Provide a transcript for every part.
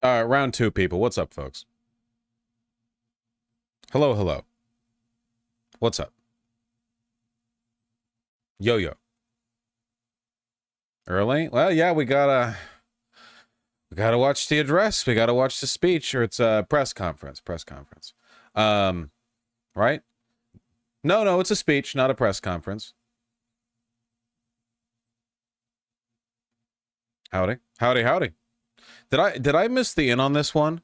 Round two, people. What's up, folks? Hello, hello. What's up? Yo-yo. Early? Well, yeah, we gotta watch the address. We gotta watch the speech, or it's a press conference. Right? No, it's a speech, not a press conference. Howdy. Did I miss the in on this one?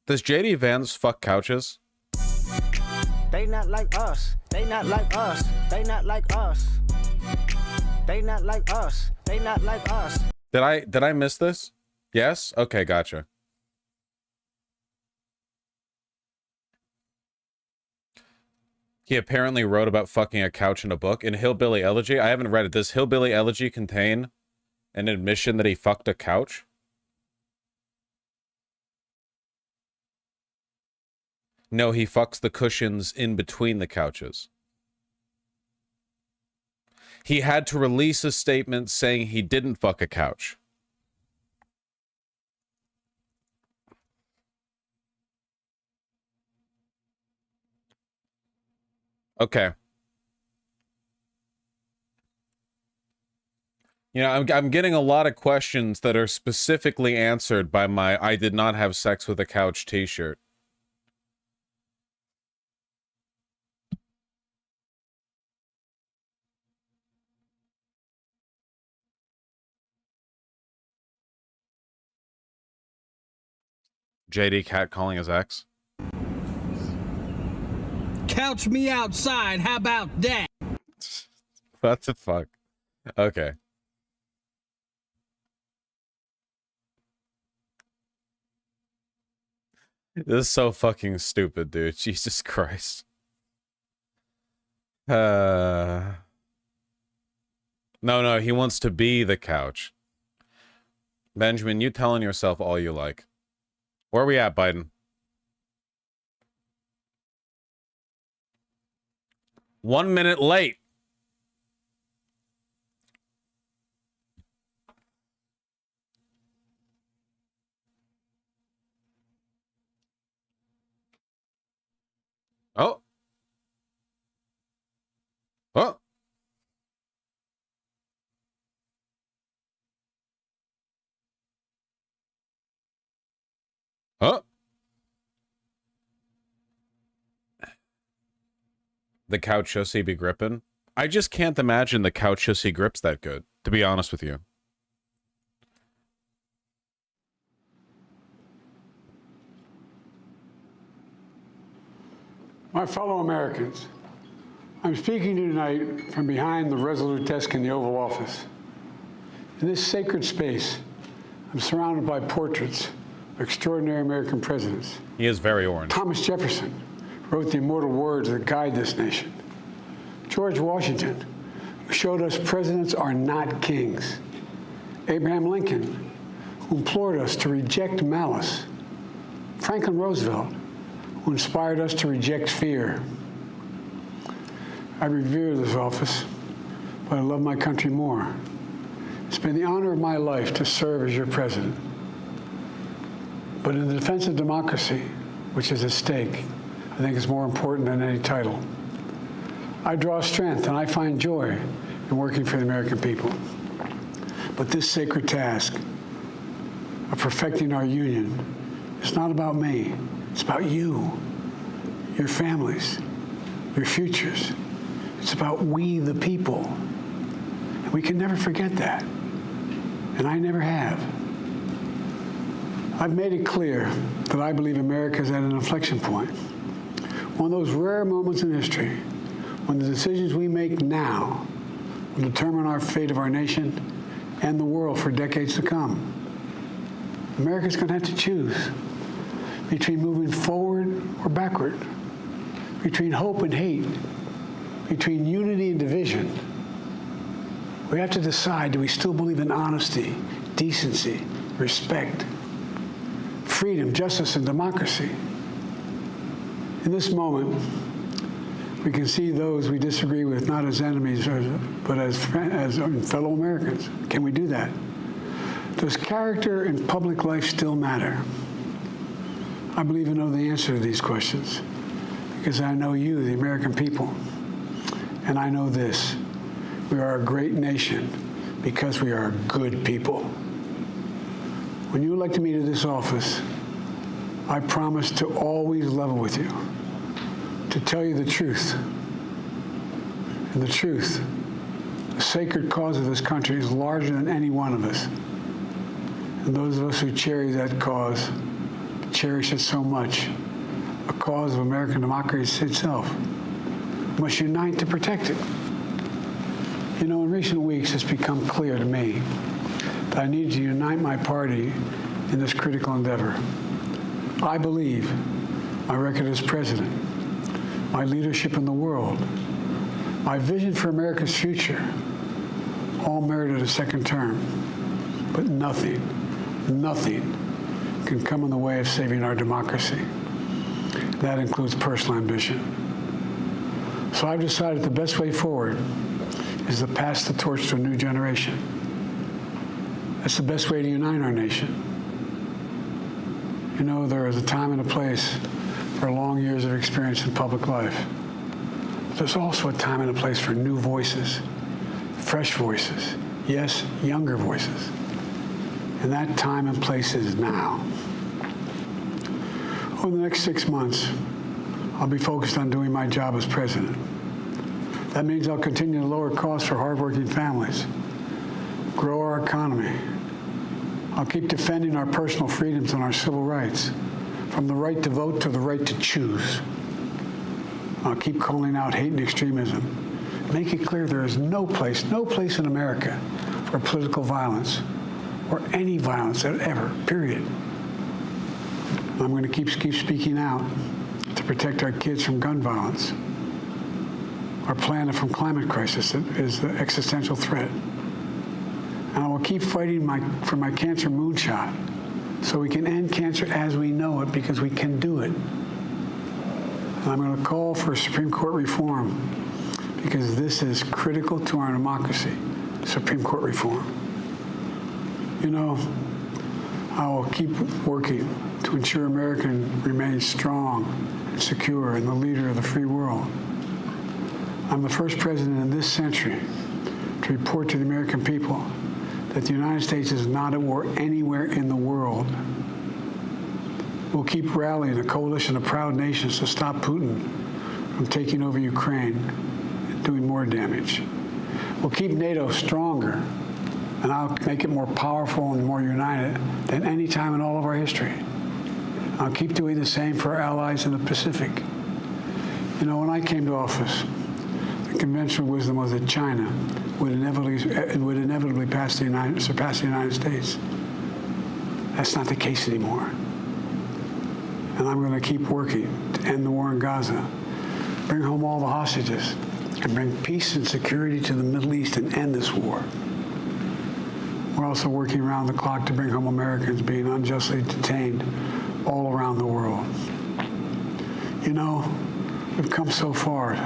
Does JD Vance fuck couches? They not like us. They not like us. They not like us. They not like us. They not like us. Did I miss this? Yes? Okay, gotcha. He apparently wrote about fucking a couch in a book. In Hillbilly Elegy, I haven't read it. Does Hillbilly Elegy contain an admission that he fucked a couch? No, he fucks the cushions in between the couches. He had to release a statement saying he didn't fuck a couch. Okay. You know, I'm getting a lot of questions that are specifically answered by my "I did not have sex with a couch" t-shirt. JD catcalling his ex. Couch me outside, how about that? What the fuck? Okay. This is so fucking stupid, dude. Jesus Christ. No, he wants to be the couch. Benjamin, you telling yourself all you like. Where are we at, Biden? 1 minute late. Oh. Oh. Oh. The couch hussy be gripping. I just can't imagine the couch hussy grips that good, to be honest with you. My fellow Americans, I'm speaking to you tonight from behind the resolute desk in the Oval Office. In this sacred space, I'm surrounded by portraits of extraordinary American presidents. He is very orange. Thomas Jefferson wrote the immortal words that guide this nation. George Washington, who showed us presidents are not kings. Abraham Lincoln, who implored us to reject malice. Franklin Roosevelt, who inspired us to reject fear. I revere this office, but I love my country more. It's been the honor of my life to serve as your president. But in the defense of democracy, which is at stake, I think it's more important than any title. I draw strength and I find joy in working for the American people. But this sacred task of perfecting our union is not about me. It's about you, your families, your futures. It's about we, the people. And we can never forget that. And I never have. I've made it clear that I believe America is at an inflection point. One of those rare moments in history when the decisions we make now will determine our fate of our nation and the world for decades to come. America's going to have to choose between moving forward or backward, between hope and hate, between unity and division. We have to decide, do we still believe in honesty, decency, respect, freedom, justice, and democracy? In this moment, we can see those we disagree with not as enemies, but as fellow Americans. Can we do that? Does character in public life still matter? I believe I know the answer to these questions because I know you, the American people. And I know this. We are a great nation because we are good people. When you elected me to this office, I promised to always level with you, to tell you the truth. And the truth, the sacred cause of this country is larger than any one of us. And those of us who cherish that cause, cherish it so much, a cause of American democracy itself, must unite to protect it. You know, in recent weeks, it's become clear to me that I need to unite my party in this critical endeavor. I believe my record as president, my leadership in the world, my vision for America's future, all merited a second term. But nothing can come in the way of saving our democracy. That includes personal ambition. So I've decided the best way forward is to pass the torch to a new generation. That's the best way to unite our nation. You know, there is a time and a place for long years of experience in public life. But there's also a time and a place for new voices, fresh voices, yes, younger voices. And that time and place is now. Over the next 6 months, I'll be focused on doing my job as president. That means I'll continue to lower costs for hardworking families, grow our economy. I'll keep defending our personal freedoms and our civil rights, from the right to vote to the right to choose. I'll keep calling out hate and extremism. Make it clear there is no place in America for political violence or any violence ever, period. I'm going to keep speaking out to protect our kids from gun violence, our planet from climate crisis that is the existential threat. And I will keep fighting for my cancer moonshot so we can end cancer as we know it, because we can do it. And I'm going to call for Supreme Court reform because this is critical to our democracy, Supreme Court reform. You know, I will keep working to ensure America remains strong and secure and the leader of the free world. I'm the first president in this century to report to the American people that the United States is not at war anywhere in the world. We'll keep rallying a coalition of proud nations to stop Putin from taking over Ukraine and doing more damage. We'll keep NATO stronger, and I'll make it more powerful and more united than any time in all of our history. I'll keep doing the same for our allies in the Pacific. You know, when I came to office, the conventional wisdom was that China would inevitably surpass the United States. That's not the case anymore. And I'm going to keep working to end the war in Gaza, bring home all the hostages, and bring peace and security to the Middle East and end this war. We're also working around the clock to bring home Americans being unjustly detained all around the world. You know, we've come so far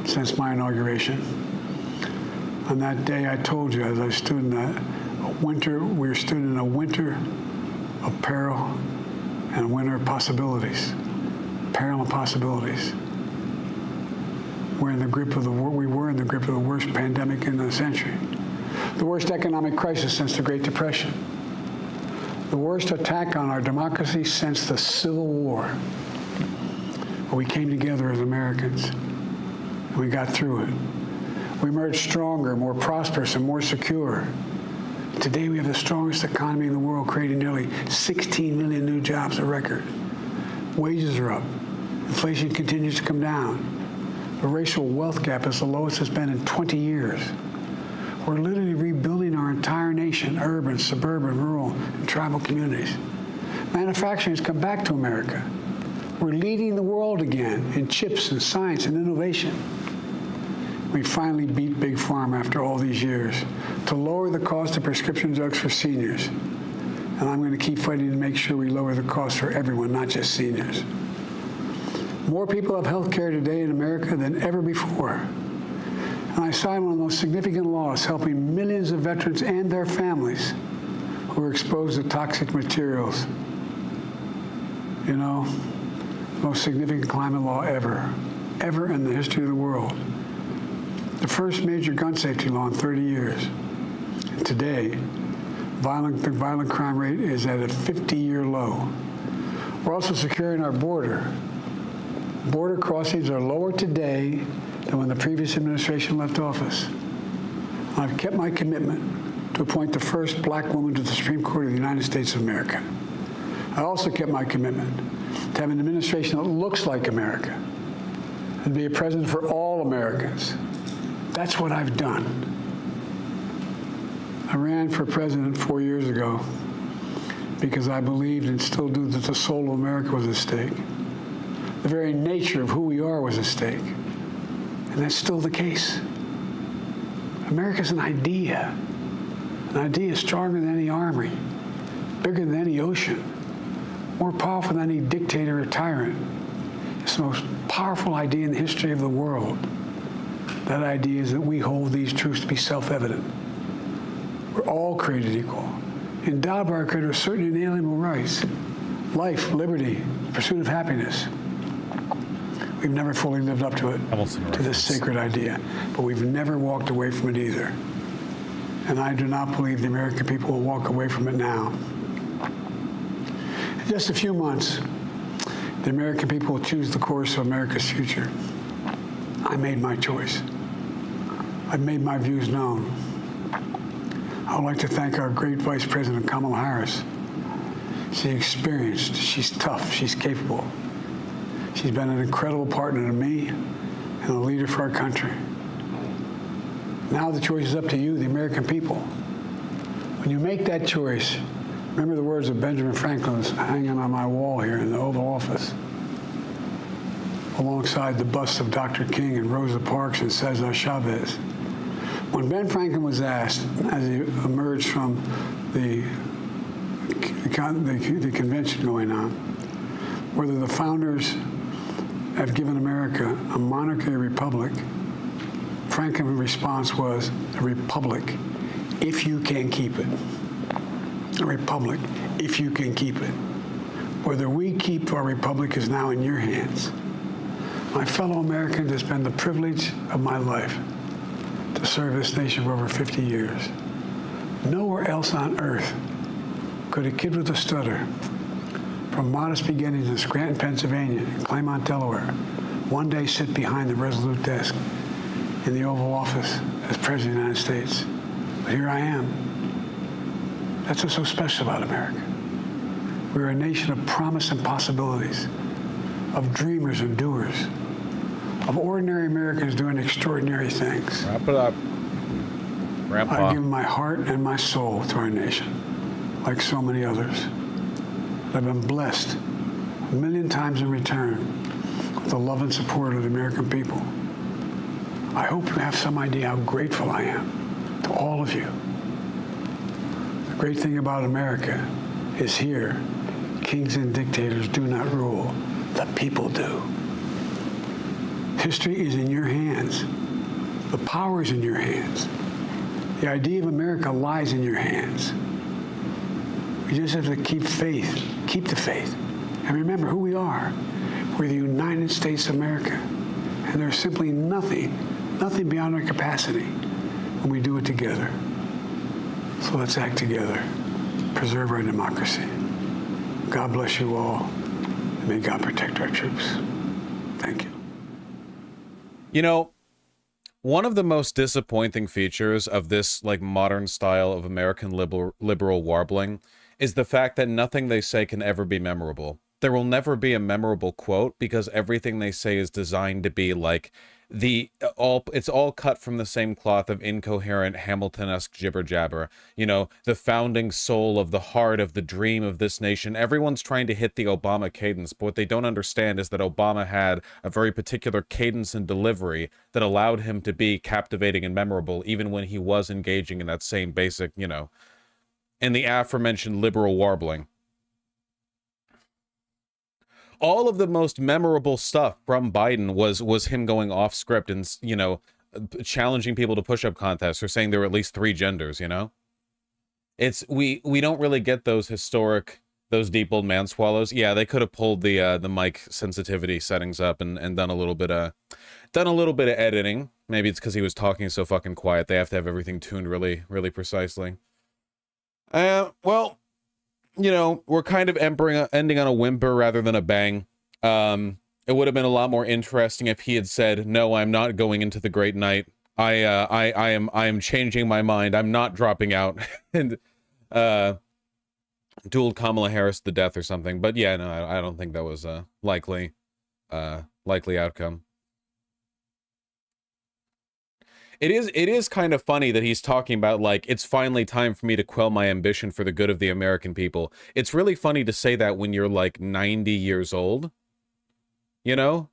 since my inauguration. On that day, I told you, as I stood in we stood in a winter of peril and a winter of possibilities. Peril and possibilities. We were in the grip of the worst pandemic in the century, the worst economic crisis since the Great Depression, the worst attack on our democracy since the Civil War. But we came together as Americans, and we got through it. We emerged stronger, more prosperous, and more secure. Today, we have the strongest economy in the world, creating nearly 16 million new jobs, a record. Wages are up. Inflation continues to come down. The racial wealth gap is the lowest it's been in 20 years. We're literally rebuilding our entire nation, urban, suburban, rural, and tribal communities. Manufacturing has come back to America. We're leading the world again in chips and science and innovation. We finally beat Big Pharma after all these years to lower the cost of prescription drugs for seniors. And I'm going to keep fighting to make sure we lower the cost for everyone, not just seniors. More people have health care today in America than ever before. And I signed one of the most significant laws helping millions of veterans and their families who are exposed to toxic materials. You know, the most significant climate law ever in the history of the world. The first major gun safety law in 30 years. And today, the violent crime rate is at a 50-year low. We're also securing our border. Border crossings are lower today than when the previous administration left office. I've kept my commitment to appoint the first black woman to the Supreme Court of the United States of America. I also kept my commitment to have an administration that looks like America and be a president for all Americans. That's what I've done. I ran for president 4 years ago because I believed and still do that the soul of America was at stake. The very nature of who we are was at stake. And that's still the case. America's an idea stronger than any army, bigger than any ocean, more powerful than any dictator or tyrant. It's the most powerful idea in the history of the world. That idea is that we hold these truths to be self-evident. We're all created equal, endowed by our Creator with certain inalienable rights: life, liberty, pursuit of happiness. We've never fully lived up to it, to this sacred idea, but we've never walked away from it either. And I do not believe the American people will walk away from it now. In just a few months, the American people will choose the course of America's future. I made my choice. I've made my views known. I would like to thank our great Vice President Kamala Harris. She's experienced, she's tough, she's capable. She's been an incredible partner to me and a leader for our country. Now the choice is up to you, the American people. When you make that choice, remember the words of Benjamin Franklin hanging on my wall here in the Oval Office, alongside the busts of Dr. King and Rosa Parks and Cesar Chavez. When Ben Franklin was asked, as he emerged from the convention going on, whether the founders have given America a monarchy or republic, Franklin's response was, a republic, if you can keep it. A republic, if you can keep it. Whether we keep our republic is now in your hands. My fellow Americans, it's been the privilege of my life to serve this nation for over 50 years. Nowhere else on earth could a kid with a stutter, from modest beginnings in Scranton, Pennsylvania, and Claymont, Delaware, one day sit behind the resolute desk in the Oval Office as President of the United States. But here I am. That's what's so special about America. We're a nation of promise and possibilities, of dreamers and doers, of ordinary Americans doing extraordinary things. Wrap it up, Grandpa. I've given my heart and my soul to our nation, like so many others. I've been blessed a million times in return with the love and support of the American people. I hope you have some idea how grateful I am to all of you. The great thing about America is here, kings and dictators do not rule, the people do. History is in your hands. The power is in your hands. The idea of America lies in your hands. We just have to keep faith, keep the faith, and remember who we are. We're the United States of America, and there's simply nothing beyond our capacity when we do it together. So let's act together, preserve our democracy. God bless you all, and may God protect our troops. Thank you. You know, one of the most disappointing features of this like modern style of American liberal warbling is the fact that nothing they say can ever be memorable. There will never be a memorable quote because everything they say is designed to be like it's all cut from the same cloth of incoherent Hamilton-esque jibber jabber. You know, the founding soul of the heart of the dream of this nation. Everyone's trying to hit the Obama cadence, but what they don't understand is that Obama had a very particular cadence and delivery that allowed him to be captivating and memorable, even when he was engaging in that same basic, you know, in the aforementioned liberal warbling. All of the most memorable stuff from Biden was him going off script and, you know, challenging people to push-up contests or saying there were at least 3 genders, you know? We don't really get those historic, Those deep old man swallows. Yeah, they could have pulled the mic sensitivity settings up and done a little bit of editing. Maybe it's because he was talking so fucking quiet. They have to have everything tuned really, really precisely. Well, you know, we're kind of ending on a whimper rather than a bang. It would have been a lot more interesting if he had said, "No, I'm not going into the Great Night. I am changing my mind. I'm not dropping out." And dueled Kamala Harris to death or something. But yeah, no, I don't think that was a likely outcome. It is kind of funny that he's talking about, like, it's finally time for me to quell my ambition for the good of the American people. It's really funny to say that when you're like 90 years old. You know?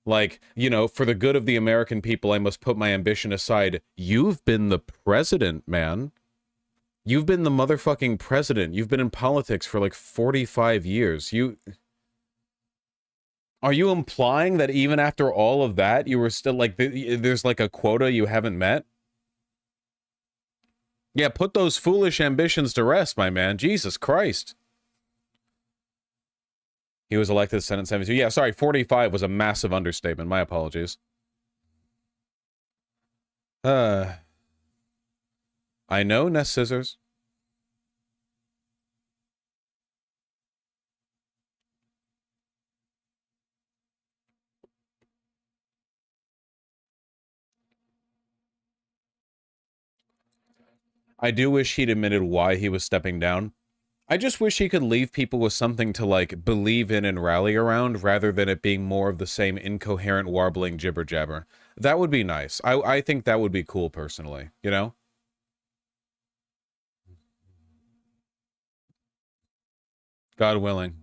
Like, you know, for the good of the American people, I must put my ambition aside. You've been the president, man. You've been the motherfucking president. You've been in politics for like 45 years. Are you implying that even after all of that, you were still like, there's like a quota you haven't met? Yeah, put those foolish ambitions to rest, my man. Jesus Christ. He was elected to Senate 72. Yeah, sorry, 45 was a massive understatement. My apologies. I know, Ness Scissors. I do wish he'd admitted why he was stepping down. I just wish he could leave people with something to, like, believe in and rally around, rather than it being more of the same incoherent, warbling jibber-jabber. That would be nice. I think that would be cool, personally. You know? God willing.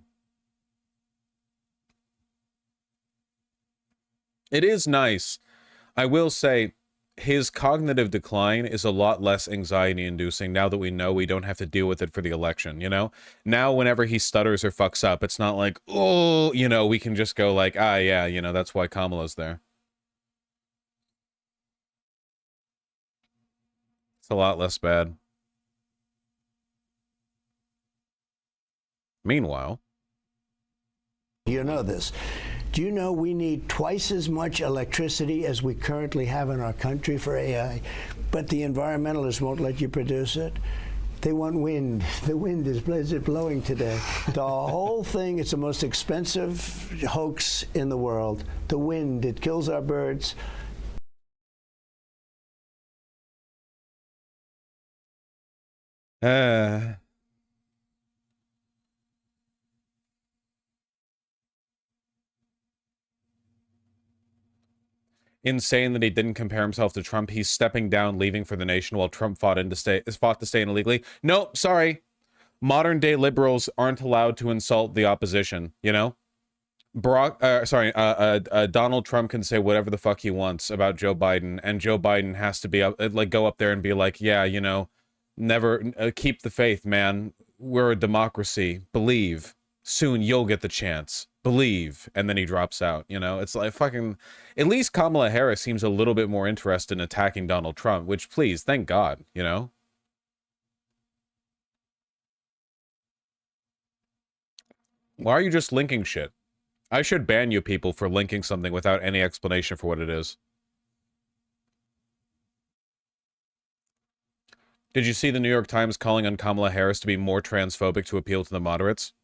It is nice. I will say, his cognitive decline is a lot less anxiety-inducing now that we know we don't have to deal with it for the election, you know? Now, whenever he stutters or fucks up, it's not like, oh, you know, we can just go like, ah, yeah, you know, that's why Kamala's there. It's a lot less bad. Meanwhile... You know this. Do you know we need twice as much electricity as we currently have in our country for AI, but the environmentalists won't let you produce it? They want wind. The wind is blowing today. The whole thing, it's the most expensive hoax in the world. The wind, it kills our birds. Insane that he didn't compare himself to Trump. He's stepping down, leaving for the nation while Trump fought to stay in illegally. Nope, sorry. Modern day liberals aren't allowed to insult the opposition, you know? Donald Trump can say whatever the fuck he wants about Joe Biden, and Joe Biden has to be go up there and be like, yeah, you know, never keep the faith, man. We're a democracy. Believe. Soon you'll get the chance. Believe. And then he drops out, you know? It's like fucking... At least Kamala Harris seems a little bit more interested in attacking Donald Trump, which, please, thank God, you know? Why are you just linking shit? I should ban you people for linking something without any explanation for what it is. Did you see the New York Times calling on Kamala Harris to be more transphobic to appeal to the moderates?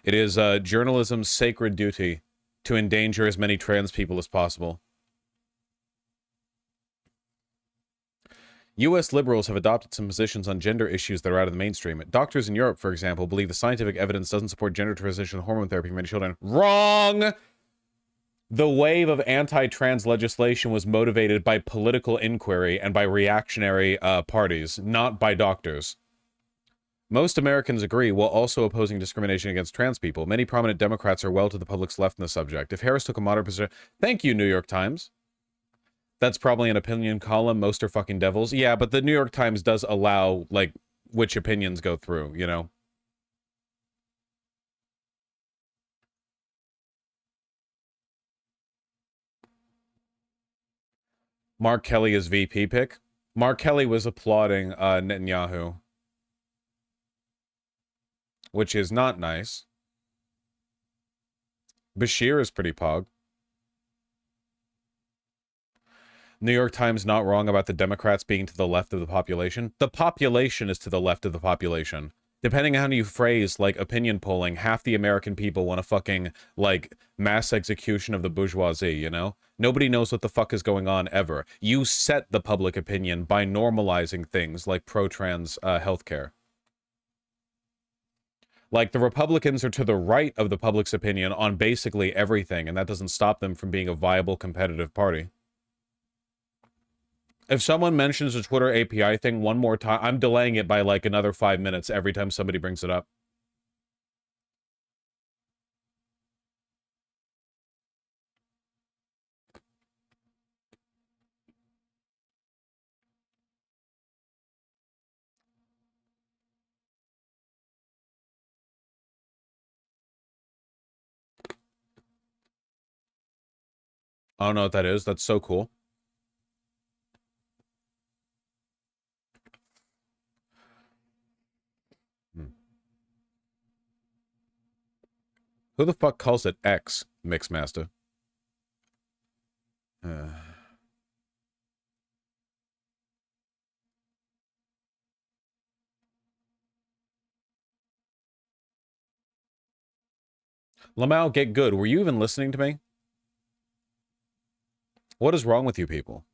It is journalism's sacred duty to endanger as many trans people as possible. U.S. liberals have adopted some positions on gender issues that are out of the mainstream. Doctors in Europe, for example, believe the scientific evidence doesn't support gender transition hormone therapy for many children. Wrong! The wave of anti-trans legislation was motivated by political inquiry and by reactionary parties, not by doctors. Most Americans agree, while also opposing discrimination against trans people. Many prominent Democrats are well to the public's left in the subject. If Harris took a moderate position... Thank you, New York Times. That's probably an opinion column. Most are fucking devils. Yeah, but the New York Times does allow, like, which opinions go through, you know? Mark Kelly is VP pick. Mark Kelly was applauding Netanyahu. which is not nice. Bashir is pretty pog. New York Times not wrong about the Democrats being to the left of the population. The population is to the left of the population. Depending on how you phrase, like, opinion polling, half the American people want a fucking, like, mass execution of the bourgeoisie, you know? Nobody knows what the fuck is going on ever. You set the public opinion by normalizing things like pro-trans healthcare. Like, the Republicans are to the right of the public's opinion on basically everything, and that doesn't stop them from being a viable competitive party. If someone mentions the Twitter API thing one more time, I'm delaying it by like another 5 minutes every time somebody brings it up. I don't know what that is. That's so cool. Who the fuck calls it X, Mixmaster? Lamau, get good. Were you even listening to me? What is wrong with you people?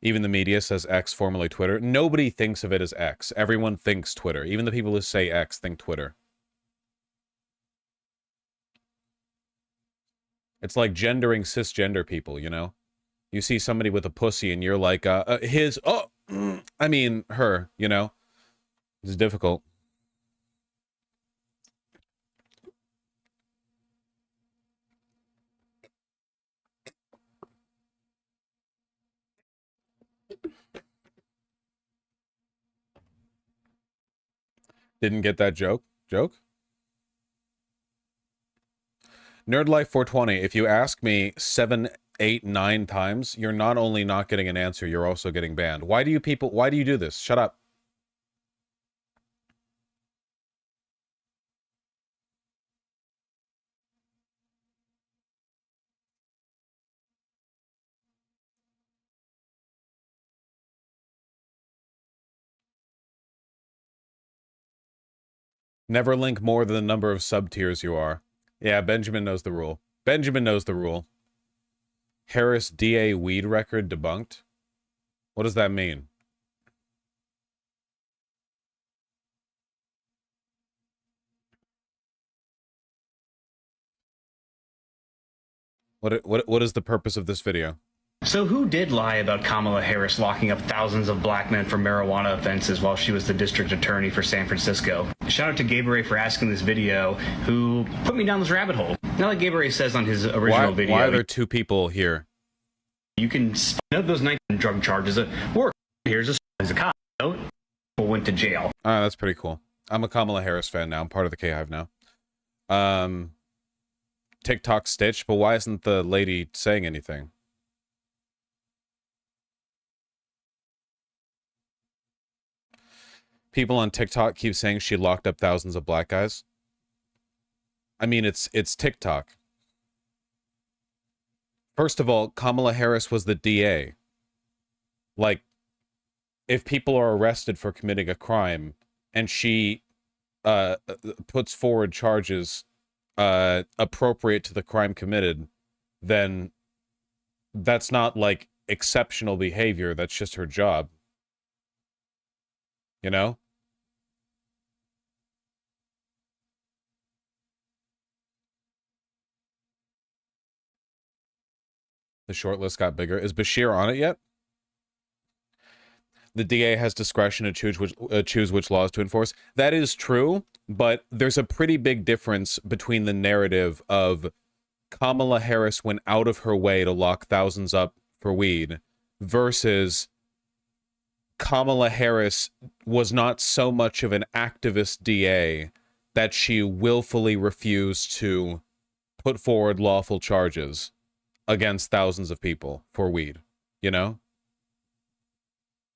Even the media says X, formerly Twitter. Nobody thinks of it as X. Everyone thinks Twitter. Even the people who say X think Twitter. It's like gendering cisgender people, you know? You see somebody with a pussy and you're like, I mean, her, you know? It's difficult. Didn't get that joke? Joke? NerdLife420, if you ask me 7, 8, 9 times, you're not only not getting an answer, you're also getting banned. Why do you do this? Shut up. Never link more than the number of sub-tiers you are. Yeah, Benjamin knows the rule. Benjamin knows the rule. Harris DA weed record debunked? What does that mean? What is the purpose of this video? So who did lie about Kamala Harris locking up thousands of black men for marijuana offenses while she was the district attorney for San Francisco? Shout out to Gabriel for asking this video, who put me down this rabbit hole. Now, like Gabriel says on his original video, why are there 2 people here? You can know those 19 drug charges at work. Here's a cop. People went to jail. That's pretty cool. I'm a Kamala Harris fan now. I'm part of the K-Hive now. TikTok Stitch, but why isn't the lady saying anything? People on TikTok keep saying she locked up thousands of black guys. I mean, it's TikTok. First of all, Kamala Harris was the DA. Like, if people are arrested for committing a crime and she puts forward charges appropriate to the crime committed, then that's not like exceptional behavior. That's just her job. You know? The shortlist got bigger. Is Bashir on it yet? The DA has discretion to choose which laws to enforce. That is true, but there's a pretty big difference between the narrative of Kamala Harris went out of her way to lock thousands up for weed versus Kamala Harris was not so much of an activist DA that she willfully refused to put forward lawful charges against thousands of people for weed, you know?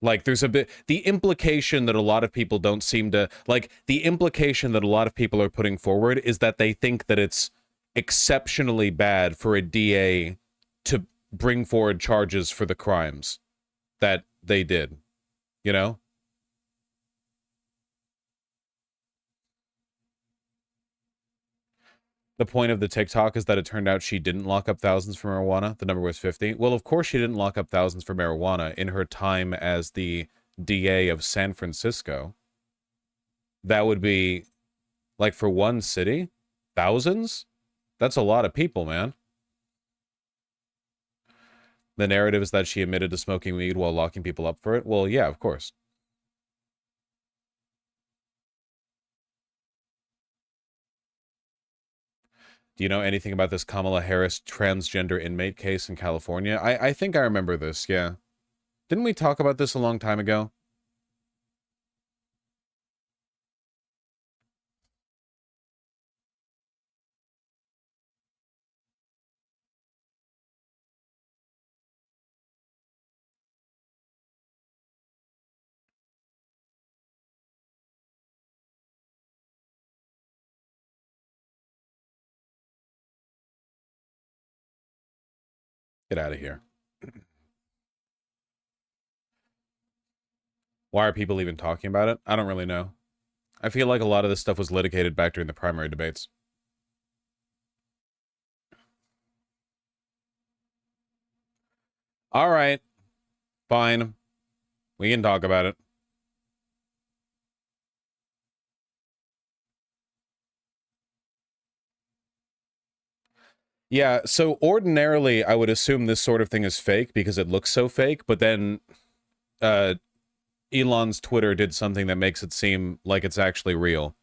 Like, there's a bit, the implication that a lot of people don't seem to, like, the implication that a lot of people are putting forward is that they think that it's exceptionally bad for a DA to bring forward charges for the crimes that they did, you know? The point of the TikTok is that it turned out she didn't lock up thousands for marijuana. The number was 50. Well, of course she didn't lock up thousands for marijuana in her time as the DA of San Francisco. That would be, like, for one city? Thousands? That's a lot of people, man. The narrative is that she admitted to smoking weed while locking people up for it. Well, yeah, of course. Do you know anything about this Kamala Harris transgender inmate case in California? I think I remember this, yeah. Didn't we talk about this a long time ago? Get out of here. Why are people even talking about it? I don't really know. I feel like a lot of this stuff was litigated back during the primary debates. All right. Fine. We can talk about it. Yeah, so ordinarily I would assume this sort of thing is fake because it looks so fake, but then Elon's Twitter did something that makes it seem like it's actually real.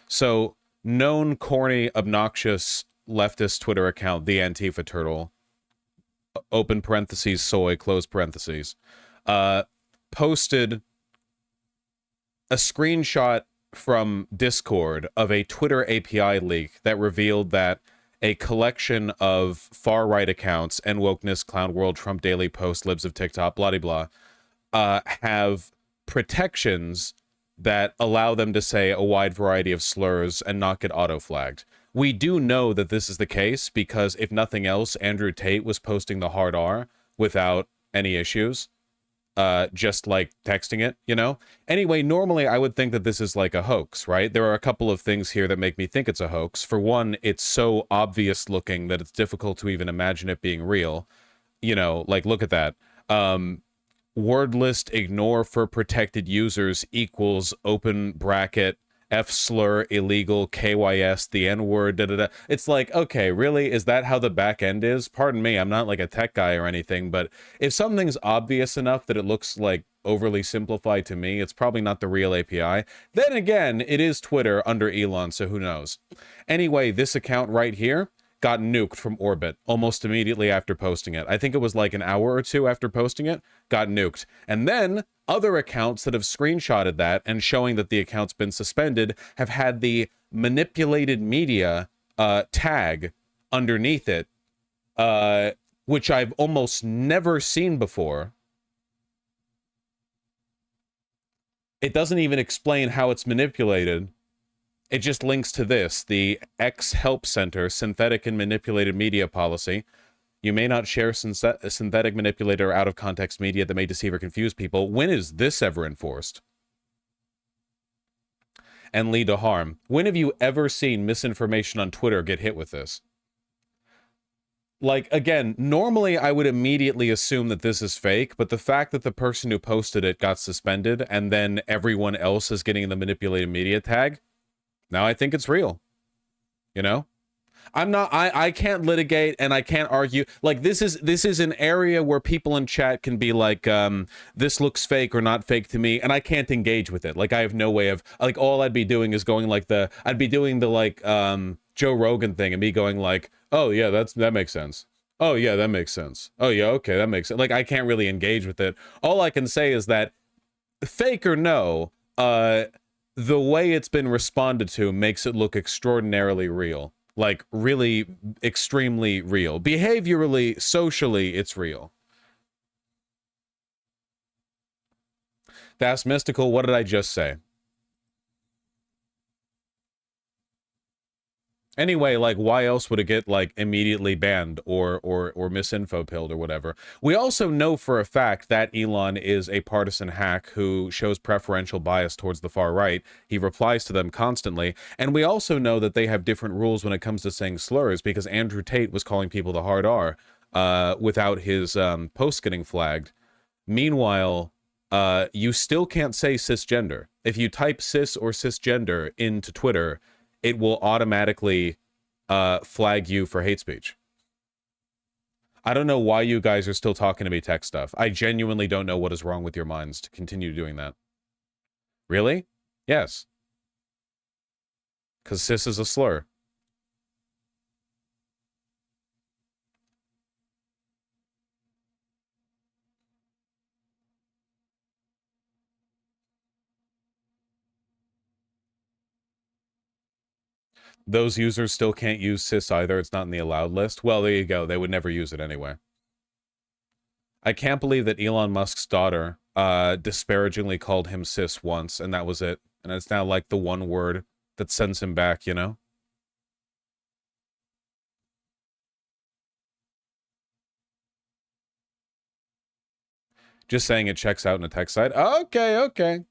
So, known corny, obnoxious leftist Twitter account, the Antifa Turtle, open parentheses, soy, close parentheses, posted a screenshot from Discord of a Twitter API leak that revealed that a collection of far-right accounts, and Wokeness, Clown World, Trump Daily Post, Libs of TikTok, blah, have protections that allow them to say a wide variety of slurs and not get auto-flagged. We do know that this is the case because, if nothing else, Andrew Tate was posting the hard R without any issues. Just like texting it, you know? Anyway, normally I would think that this is like a hoax, right? There are a couple of things here that make me think it's a hoax. For one, it's so obvious looking that it's difficult to even imagine it being real. You know, like, look at that. Word list ignore for protected users equals open bracket F slur illegal KYS the N word It's like, okay, really? Is that how the back end is? Pardon me, I'm not like a tech guy or anything, but if something's obvious enough that it looks like overly simplified to me, it's probably not the real API. Then again, it is Twitter under Elon, so who knows? Anyway, this account right here got nuked from orbit almost immediately after posting it. I think it was like an hour or two after posting it, got nuked. And then other accounts that have screenshotted that and showing that the account's been suspended have had the manipulated media tag underneath it, which I've almost never seen before. It doesn't even explain how it's manipulated. It just links to this, the X Help Center Synthetic and Manipulated Media Policy. You may not share synthetic, manipulated, or out-of-context media that may deceive or confuse people. When is this ever enforced? And lead to harm. When have you ever seen misinformation on Twitter get hit with this? Like, again, normally I would immediately assume that this is fake, but the fact that the person who posted it got suspended and then everyone else is getting the manipulated media tag, now I think it's real. You know? I can't litigate and I can't argue. Like, this is an area where people in chat can be like, this looks fake or not fake to me, and I can't engage with it. Like, I have no way of, like, all I'd be doing is going like I'd be doing the like Joe Rogan thing and me going like, oh yeah, that makes sense. Oh yeah, that makes sense. Oh yeah, okay, that makes sense. Like, I can't really engage with it. All I can say is that, fake or no, the way it's been responded to makes it look extraordinarily real. Like, really extremely real. Behaviorally, socially, it's real. That's mystical. What did I just say? Anyway, like, why else would it get, like, immediately banned or misinfo pilled or whatever? We also know for a fact that Elon is a partisan hack who shows preferential bias towards the far right. He replies to them constantly. And we also know that they have different rules when it comes to saying slurs, because Andrew Tate was calling people the hard R without his post getting flagged. Meanwhile, you still can't say cisgender. If you type cis or cisgender into Twitter, it will automatically flag you for hate speech. I don't know why you guys are still talking to me tech stuff. I genuinely don't know what is wrong with your minds to continue doing that. Really? Yes. Because cis is a slur. Those users still can't use cis either. It's not in the allowed list. Well, there you go. They would never use it anyway. I can't believe that Elon Musk's daughter disparagingly called him cis once, and that was it. And it's now like the one word that sends him back, you know? Just saying it checks out in a text site. Okay, okay.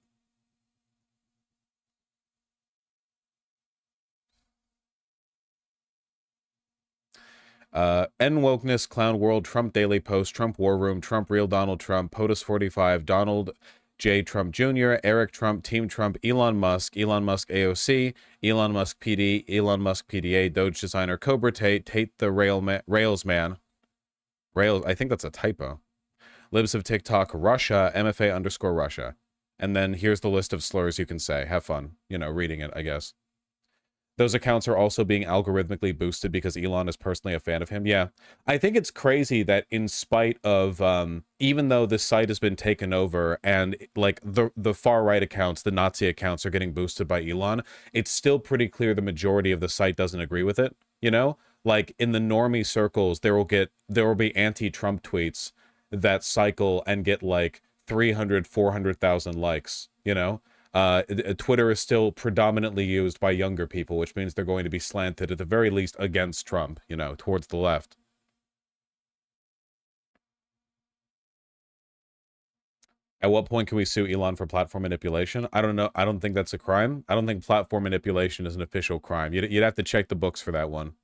N-Wokeness, Clown World, Trump Daily Post, Trump War Room, Trump Real Donald Trump, POTUS45, Donald J. Trump Jr., Eric Trump, Team Trump, Elon Musk AOC, Elon Musk PD, Elon Musk PDA, Doge Designer, Cobra Tate, Tate the Rails Man. Rails, I think that's a typo. Libs of TikTok, Russia, MFA underscore Russia. And then here's the list of slurs you can say. Have fun, you know, reading it, I guess. Those accounts are also being algorithmically boosted because Elon is personally a fan of him. Yeah, I think it's crazy that in spite of, even though this site has been taken over and like the far right accounts, the Nazi accounts are getting boosted by Elon, it's still pretty clear the majority of the site doesn't agree with it. You know, like in the normie circles, there will be anti-Trump tweets that cycle and get like 300, 400,000 likes, you know? Twitter is still predominantly used by younger people, which means they're going to be slanted at the very least against Trump, you know, towards the left. At what point can we sue Elon for platform manipulation? I don't know. I don't think that's a crime. I don't think platform manipulation is an official crime. You'd have to check the books for that one.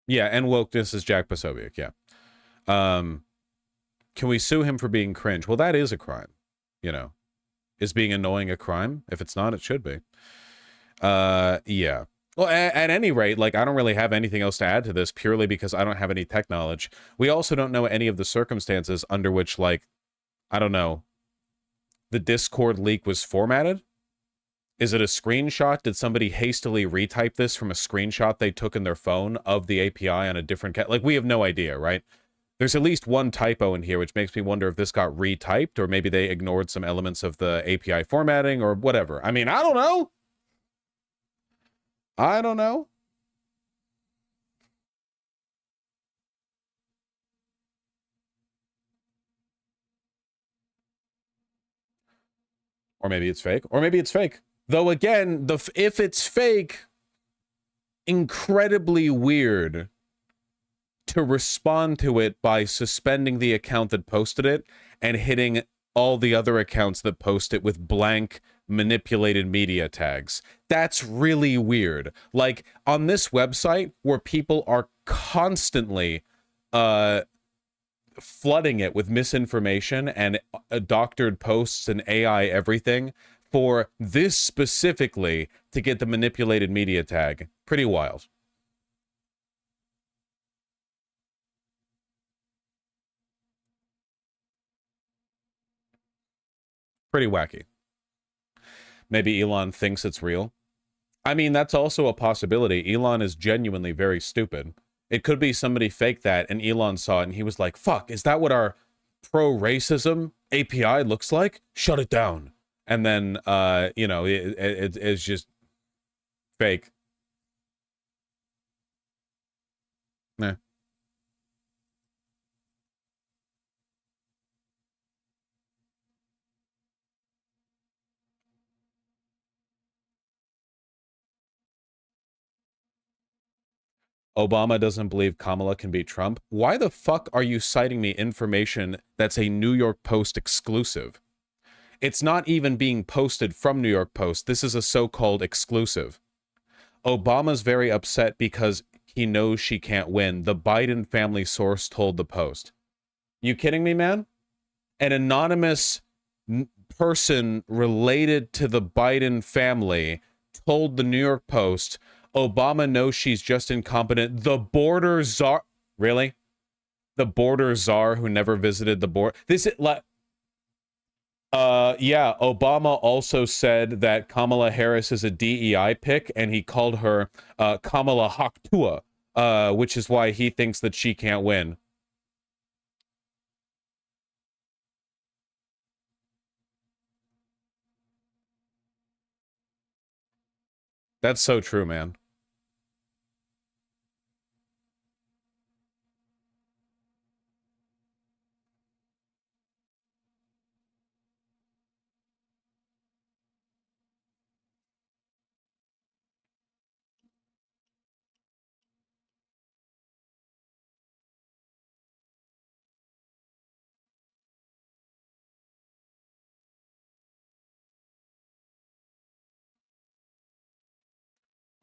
Yeah, and wokeness is Jack Posobiec, yeah. Can we sue him for being cringe? Well, that is a crime, you know. Is being annoying a crime? If it's not, it should be. Yeah. Well, at any rate, like, I don't really have anything else to add to this, purely because I don't have any tech knowledge. We also don't know any of the circumstances under which, like, I don't know, the Discord leak was formatted. Is it a screenshot? Did somebody hastily retype this from a screenshot they took in their phone of the API on a different like, we have no idea, right? There's at least one typo in here, which makes me wonder if this got retyped, or maybe they ignored some elements of the API formatting or whatever. I mean, I don't know. I don't know. Or maybe it's fake. Or maybe it's fake. Though again, if it's fake, incredibly weird to respond to it by suspending the account that posted it and hitting all the other accounts that post it with blank manipulated media tags. That's really weird. Like on this website where people are constantly flooding it with misinformation and doctored posts and AI everything for this specifically to get the manipulated media tag. Pretty wild. Pretty wacky. Maybe Elon thinks it's real. I mean, that's also a possibility. Elon is genuinely very stupid. It could be somebody faked that and Elon saw it and he was like, fuck, is that what our pro-racism API looks like? Shut it down. And then, you know, it's just fake. Obama doesn't believe Kamala can beat Trump. Why the fuck are you citing me information that's a New York Post exclusive? It's not even being posted from New York Post. This is a so-called exclusive. Obama's very upset because he knows she can't win. The Biden family source told the Post. You kidding me, man? An anonymous person related to the Biden family told the New York Post, Obama knows she's just incompetent. The border czar... Really? The border czar who never visited the border... This is like... yeah, Obama also said that Kamala Harris is a DEI pick, and he called her Kamala Haktua, which is why he thinks that she can't win. That's so true, man.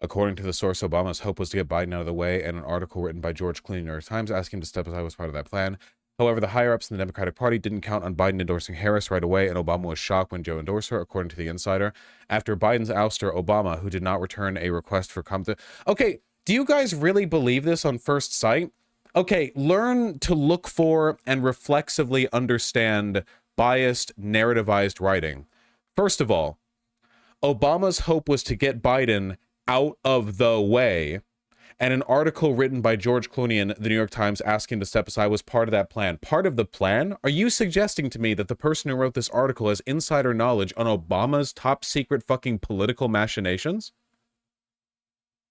According to the source, Obama's hope was to get Biden out of the way, and an article written by George Clooney in the New York Times asking him to step aside was part of that plan. However, the higher-ups in the Democratic Party didn't count on Biden endorsing Harris right away, and Obama was shocked when Joe endorsed her, according to the insider. After Biden's ouster, Obama, who did not return a request for comment... Okay, do you guys really believe this on first sight? Okay, learn to look for and reflexively understand biased, narrativized writing. First of all, Obama's hope was to get Biden out of the way, and an article written by George Clooney in the New York Times asking him to step aside was part of that plan. Part of the plan? Are you suggesting to me that the person who wrote this article has insider knowledge on Obama's top secret fucking political machinations?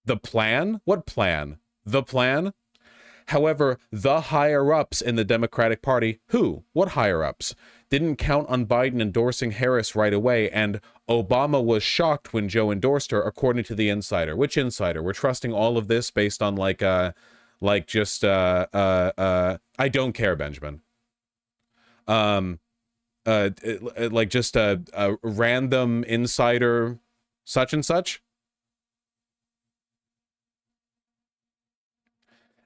The plan? What plan? The plan? However, the higher-ups in the Democratic Party, who? What higher-ups? Didn't count on Biden endorsing Harris right away, and Obama was shocked when Joe endorsed her, according to the insider. Which insider? We're trusting all of this based on, I don't care, Benjamin. Just a random insider, such and such?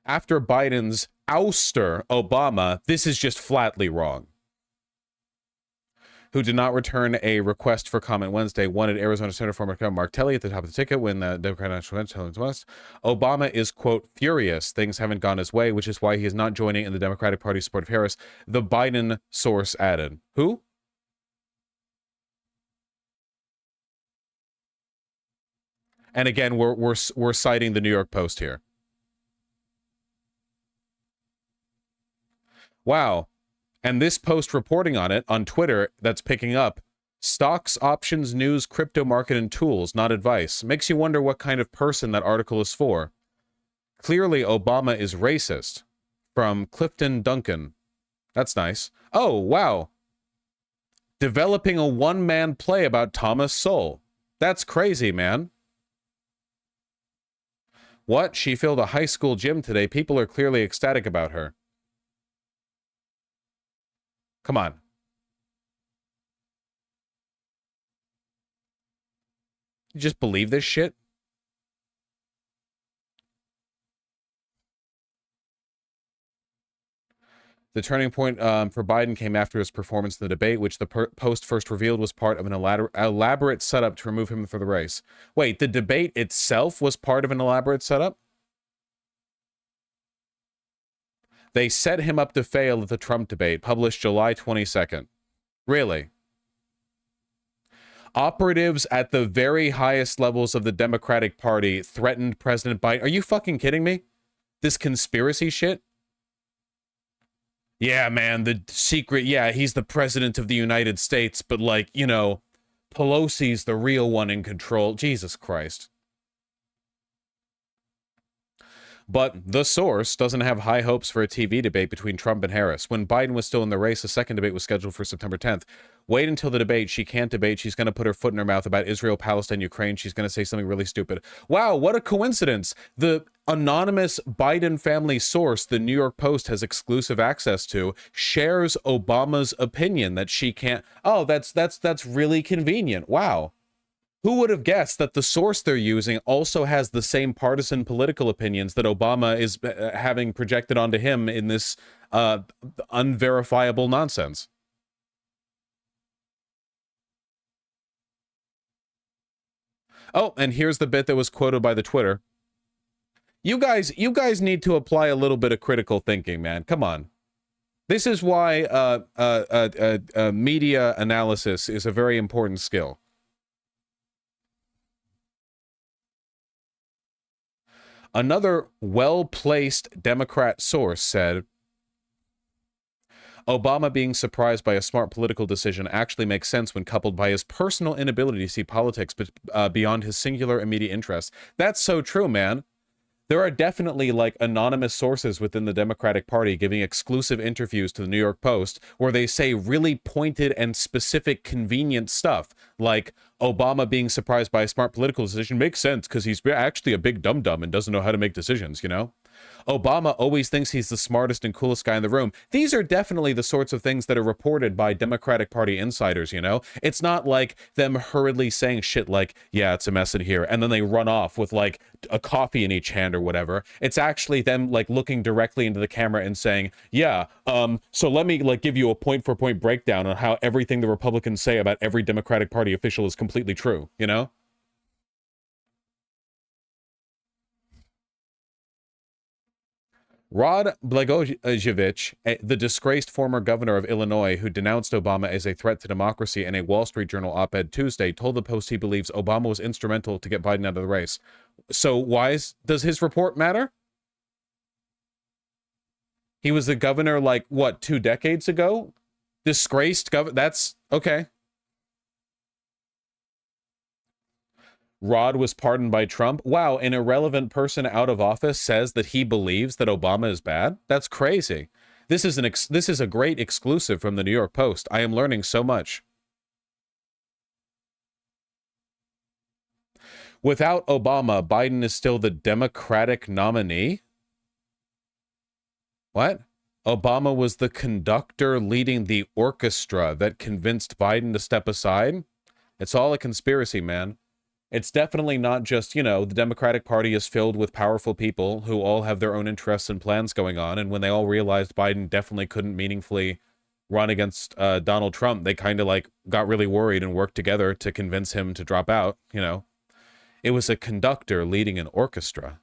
After Biden's ouster, Obama, this is just flatly wrong. Who did not return a request for comment Wednesday, wanted Arizona Senator former Mark Kelly at the top of the ticket when the Democratic National Convention West. Obama is, quote, furious. Things haven't gone his way, which is why he is not joining in the Democratic Party's support of Harris. The Biden source added. Who? And again, we're citing the New York Post here. Wow. And this post reporting on it on Twitter that's picking up stocks, options, news, crypto market, and tools, not advice. Makes you wonder what kind of person that article is for. Clearly, Obama is racist. From Clifton Duncan. That's nice. Oh, wow. Developing a one-man play about Thomas Sowell. That's crazy, man. What? She filled a high school gym today. People are clearly ecstatic about her. Come on. You just believe this shit? The turning point for Biden came after his performance in the debate, which the Post first revealed was part of an elaborate setup to remove him from the race. Wait, the debate itself was part of an elaborate setup? They set him up to fail at the Trump debate, published July 22nd. Really? Operatives at the very highest levels of the Democratic Party threatened President Biden. Are you fucking kidding me? This conspiracy shit? Yeah, man, the secret, yeah, he's the president of the United States, but like, you know, Pelosi's the real one in control. Jesus Christ. But the source doesn't have high hopes for a TV debate between Trump and Harris. When Biden was still in the race, a second debate was scheduled for September 10th. Wait until the debate. She can't debate. She's going to put her foot in her mouth about Israel, Palestine, Ukraine. She's going to say something really stupid. Wow, what a coincidence. The anonymous Biden family source the New York Post has exclusive access to shares Obama's opinion that she can't. Oh, that's really convenient. Wow. Who would have guessed that the source they're using also has the same partisan political opinions that Obama is having projected onto him in this unverifiable nonsense? Oh, and here's the bit that was quoted by the Twitter. You guys need to apply a little bit of critical thinking, man. Come on. This is why media analysis is a very important skill. Another well-placed Democrat source said, Obama being surprised by a smart political decision actually makes sense when coupled by his personal inability to see politics beyond his singular immediate interests. That's so true, man. There are definitely like anonymous sources within the Democratic Party giving exclusive interviews to the New York Post where they say really pointed and specific convenient stuff like Obama being surprised by a smart political decision makes sense because he's actually a big dum-dum and doesn't know how to make decisions, you know? Obama always thinks he's the smartest and coolest guy in the room. These are definitely the sorts of things that are reported by Democratic Party insiders, you know? It's not like them hurriedly saying shit like, yeah, it's a mess in here, and then they run off with like a coffee in each hand or whatever. It's actually them like looking directly into the camera and saying, yeah, so let me like give you a point-for-point breakdown on how everything the Republicans say about every Democratic Party official is completely true, you know? Rod Blagojevich, the disgraced former governor of Illinois who denounced Obama as a threat to democracy in a Wall Street Journal op-ed Tuesday, told the Post he believes Obama was instrumental to get Biden out of the race. So does his report matter? He was the governor like, what, 2 decades ago? Disgraced governor? That's, okay. Rod was pardoned by Trump. Wow, an irrelevant person out of office says that he believes that Obama is bad? That's crazy. This is a great exclusive from the New York Post. I am learning so much. Without Obama, Biden is still the Democratic nominee? What? Obama was the conductor leading the orchestra that convinced Biden to step aside? It's all a conspiracy, man. It's definitely not just, you know, the Democratic Party is filled with powerful people who all have their own interests and plans going on. And when they all realized Biden definitely couldn't meaningfully run against Donald Trump, they kind of like got really worried and worked together to convince him to drop out, you know. It was a conductor leading an orchestra.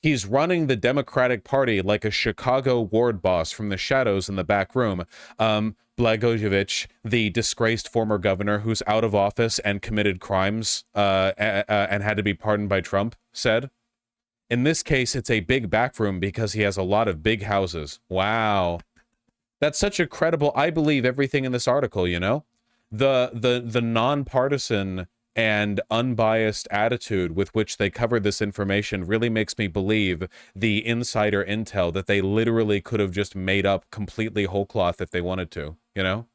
He's running the Democratic Party like a Chicago ward boss from the shadows in the back room. Blagojevich, the disgraced former governor who's out of office and committed crimes and had to be pardoned by Trump, said. In this case, it's a big back room because he has a lot of big houses. Wow. That's such a credible... I believe everything in this article, you know? The nonpartisan and unbiased attitude with which they cover this information really makes me believe the insider intel that they literally could have just made up completely whole cloth if they wanted to, you know?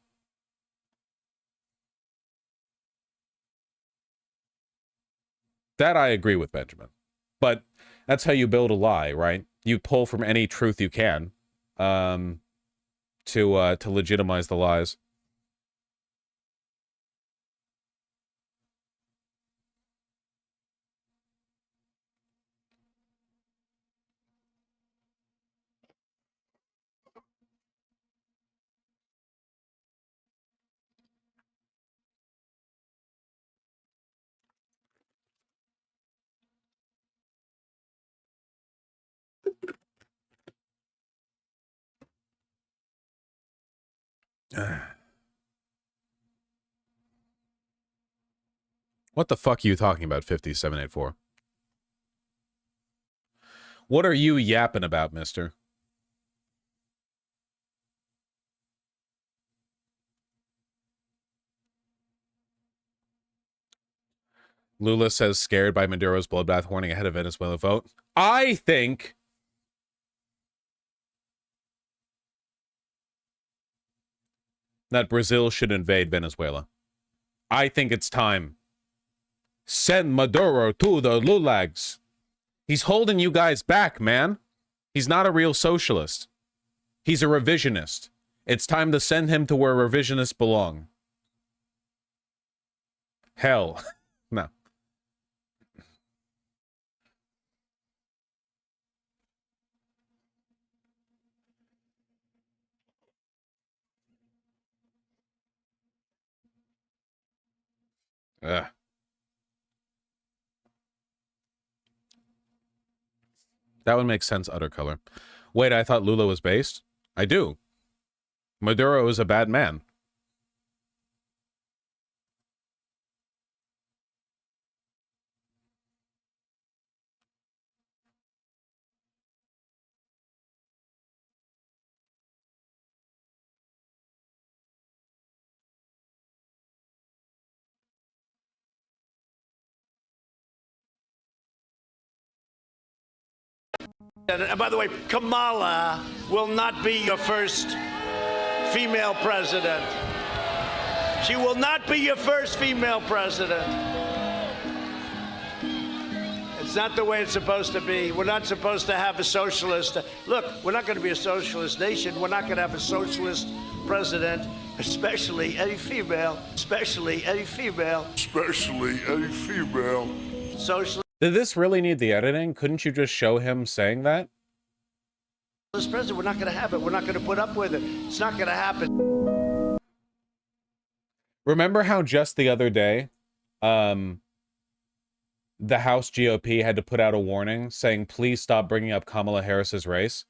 That I agree with, Benjamin. But that's how you build a lie, right? You pull from any truth you can to legitimize the lies. What the fuck are you talking about, 5784? What are you yapping about, mister? Lula says scared by Maduro's bloodbath warning ahead of Venezuela vote. I think that Brazil should invade Venezuela. I think it's time. Send Maduro to the Lulags. He's holding you guys back, man. He's not a real socialist. He's a revisionist. It's time to send him to where revisionists belong. Hell. No. Ugh. That would make sense, utter color. Wait, I thought Lula was based? I do. Maduro is a bad man. And by the way, Kamala will not be your first female president. She will not be your first female president. It's not the way it's supposed to be. We're not supposed to have a socialist. Look, we're not going to be a socialist nation. We're not going to have a socialist president, especially a female, especially a female, especially a female. Socialist Did this really need the editing? Couldn't you just show him saying that? president, we're not going to have it. We're not going to put up with it. It's not going to happen. Remember how just the other day, the House GOP had to put out a warning saying, please stop bringing up Kamala Harris's race?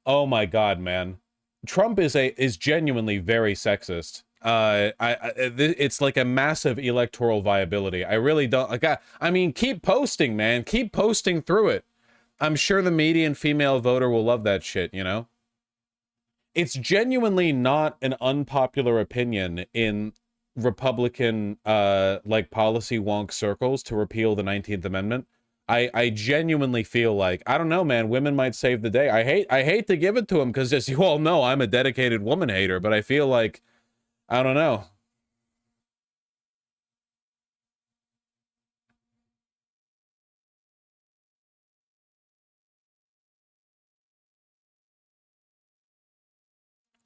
Oh my God, man. Trump is genuinely very sexist. It's like a massive electoral viability. I really don't like. I mean, keep posting, man. Keep posting through it. I'm sure the median female voter will love that shit. You know, it's genuinely not an unpopular opinion in Republican like policy wonk circles to repeal the 19th Amendment. I genuinely feel like, I don't know, man, women might save the day. I hate to give it to them because, as you all know, I'm a dedicated woman hater, but I feel like, I don't know.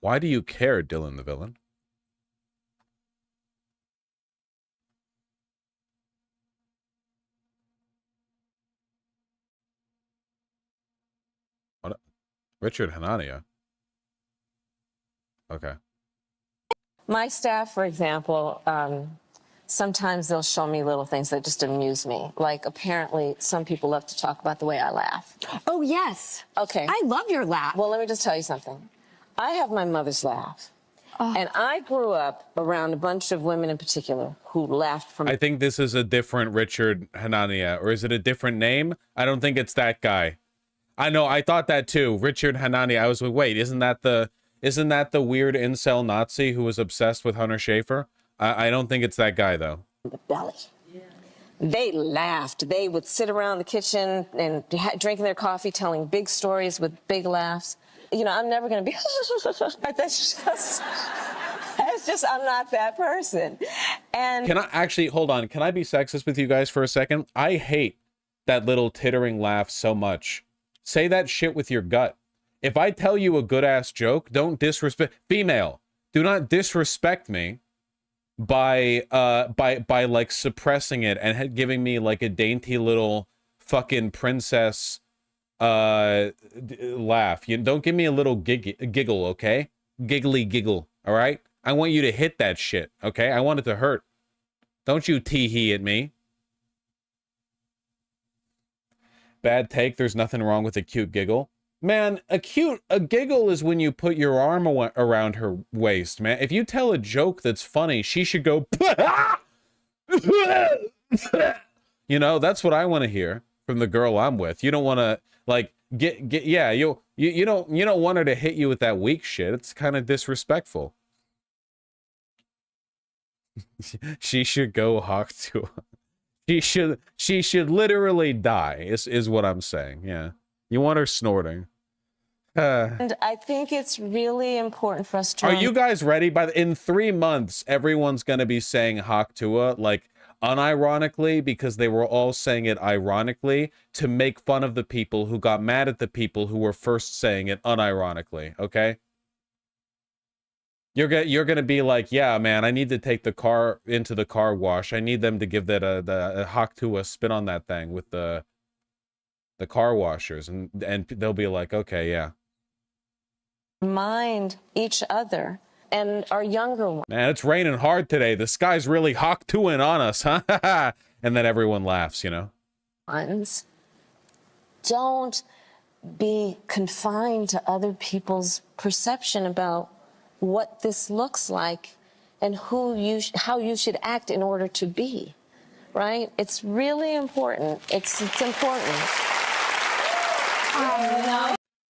Why do you care, Dylan the villain? What? Richard Hanania. Okay. My staff, for example, sometimes they'll show me little things that just amuse me. Like, apparently, some people love to talk about the way I laugh. Oh, yes. Okay. I love your laugh. Well, let me just tell you something. I have my mother's laugh. And I grew up around a bunch of women in particular who laughed from... I think this is a different Richard Hanania. Or is it a different name? I don't think it's that guy. I know, I thought that too. Richard Hanania. I was like, wait, isn't that the weird incel Nazi who was obsessed with Hunter Schafer? I don't think it's that guy, though. The belly. They laughed. They would sit around the kitchen and drinking their coffee, telling big stories with big laughs. You know, I'm never going to be... that's just, I'm not that person. And... Can I actually, hold on. Can I be sexist with you guys for a second? I hate that little tittering laugh so much. Say that shit with your gut. If I tell you a good-ass joke, don't disrespect... Female, do not disrespect me by like suppressing it and giving me like a dainty little fucking princess laugh. You don't give me a little giggle, okay? Giggly giggle, all right? I want you to hit that shit, okay? I want it to hurt. Don't you tee-hee at me. Bad take, there's nothing wrong with a cute giggle. Man, a giggle is when you put your arm around her waist, man. If you tell a joke that's funny, she should go, you know, that's what I want to hear from the girl I'm with. You don't want to, like, yeah, you don't want her to hit you with that weak shit. It's kind of disrespectful. She should go hawk to She should literally die, is what I'm saying. Yeah. You want her snorting. And I think it's really important for us to. Are you guys ready? In 3 months, everyone's gonna be saying Haktua, like, unironically, because they were all saying it ironically to make fun of the people who got mad at the people who were first saying it unironically, okay? You're gonna be like, yeah, man, I need to take the car into the car wash. I need them to give that a Haktua spin on that thing with the car washers, and they'll be like, okay, yeah. Mind each other and our younger ones. Man, it's raining hard today. The sky's really Haktuaing on us, huh? And then everyone laughs, you know? Don't be confined to other people's perception about what this looks like and how you should act in order to be, right? It's really important. It's important.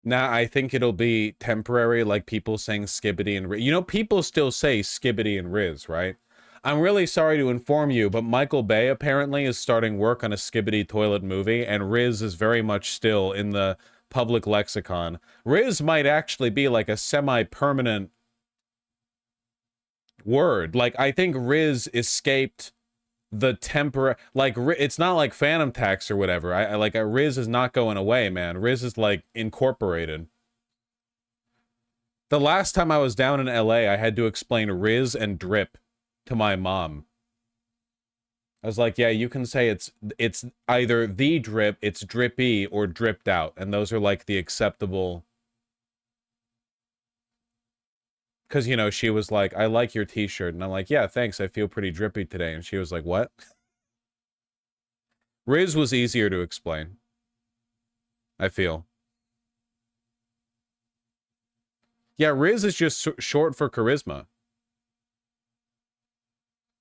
Nah, I think it'll be temporary, like people saying Skibbity and Riz. You know, people still say Skibbity and Riz, right? I'm really sorry to inform you, but Michael Bay apparently is starting work on a Skibbity toilet movie, and Riz is very much still in the public lexicon. Riz might actually be like a semi-permanent word. Like, I think Riz escaped the like, it's not like Phantom Tax or whatever. I like, Riz is not going away, man. Riz is like incorporated. The last time I was down in LA, I had to explain Riz and drip to my mom. I was like, yeah, you can say it's either the drip, it's drippy, or dripped out, and those are like the acceptable. Because, you know, she was like, I like your t-shirt. And I'm like, yeah, thanks. I feel pretty drippy today. And she was like, what? Riz was easier to explain, I feel. Yeah, Riz is just short for charisma.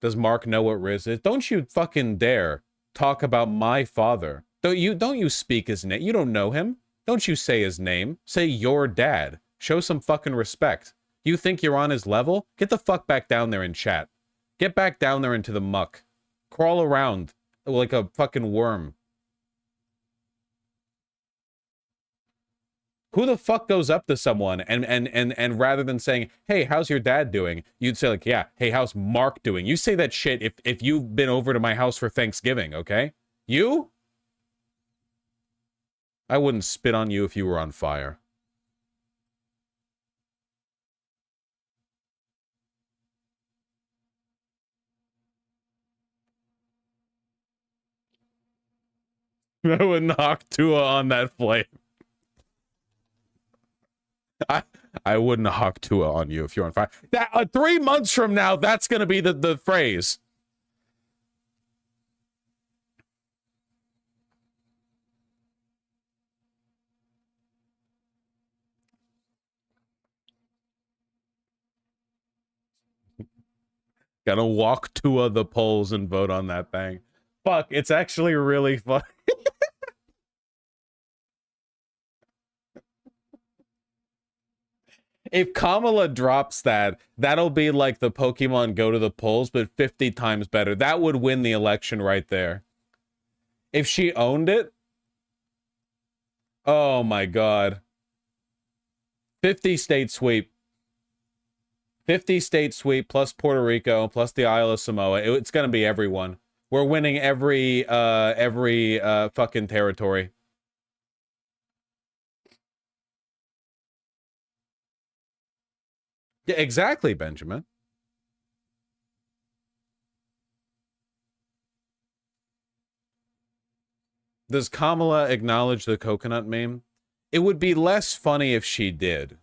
Does Mark know what Riz is? Don't you fucking dare talk about my father. Don't you speak his name. You don't know him. Don't you say his name. Say your dad. Show some fucking respect. You think you're on his level? Get the fuck back down there and chat. Get back down there into the muck. Crawl around like a fucking worm. Who the fuck goes up to someone and rather than saying, hey, how's your dad doing? You'd say like, yeah, hey, how's Mark doing? You say that shit if you've been over to my house for Thanksgiving, okay? You? I wouldn't spit on you if you were on fire. I would knock Tua on that flame. I wouldn't hawk Tua on you if you're on fire. That 3 months from now, that's gonna be the phrase. Gotta walk Tua the polls and vote on that thing. Fuck, it's actually really fun. If Kamala drops that, that'll be like the Pokemon go to the polls, but 50 times better. That would win the election right there. If she owned it, oh my God. 50 state sweep. 50 state sweep plus Puerto Rico plus the Isle of Samoa. It's gonna be everyone. We're winning every fucking territory. Yeah, exactly, Benjamin. Does Kamala acknowledge the coconut meme? It would be less funny if she did.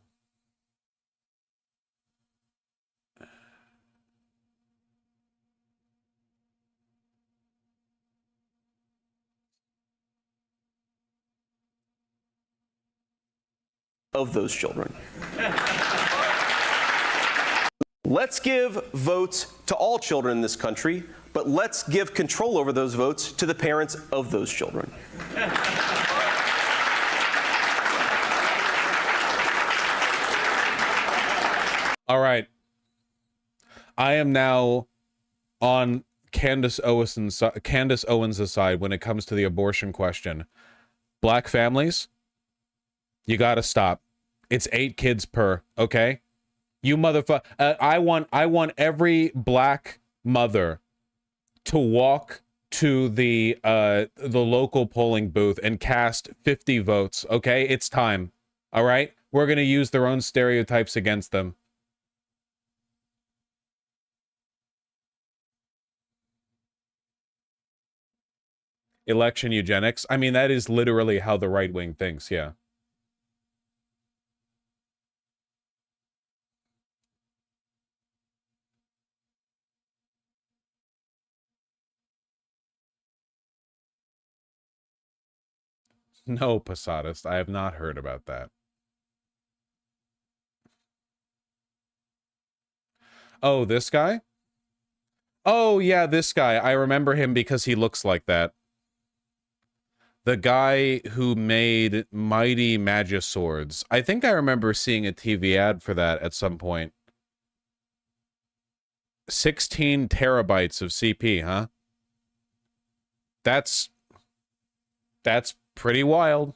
Of those children. Let's give votes to all children in this country, but let's give control over those votes to the parents of those children. All right. I am now on Candace Owens aside, when it comes to the abortion question, black families, you gotta stop. It's 8 kids per, okay? You motherfucker. I want every black mother to walk to the local polling booth and cast 50 votes, okay? It's time. All right? We're going to use their own stereotypes against them. Election eugenics. I mean, that is literally how the right wing thinks, yeah. No, Posadist, I have not heard about that. Oh, this guy? Oh, yeah, this guy. I remember him because he looks like that. The guy who made Mighty Magiswords. I think I remember seeing a TV ad for that at some point. 16 terabytes of CP, huh? That's pretty wild.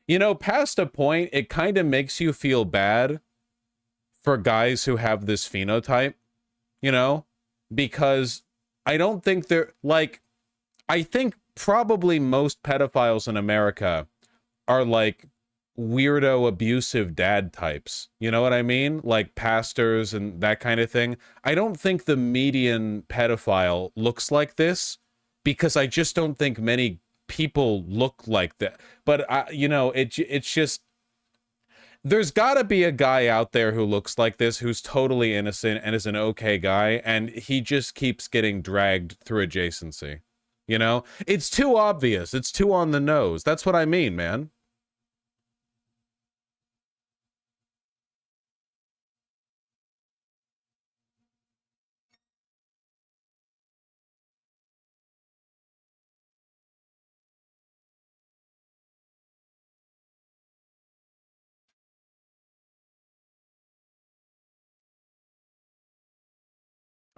You know, past a point, it kind of makes you feel bad for guys who have this phenotype, you know? Because I don't think they're, like, I think probably most pedophiles in America are, like, weirdo, abusive dad types. You know what I mean? Like pastors and that kind of thing. I don't think the median pedophile looks like this because I just don't think many people look like that. But, you know, it's just... There's got to be a guy out there who looks like this, who's totally innocent and is an okay guy, and he just keeps getting dragged through adjacency. You know? It's too obvious. It's too on the nose. That's what I mean, man.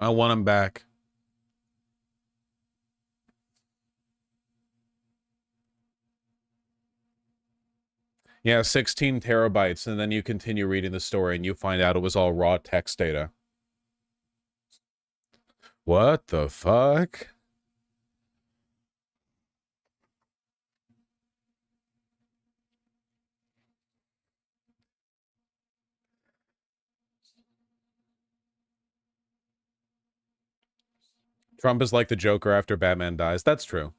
I want him back. Yeah, 16 terabytes, and then you continue reading the story and you find out it was all raw text data. What the fuck? Trump is like the Joker after Batman dies. That's true.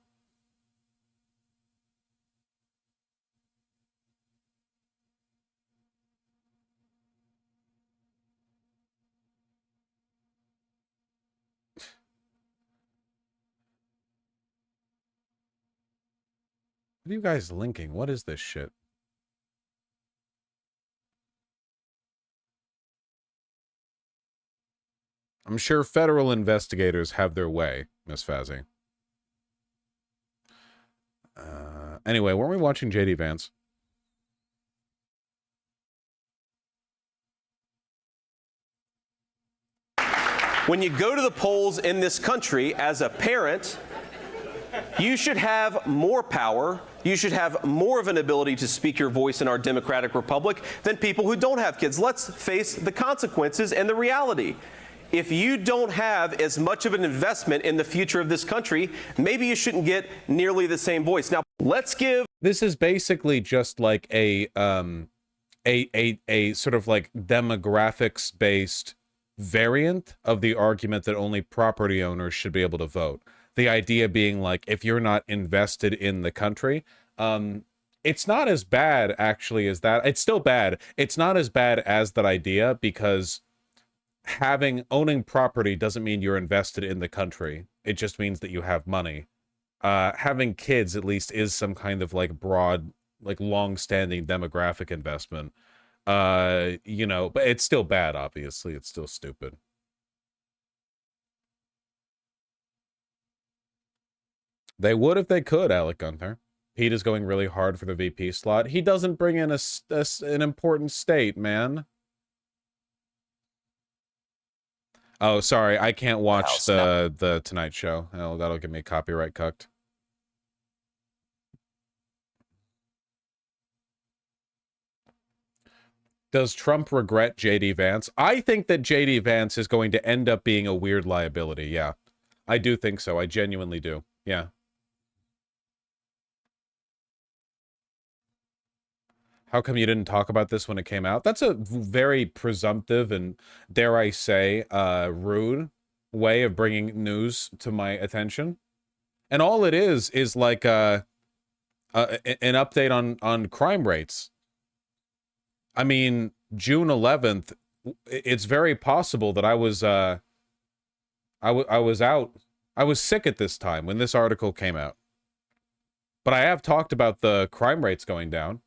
What are you guys linking? What is this shit? I'm sure federal investigators have their way, Miss Fazzy. Anyway, weren't we watching JD Vance? When you go to the polls in this country as a parent, you should have more power. You should have more of an ability to speak your voice in our democratic republic than people who don't have kids. Let's face the consequences and the reality. If you don't have as much of an investment in the future of this country, maybe you shouldn't get nearly the same voice. Now, let's give... This is basically just like a sort of like demographics-based variant of the argument that only property owners should be able to vote. The idea being like, if you're not invested in the country, it's not as bad actually as that. It's still bad. It's not as bad as that idea because owning property doesn't mean you're invested in the country. It just means that you have money. Having kids at least is some kind of like broad, like long-standing demographic investment. You know, but it's still bad, obviously. It's still stupid. They would if they could, Alec Gunther. Pete is going really hard for the VP slot. He doesn't bring in an important state, man. Oh, sorry, I can't watch snap. the Tonight Show. Oh, that'll get me copyright cucked. Does Trump regret JD Vance? I think that JD Vance is going to end up being a weird liability. Yeah, I do think so. I genuinely do. Yeah. How come you didn't talk about this when it came out? That's a very presumptive and, dare I say, rude way of bringing news to my attention. And all it is like an update on crime rates. I mean, June 11th, it's very possible that I was out. I was sick at this time when this article came out. But I have talked about the crime rates going down.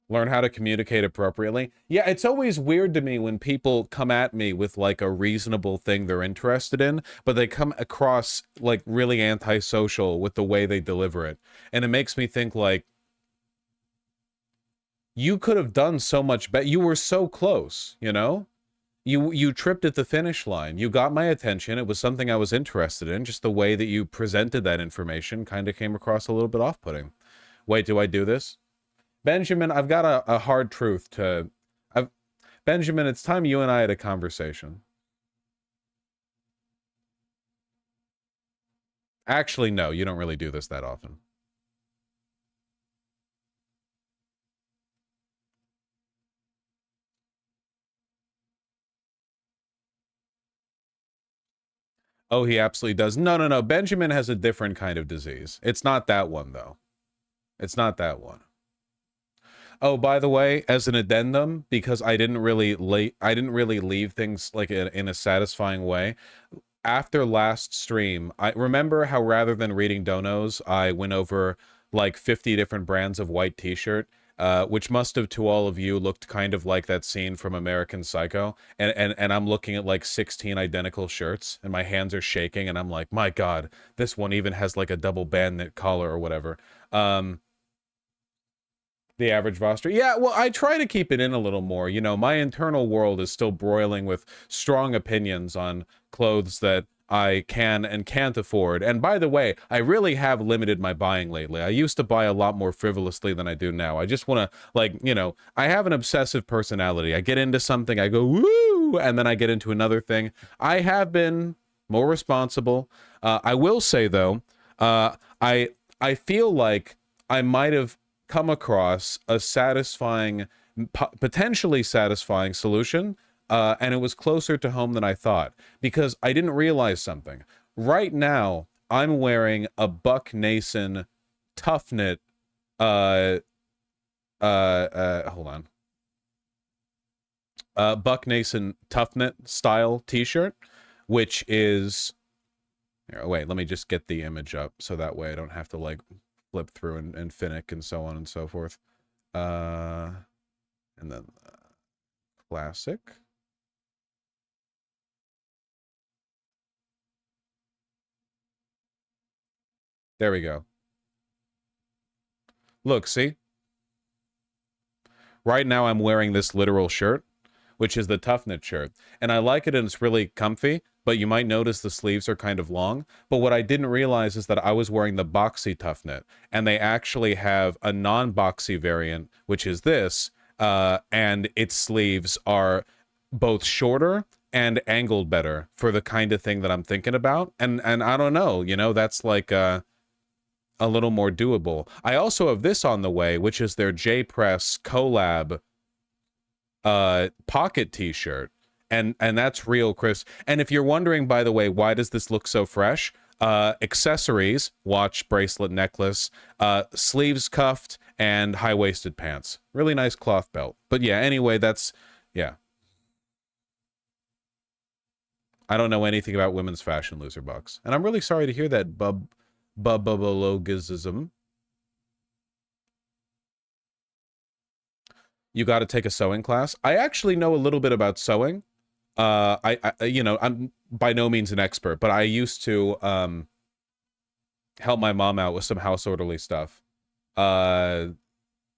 Learn how to communicate appropriately. Yeah, it's always weird to me when people come at me with like a reasonable thing they're interested in, but they come across like really antisocial with the way they deliver it. And it makes me think like, you could have done so much better. You were so close, you know? You tripped at the finish line. You got my attention. It was something I was interested in. Just the way that you presented that information kind of came across a little bit off-putting. Wait, do I do this? Benjamin, I've got a hard truth to... Benjamin, it's time you and I had a conversation. Actually, no, you don't really do this that often. Oh, he absolutely does. No, no, no. Benjamin has a different kind of disease. It's not that one, though. It's not that one. Oh, by the way, as an addendum, because I didn't really leave things like in a satisfying way. After last stream, I remember how rather than reading donos, I went over like 50 different brands of white t-shirt, which must have to all of you looked kind of like that scene from American Psycho. And I'm looking at like 16 identical shirts and my hands are shaking and I'm like, my God, this one even has like a double band knit collar or whatever. The average roster. Yeah, well, I try to keep it in a little more. You know, my internal world is still broiling with strong opinions on clothes that I can and can't afford. And by the way, I really have limited my buying lately. I used to buy a lot more frivolously than I do now. I just want to, like, you know, I have an obsessive personality. I get into something, I go, woo, and then I get into another thing. I have been more responsible. I will say, though, I feel like I might have come across a satisfying, potentially satisfying solution, and it was closer to home than I thought, because I didn't realize something. Right now, I'm wearing a Buck Nason tough knit, hold on. Buck Nason tough knit style t-shirt, which is, here, wait, let me just get the image up so that way I don't have to like flip through and finick and so on and so forth. And then classic. There we go. Look, see? Right now I'm wearing this literal shirt, which is the tough knit shirt. And I like it and it's really comfy, but you might notice the sleeves are kind of long. But what I didn't realize is that I was wearing the boxy tough knit, and they actually have a non-boxy variant, which is this, and its sleeves are both shorter and angled better for the kind of thing that I'm thinking about. And I don't know, you know, that's like a little more doable. I also have this on the way, which is their J-Press collab pocket t-shirt, and that's real crisp. And if you're wondering, by the way, why does this look so fresh, accessories, watch, bracelet, necklace, sleeves cuffed, and high-waisted pants. Really nice cloth belt. But yeah, anyway, that's, yeah. I don't know anything about women's fashion, loser bucks, and I'm really sorry to hear that, bubologism. You got to take a sewing class. I actually know a little bit about sewing. I you know, I'm by no means an expert, but I used to help my mom out with some house orderly stuff.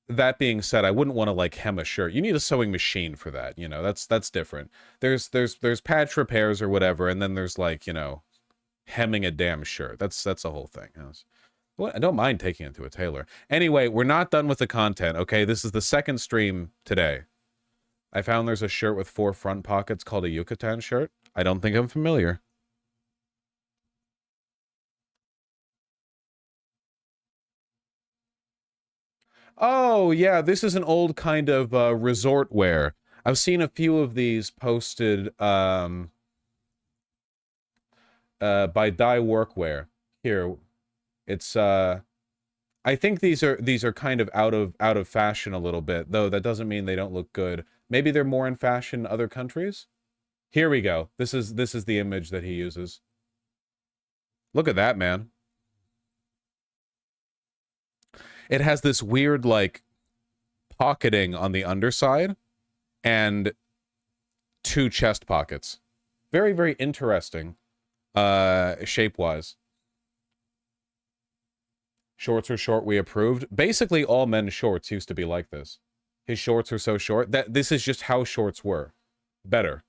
that being said, I wouldn't want to like hem a shirt. You need a sewing machine for that. You know, that's different. There's patch repairs or whatever, and then there's like, you know, hemming a damn shirt. That's a whole thing. Well, I don't mind taking it to a tailor. Anyway, we're not done with the content, okay? This is the second stream today. I found there's a shirt with 4 front pockets called a Yucatan shirt. I don't think I'm familiar. Oh, yeah, this is an old kind of resort wear. I've seen a few of these posted by Dye Workwear. Here, it's I think these are kind of out of fashion a little bit, though that doesn't mean they don't look good. Maybe they're more in fashion in other countries. Here we go. This is the image that he uses. Look at that, man. It has this weird like pocketing on the underside and 2 chest pockets. Very, very interesting shape-wise. Shorts are short, we approved. Basically, all men's shorts used to be like this. His shorts are so short that this is just how shorts were. Better.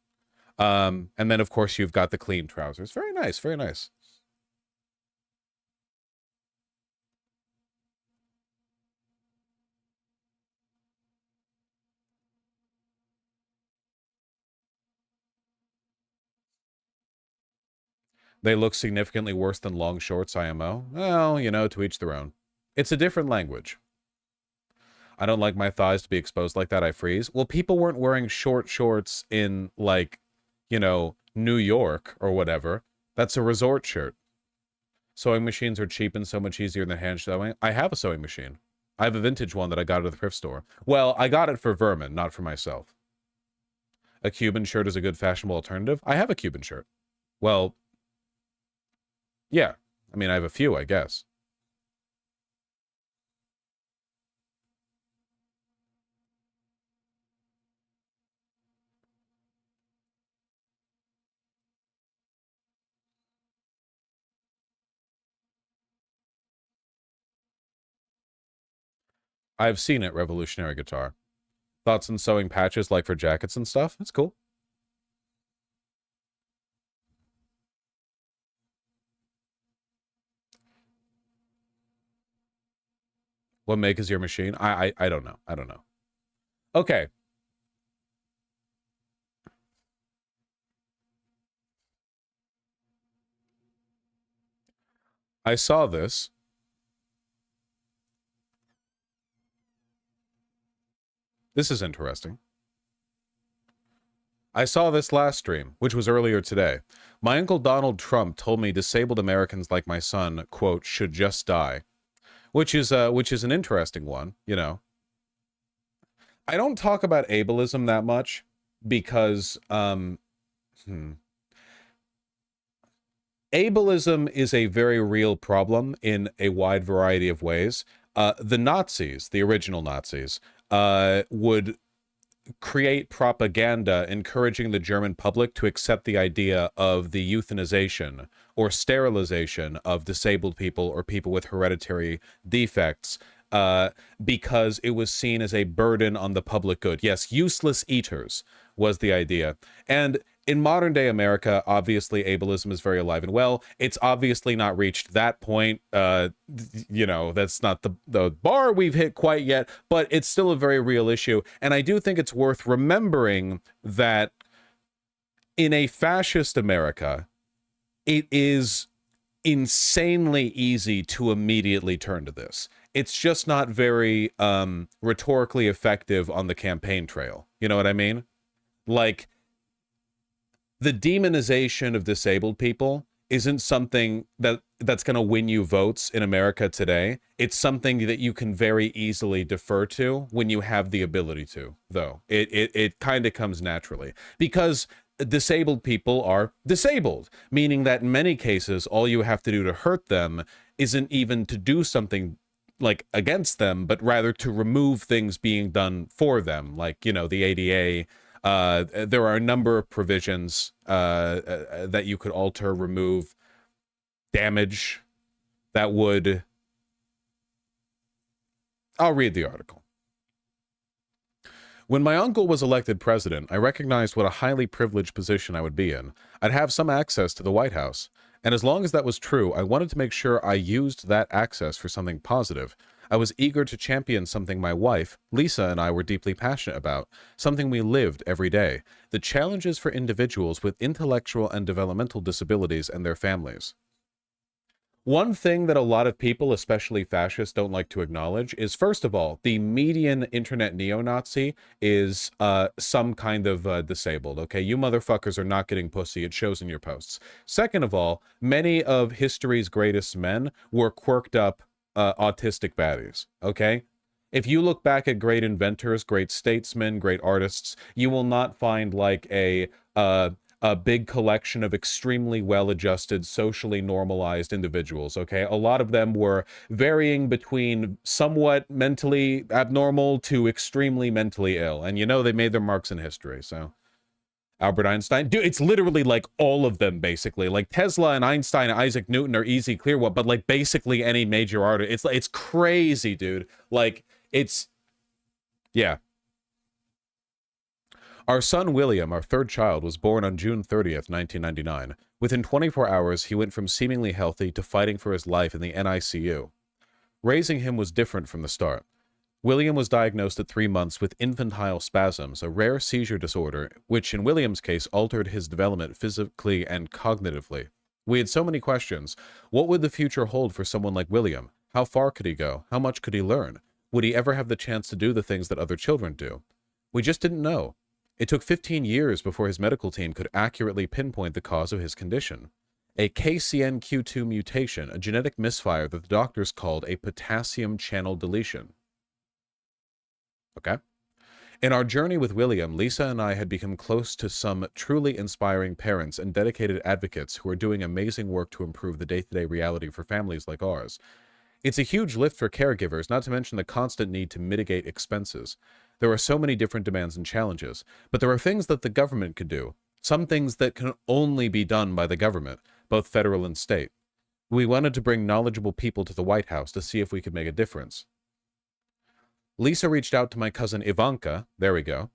And then, of course, you've got the clean trousers. Very nice, very nice. They look significantly worse than long shorts, IMO. Well, you know, to each their own. It's a different language. I don't like my thighs to be exposed like that, I freeze. Well, people weren't wearing short shorts in, like, you know, New York or whatever. That's a resort shirt. Sewing machines are cheap and so much easier than hand sewing. I have a sewing machine. I have a vintage one that I got at the thrift store. Well, I got it for Vermin, not for myself. A Cuban shirt is a good fashionable alternative. I have a Cuban shirt. Well, yeah. I mean, I have a few, I guess. I've seen it, Revolutionary Guitar. Thoughts on sewing patches like for jackets and stuff? That's cool. What make is your machine? I don't know. I don't know. Okay. I saw this. This is interesting. I saw this last stream, which was earlier today. My Uncle Donald Trump told me disabled Americans like my son, quote, should just die. Which is an interesting one, you know. I don't talk about ableism that much because ableism is a very real problem in a wide variety of ways. The Nazis, the original Nazis, would create propaganda encouraging the German public to accept the idea of the euthanization or sterilization of disabled people or people with hereditary defects because it was seen as a burden on the public good. Yes, useless eaters was the idea. And in modern day America, obviously ableism is very alive and well. It's obviously not reached that point. You know, that's not the bar we've hit quite yet, but it's still a very real issue. And I do think it's worth remembering that in a fascist America, it is insanely easy to immediately turn to this. It's just not very rhetorically effective on the campaign trail. You know what I mean? Like, the demonization of disabled people isn't something that's going to win you votes in America today. It's something that you can very easily defer to when you have the ability to, though. It kind of comes naturally. Because disabled people are disabled, meaning that in many cases, all you have to do to hurt them isn't even to do something like against them, but rather to remove things being done for them, like, you know, the ADA. There are a number of provisions that you could alter, remove, damage that would... I'll read the article. When my uncle was elected president, I recognized what a highly privileged position I would be in. I'd have some access to the White House. And as long as that was true, I wanted to make sure I used that access for something positive. I was eager to champion something my wife, Lisa, and I were deeply passionate about, something we lived every day: the challenges for individuals with intellectual and developmental disabilities and their families. One thing that a lot of people, especially fascists, don't like to acknowledge is, first of all, the median internet neo-Nazi is some kind of disabled, okay? You motherfuckers are not getting pussy. It shows in your posts. Second of all, many of history's greatest men were quirked up autistic baddies, okay? If you look back at great inventors, great statesmen, great artists, you will not find like a big collection of extremely well-adjusted, socially normalized individuals, okay? A lot of them were varying between somewhat mentally abnormal to extremely mentally ill. And you know, they made their marks in history, so... Albert Einstein, dude, it's literally like all of them, basically. Like Tesla and Einstein and Isaac Newton are easy, clear one, but like basically any major artist. It's crazy, dude. Like, it's... Yeah. Our son William, our third child, was born on June 30th, 1999. Within 24 hours, he went from seemingly healthy to fighting for his life in the NICU. Raising him was different from the start. William was diagnosed at 3 months with infantile spasms, a rare seizure disorder, which in William's case altered his development physically and cognitively. We had so many questions. What would the future hold for someone like William? How far could he go? How much could he learn? Would he ever have the chance to do the things that other children do? We just didn't know. It took 15 years before his medical team could accurately pinpoint the cause of his condition. A KCNQ2 mutation, a genetic misfire that the doctors called a potassium channel deletion. Okay? In our journey with William, Lisa and I had become close to some truly inspiring parents and dedicated advocates who are doing amazing work to improve the day-to-day reality for families like ours. It's a huge lift for caregivers, not to mention the constant need to mitigate expenses. There are so many different demands and challenges, but there are things that the government could do, some things that can only be done by the government, both federal and state. We wanted to bring knowledgeable people to the White House to see if we could make a difference. Lisa reached out to my cousin Ivanka, there we go,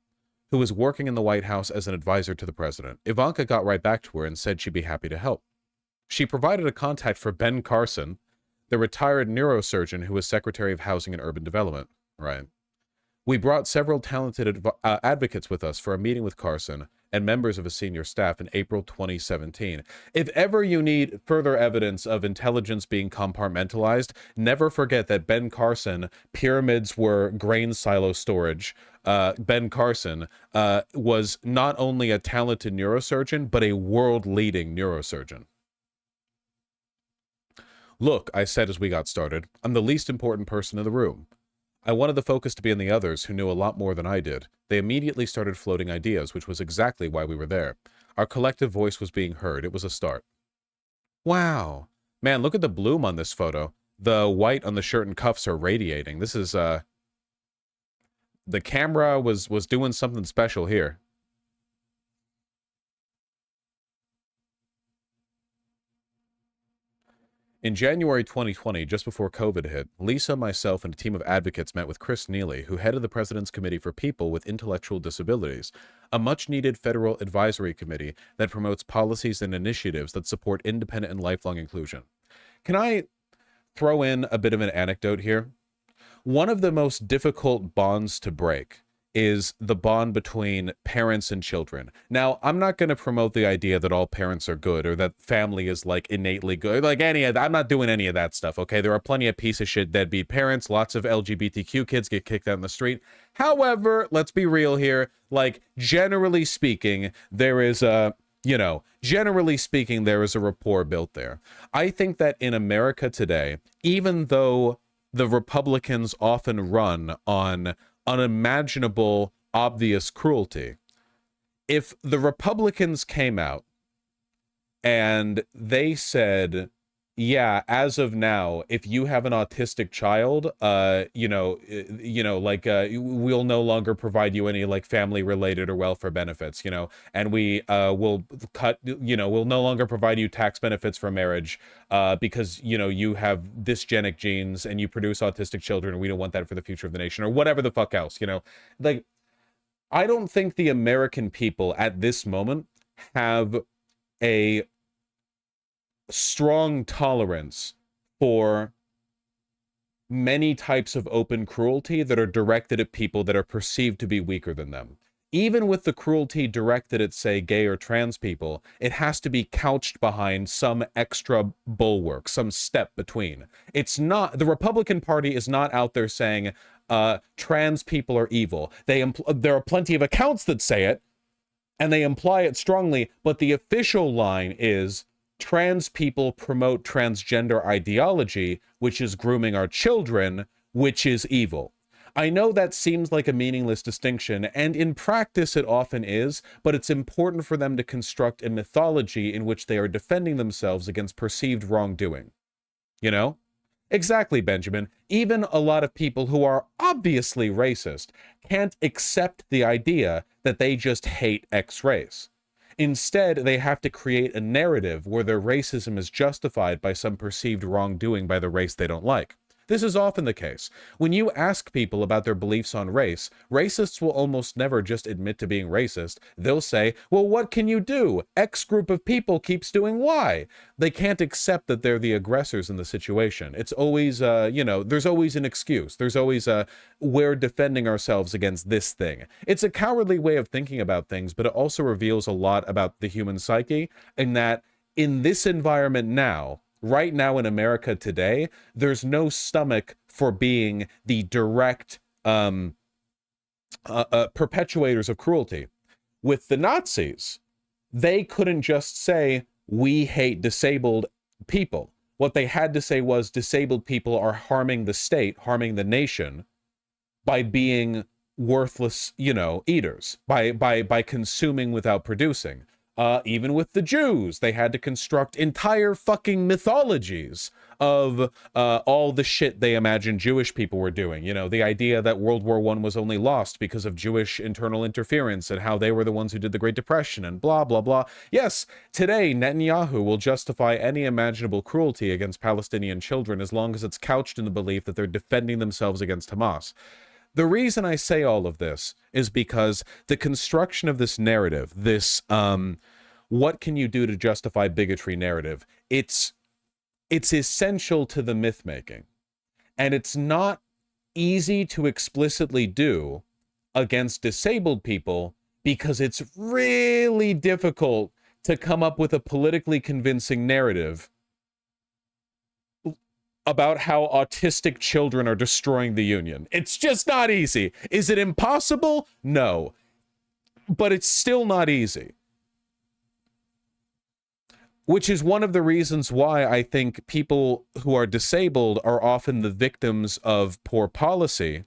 who was working in the White House as an advisor to the president. Ivanka got right back to her and said she'd be happy to help. She provided a contact for Ben Carson, the retired neurosurgeon who was Secretary of Housing and Urban Development. Right. We brought several talented advocates with us for a meeting with Carson and members of his senior staff in April 2017. If ever you need further evidence of intelligence being compartmentalized, never forget that Ben Carson, pyramids were grain silo storage. Ben Carson was not only a talented neurosurgeon, but a world-leading neurosurgeon. Look, I said as we got started, I'm the least important person in the room. I wanted the focus to be on the others who knew a lot more than I did. They immediately started floating ideas, which was exactly why we were there. Our collective voice was being heard. It was a start. Wow. Man, look at the bloom on this photo. The white on the shirt and cuffs are radiating. This is, the camera was doing something special here. In January 2020, just before COVID hit, Lisa, myself, and a team of advocates met with Chris Neely, who headed the President's Committee for People with Intellectual Disabilities, a much-needed federal advisory committee that promotes policies and initiatives that support independent and lifelong inclusion. Can I throw in a bit of an anecdote here? One of the most difficult bonds to break is the bond between parents and children. Now, I'm not going to promote the idea that all parents are good or that family is like innately good. Like any of that, I'm not doing any of that stuff, okay? There are plenty of piece of shit deadbeat parents. Lots of LGBTQ kids get kicked out in the street. However, let's be real here. Like, generally speaking, there is a, generally speaking, there is a rapport built there. I think that in America today, even though the Republicans often run on unimaginable, obvious cruelty, if the Republicans came out and they said, yeah, as of now, if you have an autistic child, we'll no longer provide you any like family related or welfare benefits, and we will cut, we'll no longer provide you tax benefits for marriage because, you have dysgenic genes and you produce autistic children and we don't want that for the future of the nation or whatever the fuck else, like, I don't think the American people at this moment have a strong tolerance for many types of open cruelty that are directed at people that are perceived to be weaker than them. Even with the cruelty directed at, say, gay or trans people, it has to be couched behind some extra bulwark, some step between. It's not, the Republican Party is not out there saying, trans people are evil. There are plenty of accounts that say it, and they imply it strongly, but the official line is, trans people promote transgender ideology, which is grooming our children, which is evil. I know that seems like a meaningless distinction, and in practice it often is, but it's important for them to construct a mythology in which they are defending themselves against perceived wrongdoing. You know? Exactly, Benjamin. Even a lot of people who are obviously racist can't accept the idea that they just hate X race. Instead, they have to create a narrative where their racism is justified by some perceived wrongdoing by the race they don't like. This is often the case. When you ask people about their beliefs on race, racists will almost never just admit to being racist. They'll say, well, what can you do? X group of people keeps doing Y. They can't accept that they're the aggressors in the situation. It's always, there's always an excuse. There's always we're defending ourselves against this thing. It's a cowardly way of thinking about things, but it also reveals a lot about the human psyche, in that in this environment now, right now in America today, there's no stomach for being the direct perpetuators of cruelty. With the Nazis, they couldn't just say, we hate disabled people. What they had to say was, disabled people are harming the state, harming the nation, by being worthless, eaters, by consuming without producing. Even with the Jews, they had to construct entire fucking mythologies of all the shit they imagined Jewish people were doing. The idea that World War I was only lost because of Jewish internal interference and how they were the ones who did the Great Depression and blah, blah, blah. Yes, today Netanyahu will justify any imaginable cruelty against Palestinian children as long as it's couched in the belief that they're defending themselves against Hamas. The reason I say all of this is because the construction of this narrative, this what can you do to justify bigotry narrative, it's essential to the myth making. And it's not easy to explicitly do against disabled people because it's really difficult to come up with a politically convincing narrative about how autistic children are destroying the union. It's just not easy. Is it impossible? No. But it's still not easy. Which is one of the reasons why I think people who are disabled are often the victims of poor policy,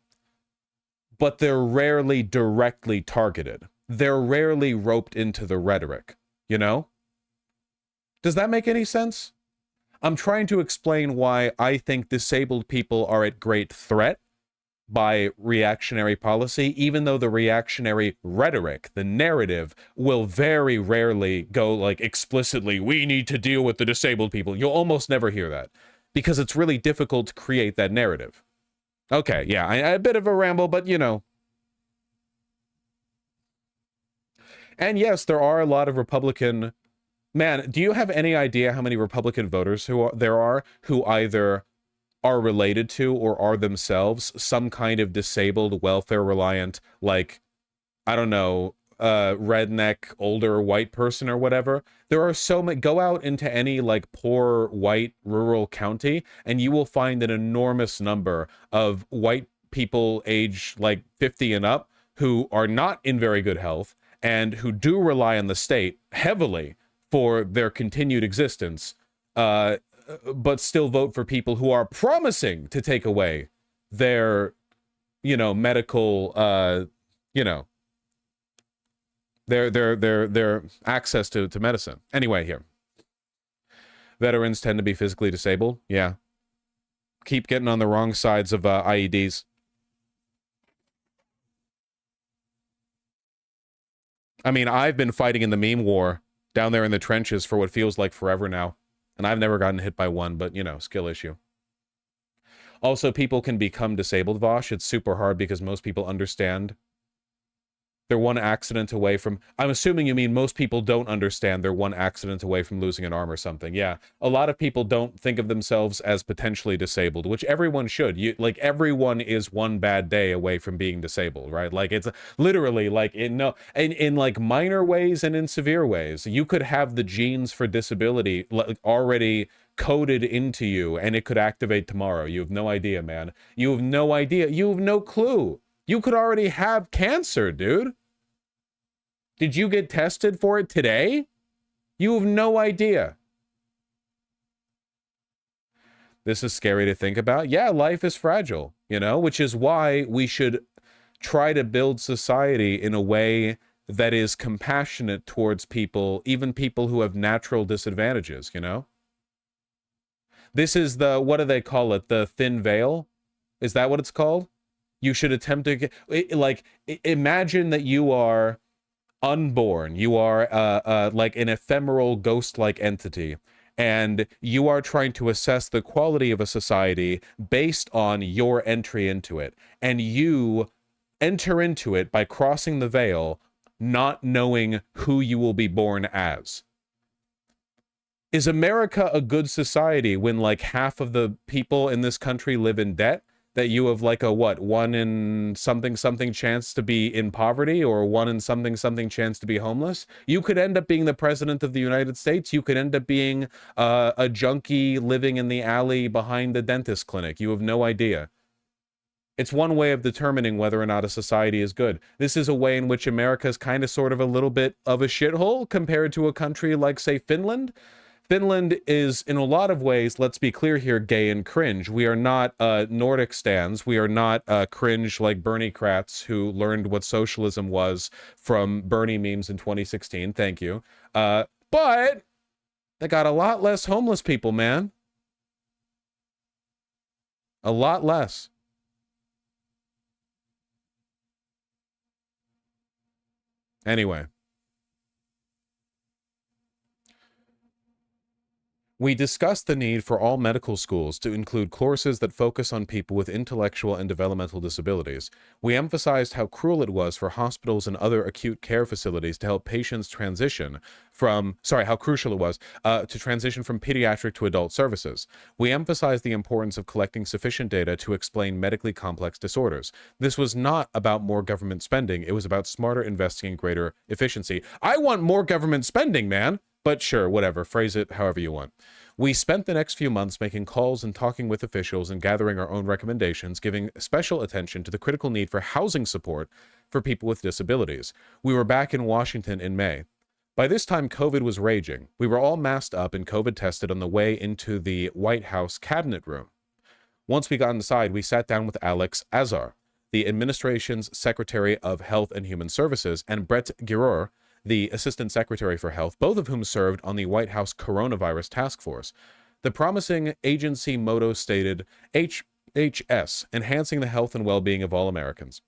but they're rarely directly targeted. They're rarely roped into the rhetoric, Does that make any sense? I'm trying to explain why I think disabled people are at great threat by reactionary policy, even though the reactionary rhetoric, the narrative, will very rarely go like explicitly, we need to deal with the disabled people. You'll almost never hear that because it's really difficult to create that narrative. Okay, yeah, a bit of a ramble, but And yes, there are a lot of Republican... Man, do you have any idea how many Republican voters there are who either are related to or are themselves some kind of disabled, welfare-reliant, like, I don't know, redneck, older white person or whatever? There are so many. Go out into any, like, poor, white, rural county, and you will find an enormous number of white people aged, like, 50 and up who are not in very good health and who do rely on the state heavily for their continued existence, but still vote for people who are promising to take away their, medical, their access to medicine. Anyway, here. Veterans tend to be physically disabled. Yeah. Keep getting on the wrong sides of IEDs. I mean, I've been fighting in the meme war down there in the trenches for what feels like forever now. And I've never gotten hit by one, but, skill issue. Also, people can become disabled, Vosh. It's super hard because most people understand They're one accident away from, I'm assuming you mean most people don't understand they're one accident away from losing an arm or something. Yeah, a lot of people don't think of themselves as potentially disabled, which everyone should. Like, everyone is one bad day away from being disabled, right? Like, it's literally like in like minor ways and in severe ways. You could have the genes for disability already coded into you and it could activate tomorrow. You have no idea, man. You have no idea. You have no clue. You could already have cancer, dude. Did you get tested for it today? You have no idea. This is scary to think about. Yeah, life is fragile, you know, which is why we should try to build society in a way that is compassionate towards people, even people who have natural disadvantages, you know? This is the, what do they call it? The thin veil? Is that what it's called? You should attempt to get, like, imagine that you are unborn. You are like an ephemeral ghost-like entity, and you are trying to assess the quality of a society based on your entry into it. And you enter into it by crossing the veil, not knowing who you will be born as. Is America a good society when like half of the people in this country live in debt? That you have like a what, 1 in something chance to be in poverty, or 1 in something chance to be homeless? You could end up being the president of the United States. You could end up being a junkie living in the alley behind the dentist clinic. You have no idea. It's one way of determining whether or not a society is good. This is a way in which America is kind of sort of a little bit of a shithole compared to a country like, say, Finland. Finland is, in a lot of ways, let's be clear here, gay and cringe. We are not Nordic stans. We are not cringe like Bernie crats who learned what socialism was from Bernie memes in 2016. Thank you. But they got a lot less homeless people, man. A lot less. Anyway. We discussed the need for all medical schools to include courses that focus on people with intellectual and developmental disabilities. We emphasized how cruel it was for hospitals and other acute care facilities to help patients transition from, how crucial it was to transition from pediatric to adult services. We emphasized the importance of collecting sufficient data to explain medically complex disorders. This was not about more government spending. It was about smarter investing and greater efficiency. I want more government spending, man. But sure, whatever, phrase it however you want. We spent the next few months making calls and talking with officials and gathering our own recommendations, giving special attention to the critical need for housing support for people with disabilities. We were back in Washington in May. By this time, COVID was raging. We were all masked up and COVID tested on the way into the White House cabinet room. Once we got inside, we sat down with Alex Azar, the administration's Secretary of Health and Human Services, and Brett Giroir, the Assistant Secretary for Health, both of whom served on the White House Coronavirus Task Force. The promising agency motto stated, HHS, enhancing the health and well-being of all Americans.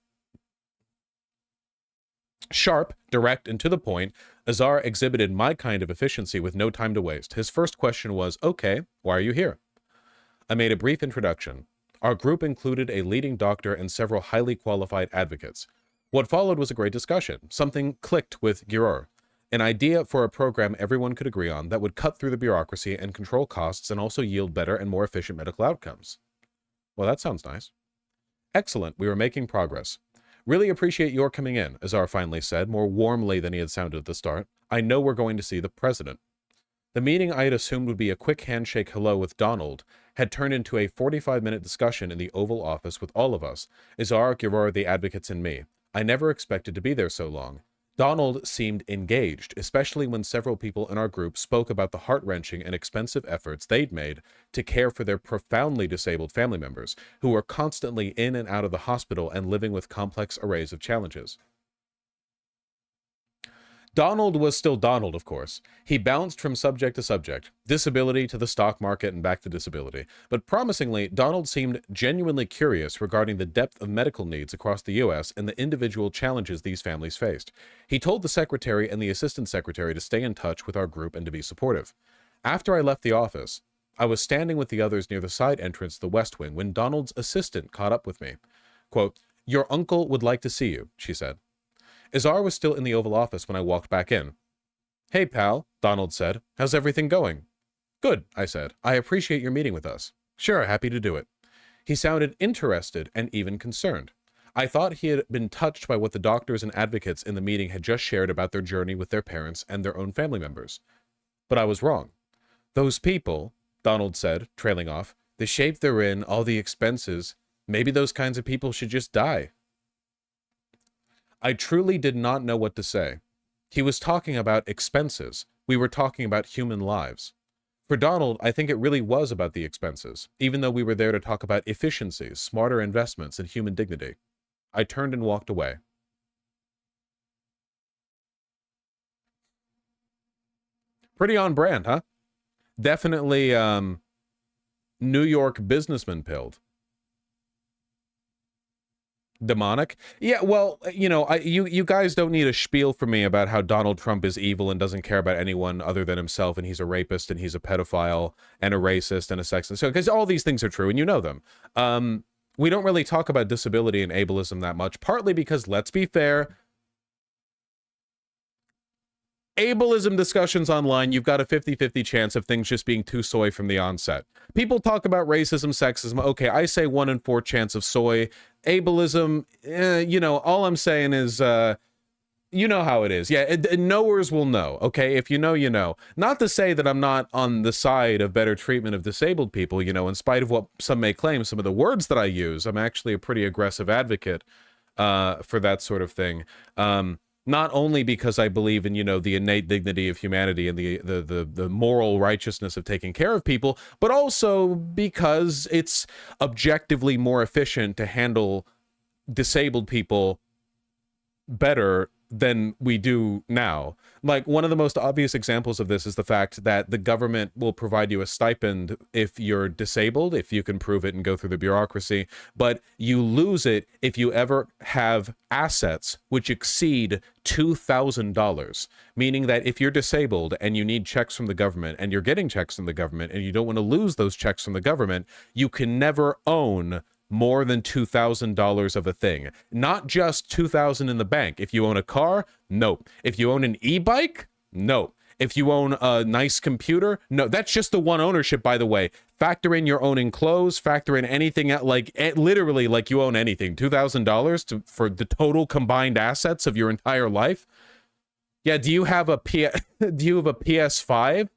Sharp, direct, and to the point, Azar exhibited my kind of efficiency with no time to waste. His first question was, okay, why are you here? I made a brief introduction. Our group included a leading doctor and several highly qualified advocates. What followed was a great discussion. Something clicked with Giroir. An idea for a program everyone could agree on that would cut through the bureaucracy and control costs and also yield better and more efficient medical outcomes. Well, that sounds nice. Excellent, we were making progress. Really appreciate your coming in, Azar finally said, more warmly than he had sounded at the start. I know we're going to see the president. The meeting I had assumed would be a quick handshake hello with Donald had turned into a 45-minute discussion in the Oval Office with all of us, Azar, Giroir, the advocates, and me. I never expected to be there so long. Donald seemed engaged, especially when several people in our group spoke about the heart-wrenching and expensive efforts they'd made to care for their profoundly disabled family members, who were constantly in and out of the hospital and living with complex arrays of challenges. Donald was still Donald, of course. He bounced from subject to subject, disability to the stock market and back to disability. But promisingly, Donald seemed genuinely curious regarding the depth of medical needs across the U.S. and the individual challenges these families faced. He told the secretary and the assistant secretary to stay in touch with our group and to be supportive. After I left the office, I was standing with the others near the side entrance to the West Wing when Donald's assistant caught up with me. Quote, "Your uncle would like to see you," she said. Azar was still in the Oval Office when I walked back in. "Hey, pal," Donald said. "How's everything going?" "Good," I said. "I appreciate your meeting with us." "Sure, happy to do it." He sounded interested and even concerned. I thought he had been touched by what the doctors and advocates in the meeting had just shared about their journey with their parents and their own family members. But I was wrong. "Those people," Donald said, trailing off, "the shape they're in, all the expenses, maybe those kinds of people should just die." I truly did not know what to say. He was talking about expenses. We were talking about human lives. For Donald, I think it really was about the expenses, even though we were there to talk about efficiencies, smarter investments, and human dignity. I turned and walked away. Pretty on brand, huh? Definitely New York businessman pilled. Demonic? Yeah, well, you know, you guys don't need a spiel from me about how Donald Trump is evil and doesn't care about anyone other than himself, and he's a rapist and he's a pedophile and a racist and a sexist. So, because all these things are true and you know them. We don't really talk about disability and ableism that much, partly because, let's be fair, ableism discussions online, you've got a 50-50 chance of things just being too soy from the onset. People talk about racism, sexism. Okay, I say 1 in 4 chance of soy. Ableism, you know, all I'm saying is, you know how it is. Yeah, knowers will know, okay? If you know, you know. Not to say that I'm not on the side of better treatment of disabled people, you know, in spite of what some may claim, some of the words that I use, I'm actually a pretty aggressive advocate for that sort of thing. Not only because I believe in, you know, the innate dignity of humanity and the moral righteousness of taking care of people, but also because it's objectively more efficient to handle disabled people better than we do now. Like, one of the most obvious examples of this is the fact that the government will provide you a stipend if you're disabled, if you can prove it and go through the bureaucracy, but you lose it if you ever have assets which exceed $2,000, meaning that if you're disabled and you need checks from the government and you're getting checks from the government and you don't want to lose those checks from the government, you can never own more than $2,000 of a thing. Not just $2,000 in the bank. If you own a car, no. If you own an e-bike, no. If you own a nice computer, no. That's just the one ownership, by the way. Factor in your owning clothes, factor in anything, like literally like you own anything. $2,000 for the total combined assets of your entire life. Yeah, do you have a PS5?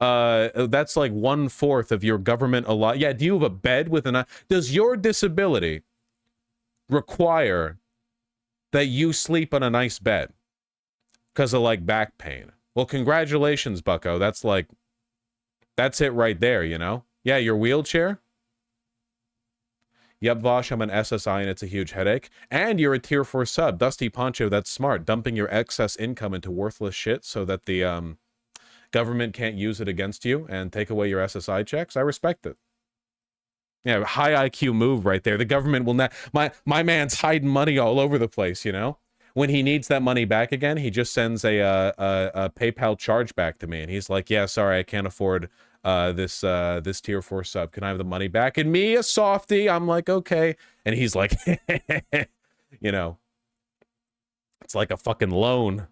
That's like 1/4 of your government Yeah, do you have a bed with does your disability require that you sleep on a nice bed because of like back pain? Well, congratulations, bucko. That's it right there, you know? Yeah, your wheelchair? Yep, Vosh, I'm an SSI and it's a huge headache. And you're a tier 4 sub. Dusty Poncho, that's smart. Dumping your excess income into worthless shit so that the government can't use it against you and take away your SSI checks. I respect it. Yeah, high IQ move right there. The government will not. My man's hiding money all over the place, you know? When he needs that money back again, he just sends a PayPal chargeback to me. And he's like, yeah, sorry, I can't afford this tier 4 sub. Can I have the money back? And me, a softie, I'm like, okay. And he's like, you know, it's like a fucking loan.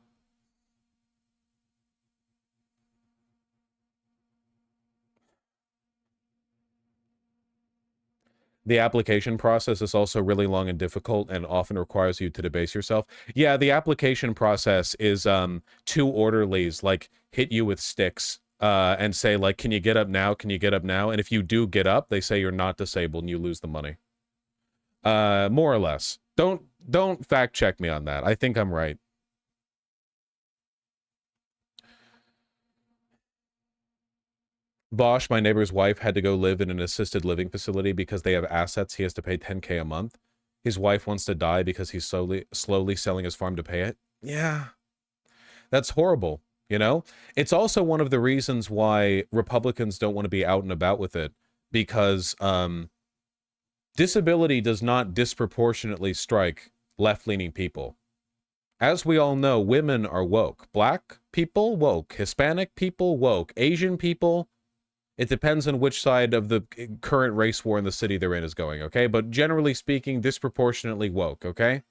The application process is also really long and difficult and often requires you to debase yourself. Yeah, the application process is 2 orderlies like hit you with sticks and say like, can you get up now? Can you get up now? And if you do get up, they say you're not disabled and you lose the money. More or less. Don't fact check me on that. I think I'm right. Bosch, my neighbor's wife, had to go live in an assisted living facility because they have assets. He has to pay $10K a month. His wife wants to die because he's slowly selling his farm to pay it. Yeah. That's horrible, you know? It's also one of the reasons why Republicans don't want to be out and about with it, because disability does not disproportionately strike left-leaning people. As we all know, women are woke. Black people, woke. Hispanic people, woke. Asian people, it depends on which side of the current race war in the city they're in is going, okay? But generally speaking, disproportionately woke, okay?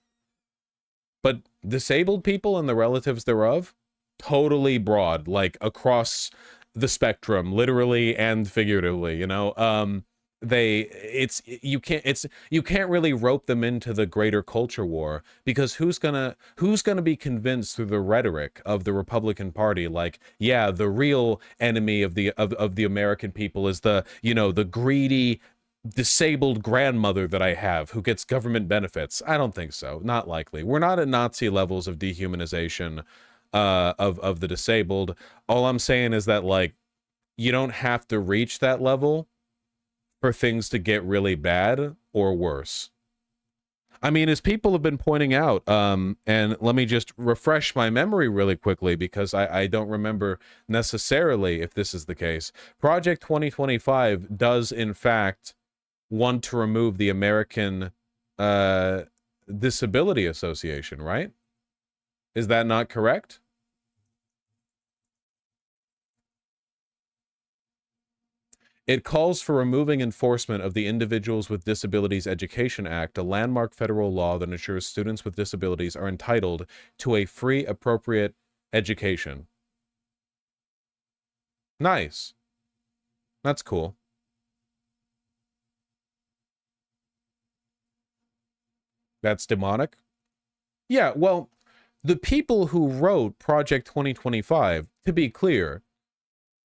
But disabled people and the relatives thereof, totally broad, like across the spectrum, literally and figuratively, you know. You can't really rope them into the greater culture war, because who's gonna be convinced through the rhetoric of the Republican Party, like, yeah, the real enemy of the American people is the, you know, the greedy disabled grandmother that I have who gets government benefits. I don't think so. Not likely. We're not at Nazi levels of dehumanization of the disabled. All I'm saying is that, like, you don't have to reach that level for things to get really bad or worse. I mean, as people have been pointing out, and let me just refresh my memory really quickly, because I don't remember necessarily if this is the case. Project 2025 does, in fact, want to remove the American Disability Association, right? Is that not correct? It calls for removing enforcement of the Individuals with Disabilities Education Act, a landmark federal law that ensures students with disabilities are entitled to a free, appropriate education. Nice. That's cool. That's demonic? Yeah, well, the people who wrote Project 2025, to be clear,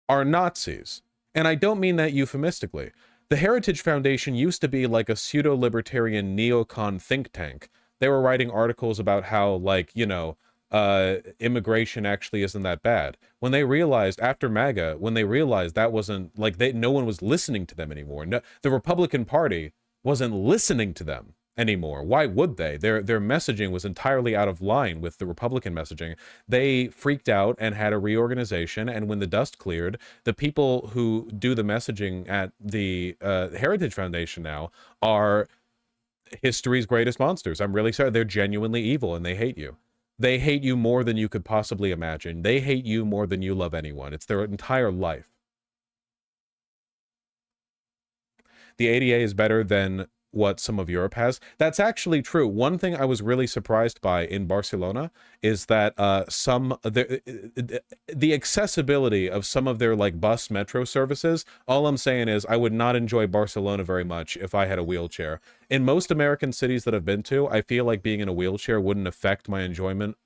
are Nazis. And I don't mean that euphemistically. The Heritage Foundation used to be like a pseudo-libertarian neocon think tank. They were writing articles about how, like, you know, immigration actually isn't that bad. When they realized, after MAGA, when they realized that wasn't, like, no one was listening to them anymore. No, the Republican Party wasn't listening to them anymore. Why would they? Their messaging was entirely out of line with the Republican messaging. They freaked out and had a reorganization, and when the dust cleared, the people who do the messaging at the Heritage Foundation now are history's greatest monsters. I'm really sorry. They're genuinely evil, and they hate you. They hate you more than you could possibly imagine. They hate you more than you love anyone. It's their entire life. The ADA is better than what some of Europe has. That's actually true. One thing I was really surprised by in Barcelona is that the accessibility of some of their, like, bus metro services. All I'm saying is I would not enjoy Barcelona very much if I had a wheelchair. In most American cities that I've been to, I feel like being in a wheelchair wouldn't affect my enjoyment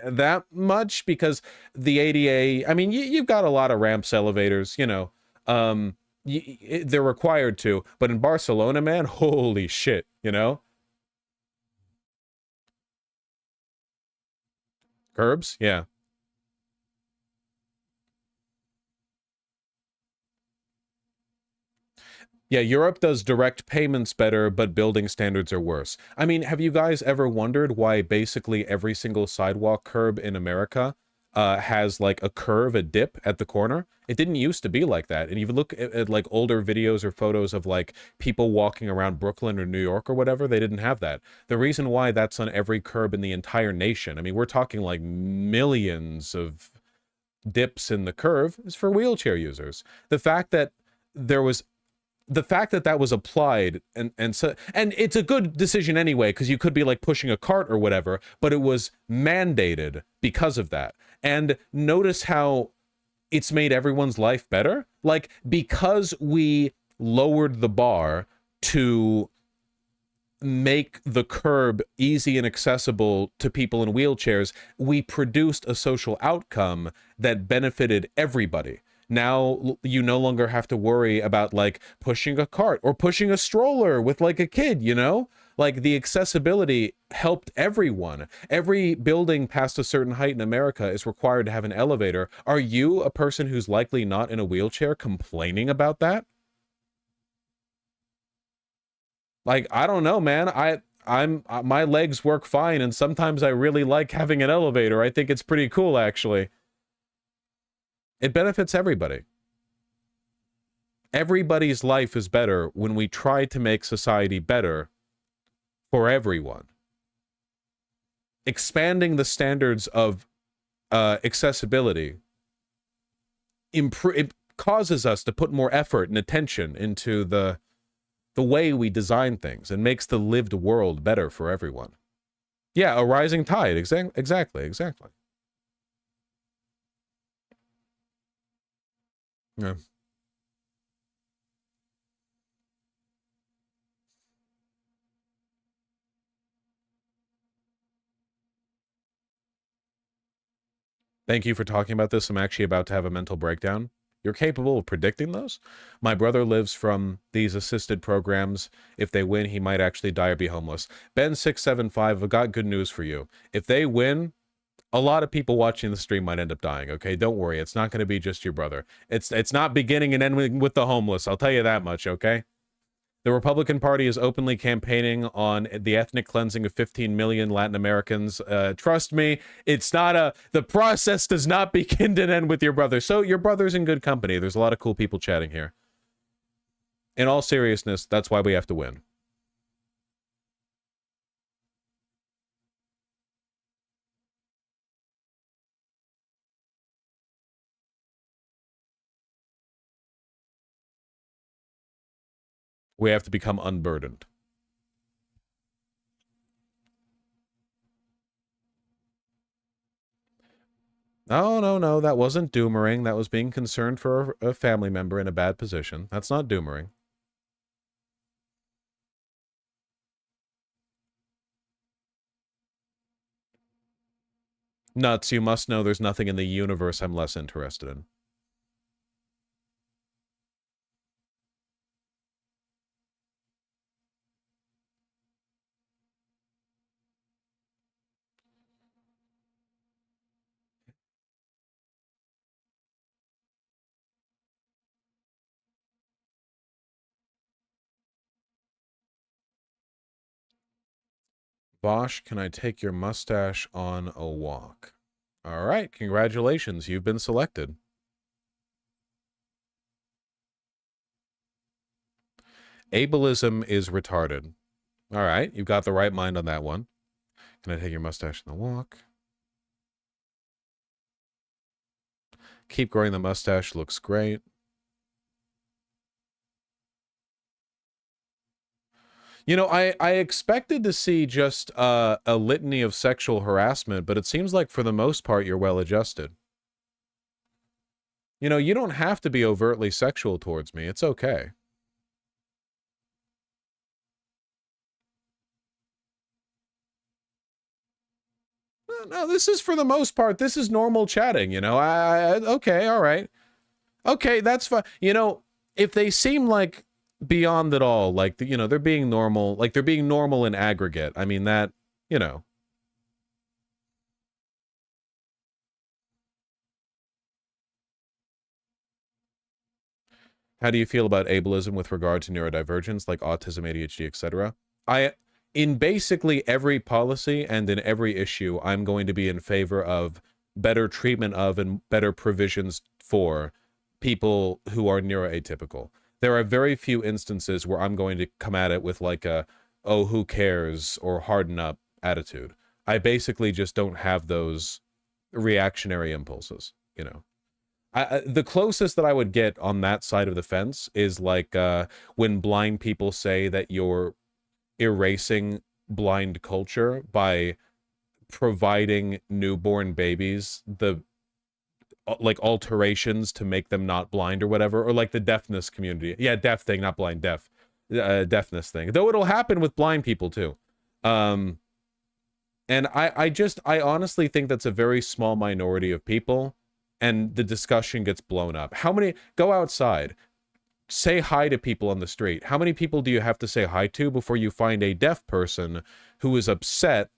that much, because the ADA, I mean, you've got a lot of ramps, elevators, you know, they're required to, but in Barcelona, man, holy shit, you know? Curbs? Yeah. Yeah, Europe does direct payments better, but building standards are worse. I mean, have you guys ever wondered why basically every single sidewalk curb in America has, like, a curve, a dip at the corner? It didn't used to be like that. And if you look at like older videos or photos of, like, people walking around Brooklyn or New York or whatever, they didn't have that. The reason why that's on every curb in the entire nation, I mean, we're talking like millions of dips in the curve, is for wheelchair users. The fact that that was applied, and it's a good decision anyway, because you could be like pushing a cart or whatever, but it was mandated because of that. And notice how it's made everyone's life better. Like, because we lowered the bar to make the curb easy and accessible to people in wheelchairs, we produced a social outcome that benefited everybody. Now you no longer have to worry about, like, pushing a cart or pushing a stroller with, like, a kid, you know? Like, the accessibility helped everyone. Every building past a certain height in America is required to have an elevator. Are you, a person who's likely not in a wheelchair, complaining about that? Like, I don't know, man. My legs work fine, and sometimes I really like having an elevator. I think it's pretty cool, actually. It benefits everybody. Everybody's life is better when we try to make society better for everyone. Expanding the standards of accessibility it causes us to put more effort and attention into the way we design things, and makes the lived world better for everyone. Yeah, a rising tide. Exactly. Yeah. Thank you for talking about this. I'm actually about to have a mental breakdown. You're capable of predicting those? My brother lives from these assisted programs. If they win, he might actually die or be homeless. Ben675, I've got good news for you. If they win, a lot of people watching the stream might end up dying, okay? Don't worry. It's not going to be just your brother. It's not beginning and ending with the homeless. I'll tell you that much, okay? The Republican Party is openly campaigning on the ethnic cleansing of 15 million Latin Americans. Trust me, it's not the process does not begin and end with your brother. So your brother's in good company. There's a lot of cool people chatting here. In all seriousness, that's why we have to win. We have to become unburdened. No. That wasn't doomering. That was being concerned for a family member in a bad position. That's not doomering. Nuts, you must know there's nothing in the universe I'm less interested in. Bosch, can I take your mustache on a walk? All right, congratulations. You've been selected. Ableism is retarded. All right, you've got the right mind on that one. Can I take your mustache on the walk? Keep growing the mustache. Looks great. You know, I expected to see just a litany of sexual harassment, but it seems like for the most part you're well adjusted. You know, you don't have to be overtly sexual towards me. It's okay. No, this is for the most part. This is normal chatting, you know. Okay, all right. Okay, that's fine. You know, if they seem like beyond it all, like, you know, they're being normal, like they're being normal in aggregate. I mean, that, you know. How do you feel about ableism with regard to neurodivergence, like autism, ADHD, etc.? In basically every policy and in every issue, I'm going to be in favor of better treatment of and better provisions for people who are neuroatypical. There are very few instances where I'm going to come at it with like a, oh, who cares, or harden up attitude. I basically just don't have those reactionary impulses, you know. The closest that I would get on that side of the fence is like when blind people say that you're erasing blind culture by providing newborn babies the like alterations to make them not blind or whatever, or like the deafness community. Yeah, deaf thing, not blind, deaf. Deafness thing. Though it'll happen with blind people too. And I honestly think that's a very small minority of people, and the discussion gets blown up. How many go outside? Say hi to people on the street. How many people do you have to say hi to before you find a deaf person who is upset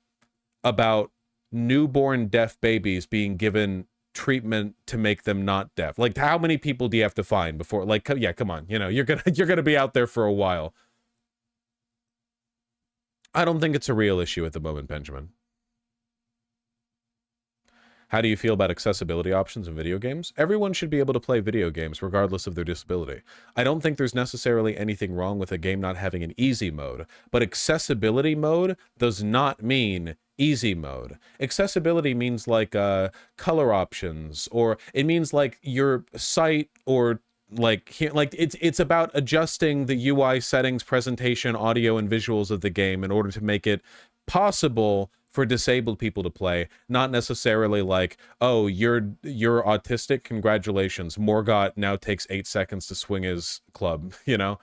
about newborn deaf babies being given treatment to make them not deaf? Like, how many people do you have to find before, like, yeah, come on, you know, you're gonna be out there for a while. I don't think it's a real issue at the moment, Benjamin. How do you feel about accessibility options in video games? Everyone should be able to play video games regardless of their disability. I don't think there's necessarily anything wrong with a game not having an easy mode, but accessibility mode does not mean easy mode. Accessibility means like color options, or it means like your site, or like here, like it's about adjusting the UI settings, presentation, audio, and visuals of the game in order to make it possible for disabled people to play, not necessarily like, oh, you're autistic, congratulations, Morgott now takes 8 seconds to swing his club, you know?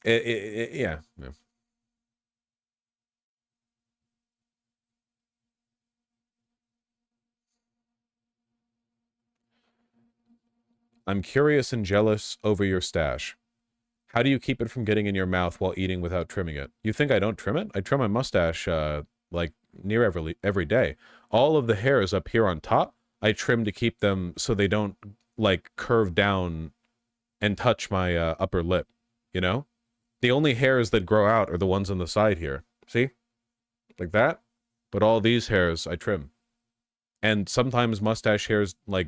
Yeah. I'm curious and jealous over your stash. How do you keep it from getting in your mouth while eating without trimming it? You think I don't trim it? I trim my mustache, like, near every day. All of the hairs up here on top, I trim to keep them so they don't, like, curve down and touch my upper lip, you know? The only hairs that grow out are the ones on the side here. See? Like that? But all these hairs, I trim. And sometimes mustache hairs, like,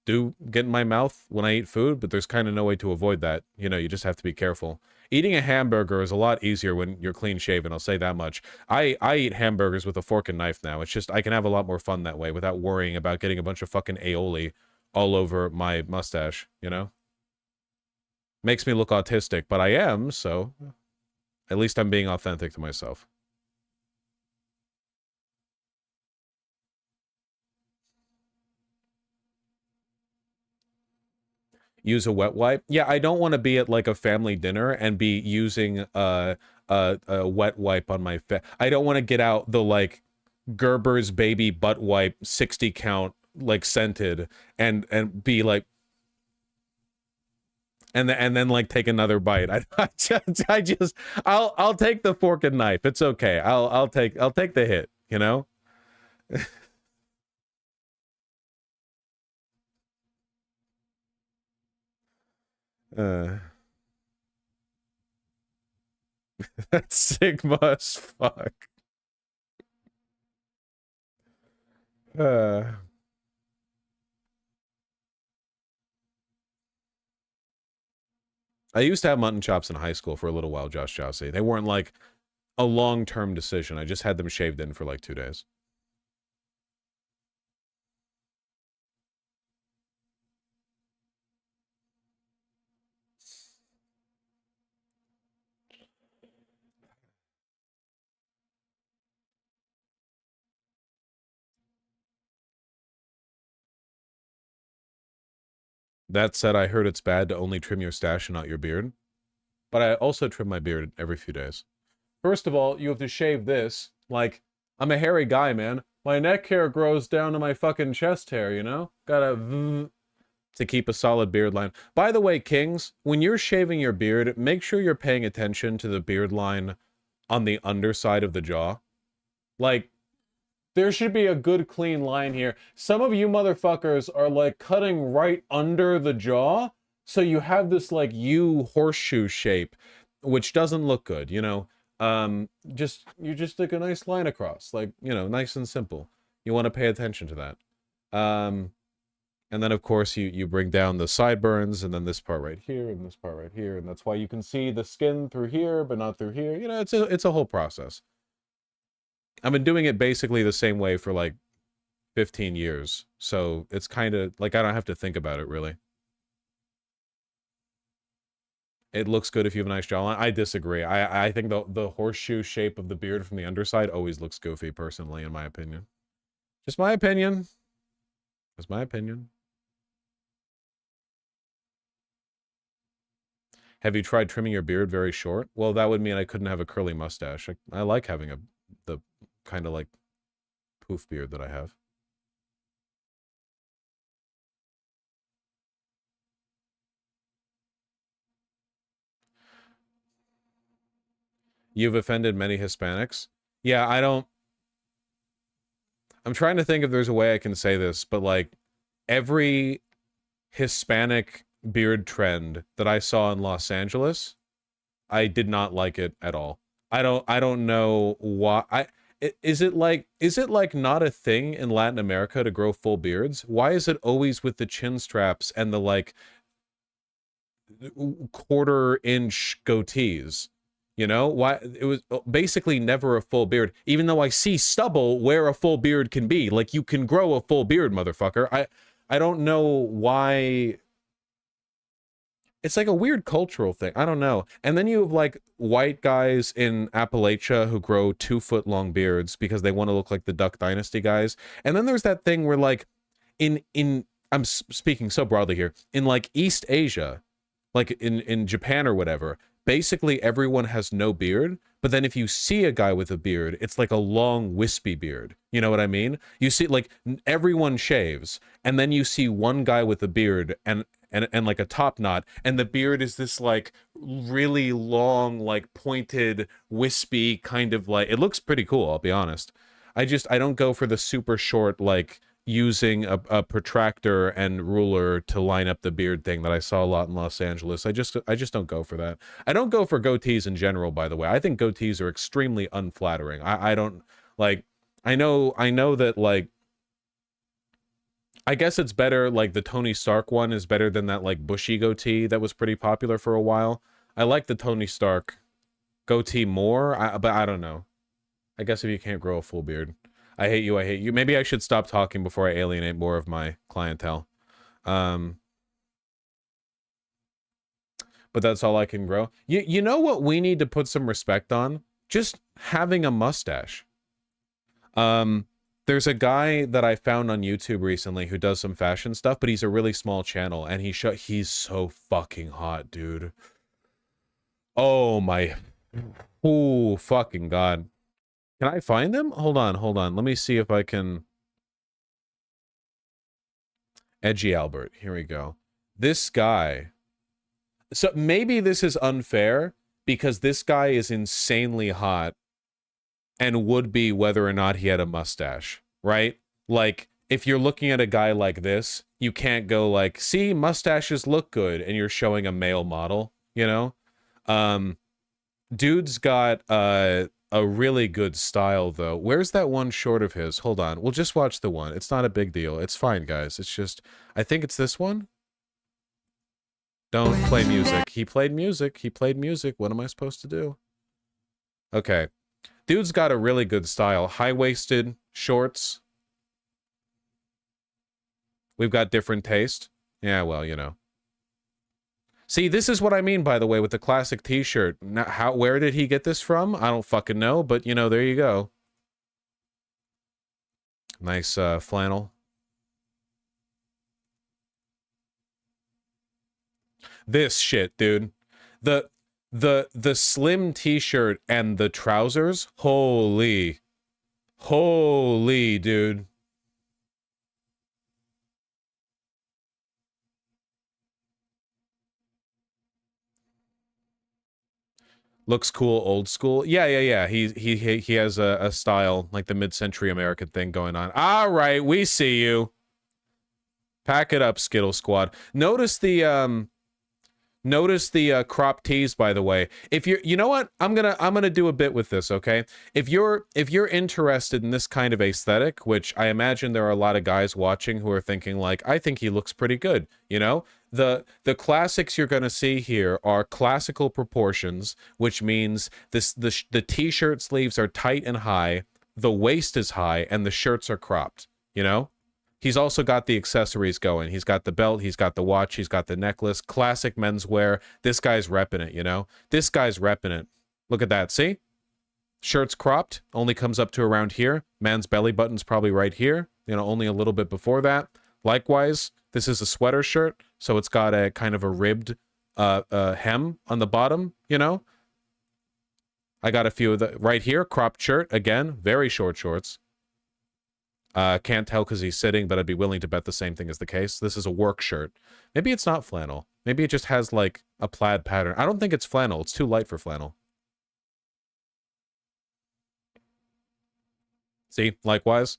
do get in my mouth when I eat food, but there's kind of no way to avoid that. You know, you just have to be careful. Eating a hamburger is a lot easier when you're clean shaven, I'll say that much. I eat hamburgers with a fork and knife now. It's just, I can have a lot more fun that way without worrying about getting a bunch of fucking aioli all over my mustache, you know? Makes me look autistic, but I am, so at least I'm being authentic to myself. Use a wet wipe. Yeah, I don't want to be at like a family dinner and be using a wet wipe on my face. I don't want to get out the like Gerber's baby butt wipe 60 count like scented and be like and then like take another bite. I'll take the fork and knife. It's okay. I'll take the hit, you know? That's Sigma as fuck. I used to have mutton chops in high school for a little while, Josh Jossie. They weren't like a long-term decision. I just had them shaved in for like 2 days. That said, I heard it's bad to only trim your stash and not your beard. But I also trim my beard every few days. First of all, you have to shave this. Like, I'm a hairy guy, man. My neck hair grows down to my fucking chest hair, you know? Gotta to keep a solid beard line. By the way, Kings, when you're shaving your beard, make sure you're paying attention to the beard line on the underside of the jaw. Like, there should be a good clean line here. Some of you motherfuckers are like cutting right under the jaw, so you have this like U horseshoe shape, which doesn't look good, you know? You just stick a nice line across, like, you know, nice and simple. You want to pay attention to that. And then of course you bring down the sideburns, and then this part right here, and this part right here, and that's why you can see the skin through here, but not through here. You know, it's a whole process. I've been doing it basically the same way for like 15 years. So it's kind of like I don't have to think about it really. It looks good if you have a nice jawline. I disagree. I think the horseshoe shape of the beard from the underside always looks goofy, personally, in my opinion. Just my opinion. Just my opinion. Have you tried trimming your beard very short? Well, that would mean I couldn't have a curly mustache. I like having the kind of like poof beard that I have. You've offended many Hispanics. Yeah, I'm trying to think if there's a way I can say this, but like every Hispanic beard trend that I saw in Los Angeles, I did not like it at all. I don't know why. Is it like not a thing in Latin America to grow full beards? Why is it always with the chin straps and the like 1/4-inch goatees? You know, why it was basically never a full beard, even though I see stubble where a full beard can be. Like, you can grow a full beard, motherfucker. I don't know why it's like a weird cultural thing. I don't know. And then you have like white guys in Appalachia who grow 2-foot long beards because they want to look like the Duck Dynasty guys. And then there's that thing where like in I'm speaking so broadly here, in like East Asia, like in Japan or whatever, basically everyone has no beard, but then if you see a guy with a beard, it's like a long wispy beard. You know what I mean? You see, like, everyone shaves, and then you see one guy with a beard and like a top knot, and the beard is this like really long, like pointed, wispy kind of like, it looks pretty cool, I'll be honest. I don't go for the super short, like using a protractor and ruler to line up the beard thing that I saw a lot in Los Angeles. I just don't go for that. I don't go for goatees in general, by the way. I think goatees are extremely unflattering. I don't like, I know that, like, I guess it's better, like the Tony Stark one is better than that like bushy goatee that was pretty popular for a while. I like the Tony Stark goatee more, but I don't know. I guess if you can't grow a full beard. I hate you, I hate you. Maybe I should stop talking before I alienate more of my clientele. But that's all I can grow. You know what we need to put some respect on? Just having a mustache. There's a guy that I found on YouTube recently who does some fashion stuff, but he's a really small channel, and he's so fucking hot, dude. Oh my... Oh, fucking God. Can I find him? Hold on. Let me see if I can... Edgy Albert. Here we go. This guy... So maybe this is unfair, because this guy is insanely hot and would be whether or not he had a mustache, right? Like, if you're looking at a guy like this, you can't go like, see, mustaches look good, and you're showing a male model, you know? Dude's got a really good style, though. Where's that one short of his? Hold on. We'll just watch the one. It's not a big deal. It's fine, guys. It's just... I think it's this one? Don't play music. He played music. He played music. What am I supposed to do? Okay. Dude's got a really good style. High-waisted shorts. We've got different taste. Yeah, well, you know. See, this is what I mean, by the way, with the classic t-shirt. Now, where did he get this from? I don't fucking know, but, you know, there you go. Nice flannel. This shit, dude. The slim t-shirt and the trousers, holy, dude. Looks cool, old school. Yeah. He has a style, like the mid-century American thing going on. All right, we see you. Pack it up, Skittle Squad. Notice the crop tees, by the way. If you're, you know what? I'm gonna do a bit with this, okay? If you're interested in this kind of aesthetic, which I imagine there are a lot of guys watching who are thinking like, I think he looks pretty good, you know? The classics you're gonna see here are classical proportions, which means the t-shirt sleeves are tight and high, the waist is high, and the shirts are cropped, you know? He's also got the accessories going. He's got the belt, he's got the watch, he's got the necklace. Classic menswear. This guy's repping it, you know? This guy's repping it. Look at that, see? Shirt's cropped, only comes up to around here. Man's belly button's probably right here, you know, only a little bit before that. Likewise, this is a sweater shirt, so it's got a kind of a ribbed hem on the bottom, you know? I got a few of the... Right here, cropped shirt, again, very short shorts. Can't tell because he's sitting, but I'd be willing to bet the same thing is the case. This is a work shirt. Maybe it's not flannel. Maybe it just has, like, a plaid pattern. I don't think it's flannel. It's too light for flannel. See? Likewise.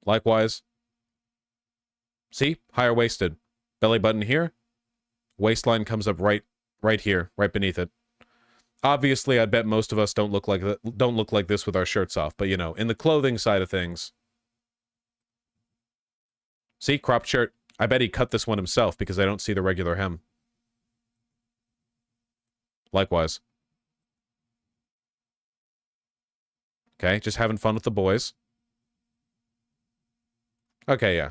Likewise. See? Higher waisted. Belly button here. Waistline comes up right here, right beneath it. Obviously, I bet most of us don't look like this with our shirts off, but you know, in the clothing side of things. See, cropped shirt. I bet he cut this one himself because I don't see the regular hem. Likewise. Okay, just having fun with the boys. Okay, yeah.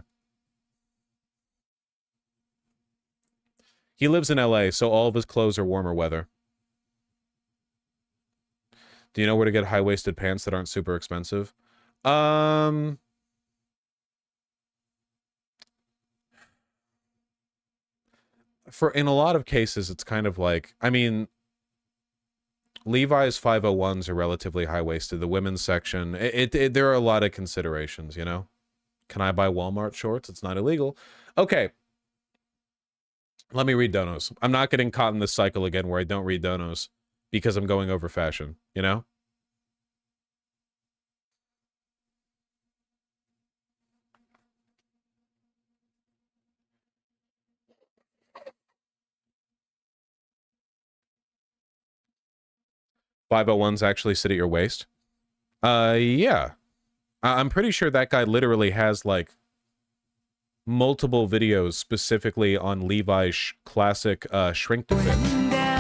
He lives in LA, so all of his clothes are warmer weather. Do you know where to get high-waisted pants that aren't super expensive? For in a lot of cases, it's kind of like, I mean, Levi's 501s are relatively high-waisted. The women's section, there are a lot of considerations, you know? Can I buy Walmart shorts? It's not illegal. Okay. Let me read donos. I'm not getting caught in this cycle again where I don't read donos because I'm going over fashion, you know? .501s actually sit at your waist? Yeah. I'm pretty sure that guy literally has, like, multiple videos specifically on Levi's classic shrink to fit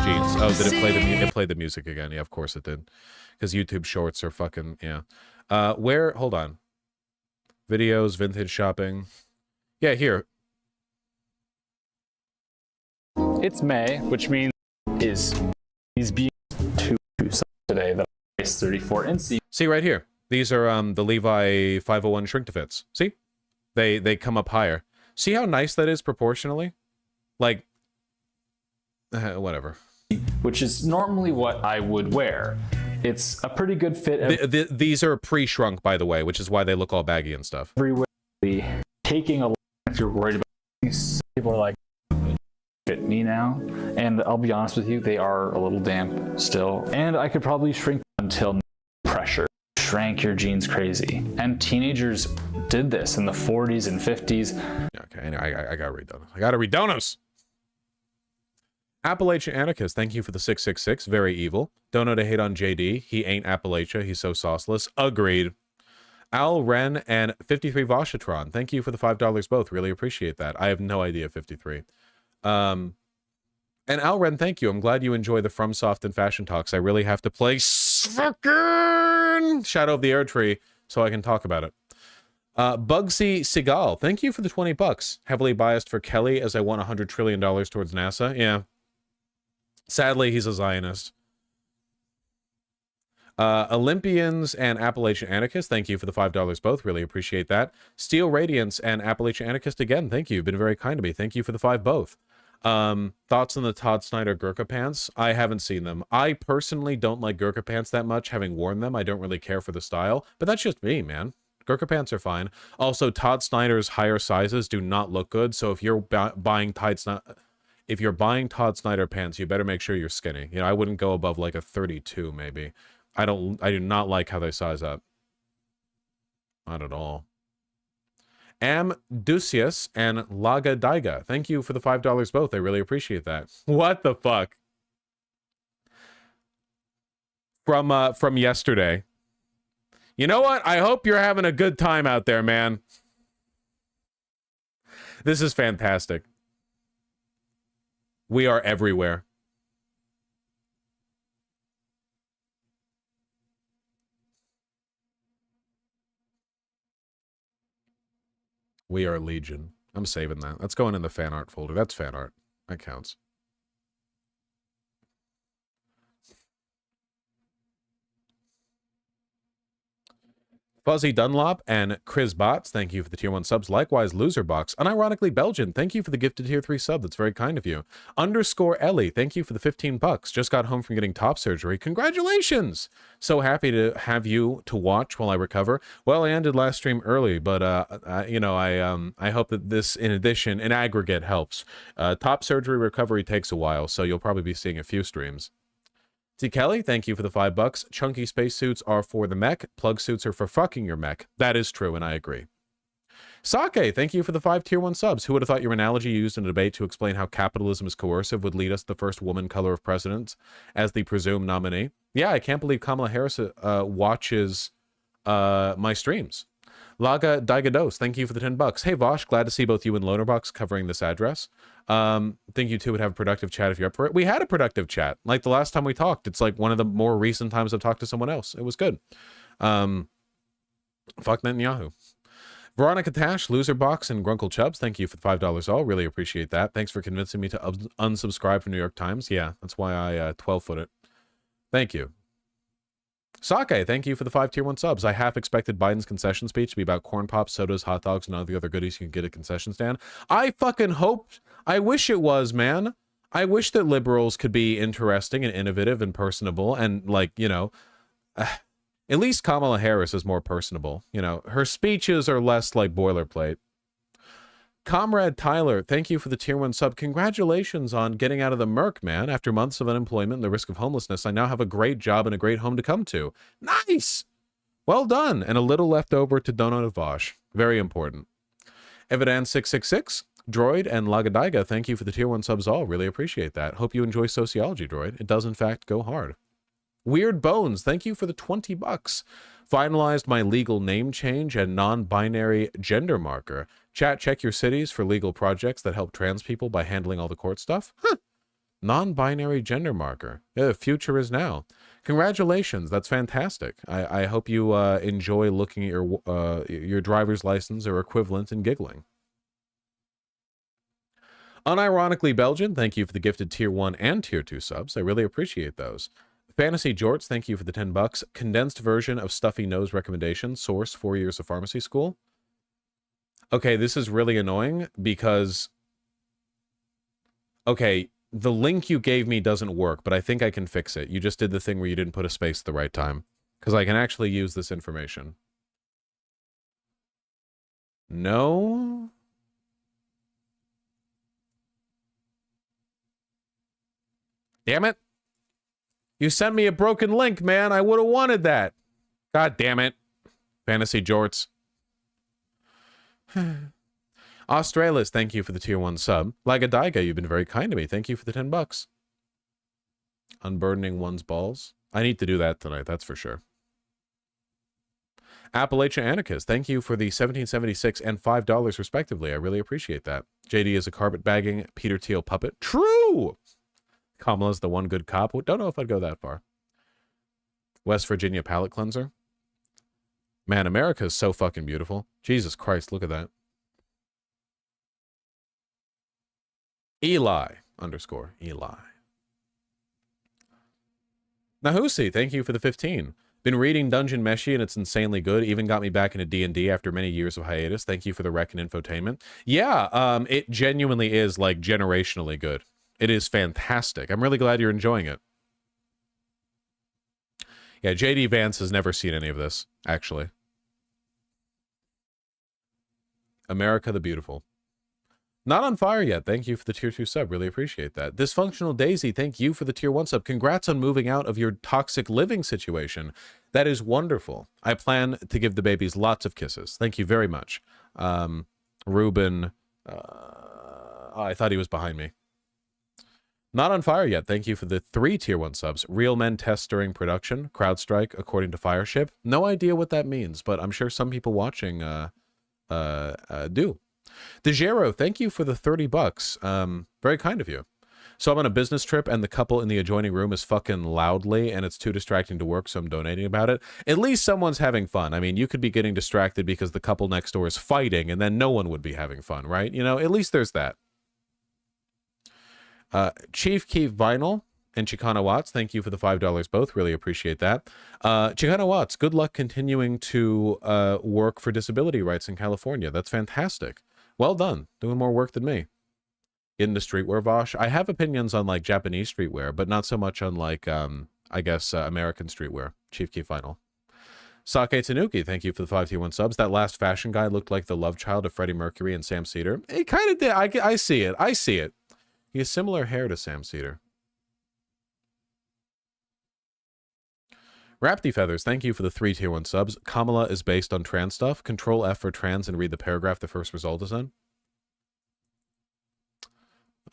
jeans. Oh, did it play the music again? Yeah, of course it did. Because YouTube shorts are fucking, yeah. Hold on. Videos, vintage shopping. Yeah, here. It's May, which means he's being two today that is 34 and See right here. These are the Levi 501 shrink to fits. See? They come up higher. See how nice that is proportionally? Like, whatever. Which is normally what I would wear. It's a pretty good fit. These are pre-shrunk, by the way, which is why they look all baggy and stuff. Everywhere, taking a look if you're worried about these, people are like, fit me now. And I'll be honest with you, they are a little damp still. And I could probably shrink until pressure. Shrank your jeans crazy. And teenagers did this in the 40s and 50s. Okay, I gotta read donos. I gotta read donos! Appalachia Anarchist, thank you for the 666. Very evil. Dono to hate on JD. He ain't Appalachia. He's so sauceless. Agreed. Al Ren and 53 Vashatron. Thank you for the $5 both. Really appreciate that. I have no idea 53. And Al Ren, thank you. I'm glad you enjoy the FromSoft and Fashion Talks. I really have to play fucking Shadow of the Air Tree so I can talk about it. Bugsy Seagal, thank you for the $20. Heavily biased for Kelly as I want $100 trillion towards NASA. Yeah. Sadly, he's a Zionist. Olympians and Appalachian Anarchist, thank you for the $5 both. Really appreciate that. Steel Radiance and Appalachian Anarchist, again, thank you. You've been very kind to me. Thank you for the $5 both. Thoughts on the Todd Snyder Gurkha pants? I haven't seen them. I personally don't like Gurkha pants that much, having worn them. I don't really care for the style, but that's just me, man. Gurkha pants are fine. Also, Todd Snyder's higher sizes do not look good, so if you're buying Todd Snyder pants, you better make sure you're skinny. You know, I wouldn't go above like a 32 maybe. I do not like how they size up. Not at all. Amdusius and Laga Daiga. Thank you for the $5 both. I really appreciate that. What the fuck? From yesterday. You know what? I hope you're having a good time out there, man. This is fantastic. We are everywhere. We are Legion. I'm saving that. That's going in the fan art folder. That's fan art. That counts. Fuzzy Dunlop and Chris Bots, thank you for the tier 1 subs. Likewise, Loserbox. Unironically Belgian, thank you for the gifted tier 3 sub. That's very kind of you. Underscore Ellie, thank you for the $15. Just got home from getting top surgery. Congratulations! So happy to have you to watch while I recover. Well, I ended last stream early, but you know, I hope that this, in addition, in aggregate, helps. Top surgery recovery takes a while, so you'll probably be seeing a few streams. T. Kelly, thank you for the $5. Chunky spacesuits are for the mech. Plug suits are for fucking your mech. That is true, and I agree. Sake, thank you for the 5 tier 1 subs. Who would have thought your analogy used in a debate to explain how capitalism is coercive would lead us to the first woman color of president as the presumed nominee? Yeah, I can't believe Kamala Harris watches my streams. Laga Daigados, thank you for the $10. Hey Vosh, glad to see both you and Lonerbox covering this address. Think you two would have a productive chat if you're up for it. We had a productive chat. Like the last time we talked, it's like one of the more recent times I've talked to someone else. It was good. Fuck Netanyahu. Veronica Tash, Loserbox, and Grunkle Chubbs, thank you for the $5 all. Really appreciate that. Thanks for convincing me to unsubscribe from New York Times. Yeah, that's why I 12-foot it. Thank you. Sake, thank you for the 5 tier 1 subs. I half expected Biden's concession speech to be about corn pops, sodas, hot dogs, and all the other goodies you can get at concession stand. I fucking hoped. I wish it was, man. I wish that liberals could be interesting and innovative and personable and, like, you know, at least Kamala Harris is more personable. You know, her speeches are less like boilerplate. Comrade Tyler, thank you for the tier 1 sub. Congratulations on getting out of the murk, man. After months of unemployment and the risk of homelessness, I now have a great job and a great home to come to. Nice! Well done. And a little left over to Dono Vosh. Very important. Evidan666, Droid, and Lagadaiga, thank you for the tier 1 subs all. Really appreciate that. Hope you enjoy sociology, Droid. It does, in fact, go hard. Weird Bones, thank you for the $20. Finalized my legal name change and non-binary gender marker. Chat, check your cities for legal projects that help trans people by handling all the court stuff. Huh. Non-binary gender marker. Yeah, the future is now. Congratulations, that's fantastic. I hope you enjoy looking at your driver's license or equivalent and giggling. Unironically Belgian, thank you for the gifted tier 1 and tier 2 subs. I really appreciate those. Fantasy Jorts, thank you for the $10. Condensed version of Stuffy Nose recommendation. Source, 4 years of pharmacy school. Okay, this is really annoying because... Okay, the link you gave me doesn't work, but I think I can fix it. You just did the thing where you didn't put a space at the right time. Because I can actually use this information. No... Damn it. You sent me a broken link, man. I would have wanted that. God damn it. Fantasy Jorts. Australis, thank you for the tier 1 sub. Lagadaiga, you've been very kind to me. Thank you for the $10. Unburdening one's balls. I need to do that tonight, that's for sure. Appalachia Anarchist, thank you for the $17.76 and $5 respectively. I really appreciate that. JD is a carpetbagging Peter Thiel puppet. True! Kamala's the one good cop. Don't know if I'd go that far. West Virginia palate cleanser. Man, America is so fucking beautiful. Jesus Christ, look at that. Eli _ Eli. Nahusi, thank you for the 15. Been reading Dungeon Meshi and it's insanely good. Even got me back into D&D after many years of hiatus. Thank you for the rec and infotainment. Yeah, it genuinely is like generationally good. It is fantastic. I'm really glad you're enjoying it. Yeah, JD Vance has never seen any of this, actually. America the Beautiful. Not on fire yet. Thank you for the tier 2 sub. Really appreciate that. Dysfunctional Daisy, thank you for the tier 1 sub. Congrats on moving out of your toxic living situation. That is wonderful. I plan to give the babies lots of kisses. Thank you very much. Ruben, I thought he was behind me. Not on fire yet. Thank you for the 3 tier 1 subs. Real men test during production. CrowdStrike according to Fireship. No idea what that means, but I'm sure some people watching do. DeGero, thank you for the $30. Very kind of you. So I'm on a business trip and the couple in the adjoining room is fucking loudly and it's too distracting to work, so I'm donating about it. At least someone's having fun. I mean, you could be getting distracted because the couple next door is fighting and then no one would be having fun, right? You know, at least there's that. Chief Keef Vinyl and Chicana Watts, thank you for the $5 both. Really appreciate that. Chicana Watts, good luck continuing to work for disability rights in California. That's fantastic. Well done. Doing more work than me. Get into streetwear, Vosh. I have opinions on like Japanese streetwear, but not so much on like, I guess, American streetwear. Chief Keef Vinyl. Sake Tanuki, thank you for the 5 tier 1 subs. That last fashion guy looked like the love child of Freddie Mercury and Sam Cedar. It kind of did. I see it. I see it. He has similar hair to Sam Cedar. Rapty Feathers, thank you for the 3 tier 1 subs. Kamala is based on trans stuff. Control F for trans and read the paragraph the first result is in.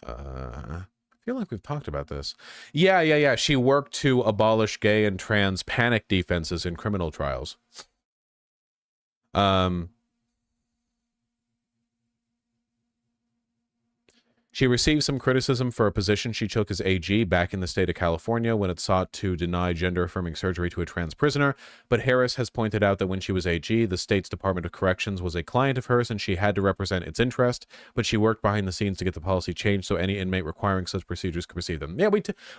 I feel like we've talked about this. Yeah. She worked to abolish gay and trans panic defenses in criminal trials. She received some criticism for a position she took as AG back in the state of California when it sought to deny gender-affirming surgery to a trans prisoner, but Harris has pointed out that when she was AG, the state's Department of Corrections was a client of hers and she had to represent its interest, but she worked behind the scenes to get the policy changed so any inmate requiring such procedures could receive them. Yeah,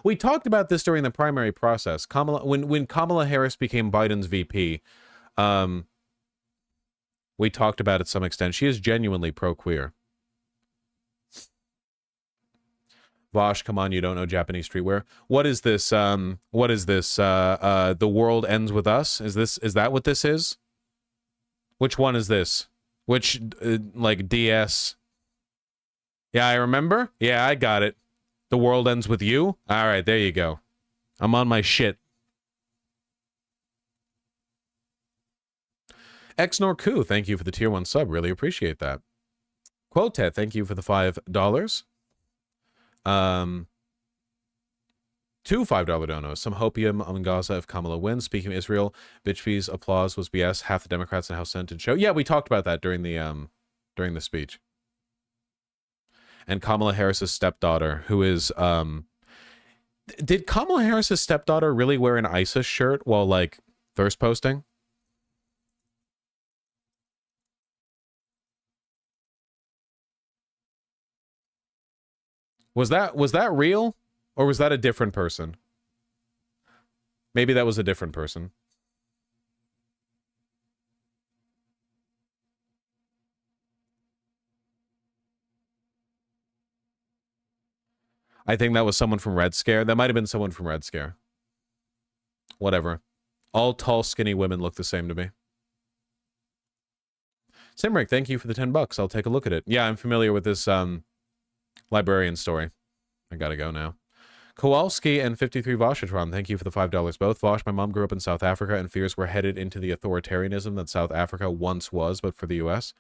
we talked about this during the primary process. When Kamala Harris became Biden's VP, we talked about it to some extent. She is genuinely pro-queer. Vosh, come on, you don't know Japanese streetwear. What is this? What is this? The world ends with us? Is that what this is? Which one is this? Which, like, DS? Yeah, I remember. Yeah, I got it. The world ends with you? All right, there you go. I'm on my shit. Xnorku, thank you for the tier 1 sub. Really appreciate that. Quotet, thank you for the $5. Two $5 donos. Some hopium on Gaza if Kamala wins. Speaking of Israel, Bitchby's applause was BS. Half the Democrats in the House Senate did show. Yeah, we talked about that during the speech. And Kamala Harris's stepdaughter, who is did Kamala Harris's stepdaughter really wear an ISIS shirt while like thirst posting? Was that real? Or was that a different person? Maybe that was a different person. I think that was someone from Red Scare. That might have been someone from Red Scare. Whatever. All tall, skinny women look the same to me. Simric, thank you for the $10. I'll take a look at it. Yeah, I'm familiar with this librarian story. I gotta go now. Kowalski and 53 Voshatron, thank you for the $5 both. Vosh, my mom grew up in South Africa and fears we're headed into the authoritarianism that South Africa once was, but for the U.S.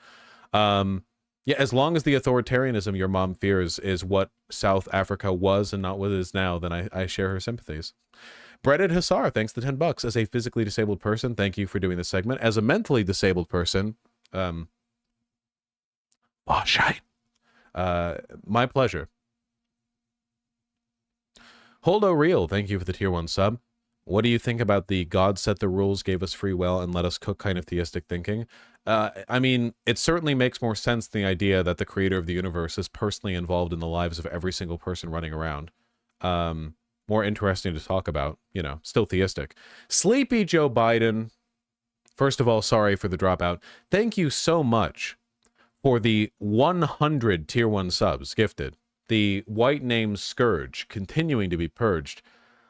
Yeah, as long as the authoritarianism your mom fears is what South Africa was and not what it is now, then I share her sympathies. Breaded Hassar, thanks the $10. As a physically disabled person, thank you for doing this segment. As a mentally disabled person, shite. My pleasure. Holdo Real, thank you for the tier 1 sub. What do you think about the God set the rules, gave us free will, and let us cook kind of theistic thinking? I mean, it certainly makes more sense than the idea that the creator of the universe is personally involved in the lives of every single person running around. More interesting to talk about, you know, still theistic. Sleepy Joe Biden, first of all, sorry for the dropout. Thank you so much for the 100 tier 1 subs gifted. The white name Scourge continuing to be purged.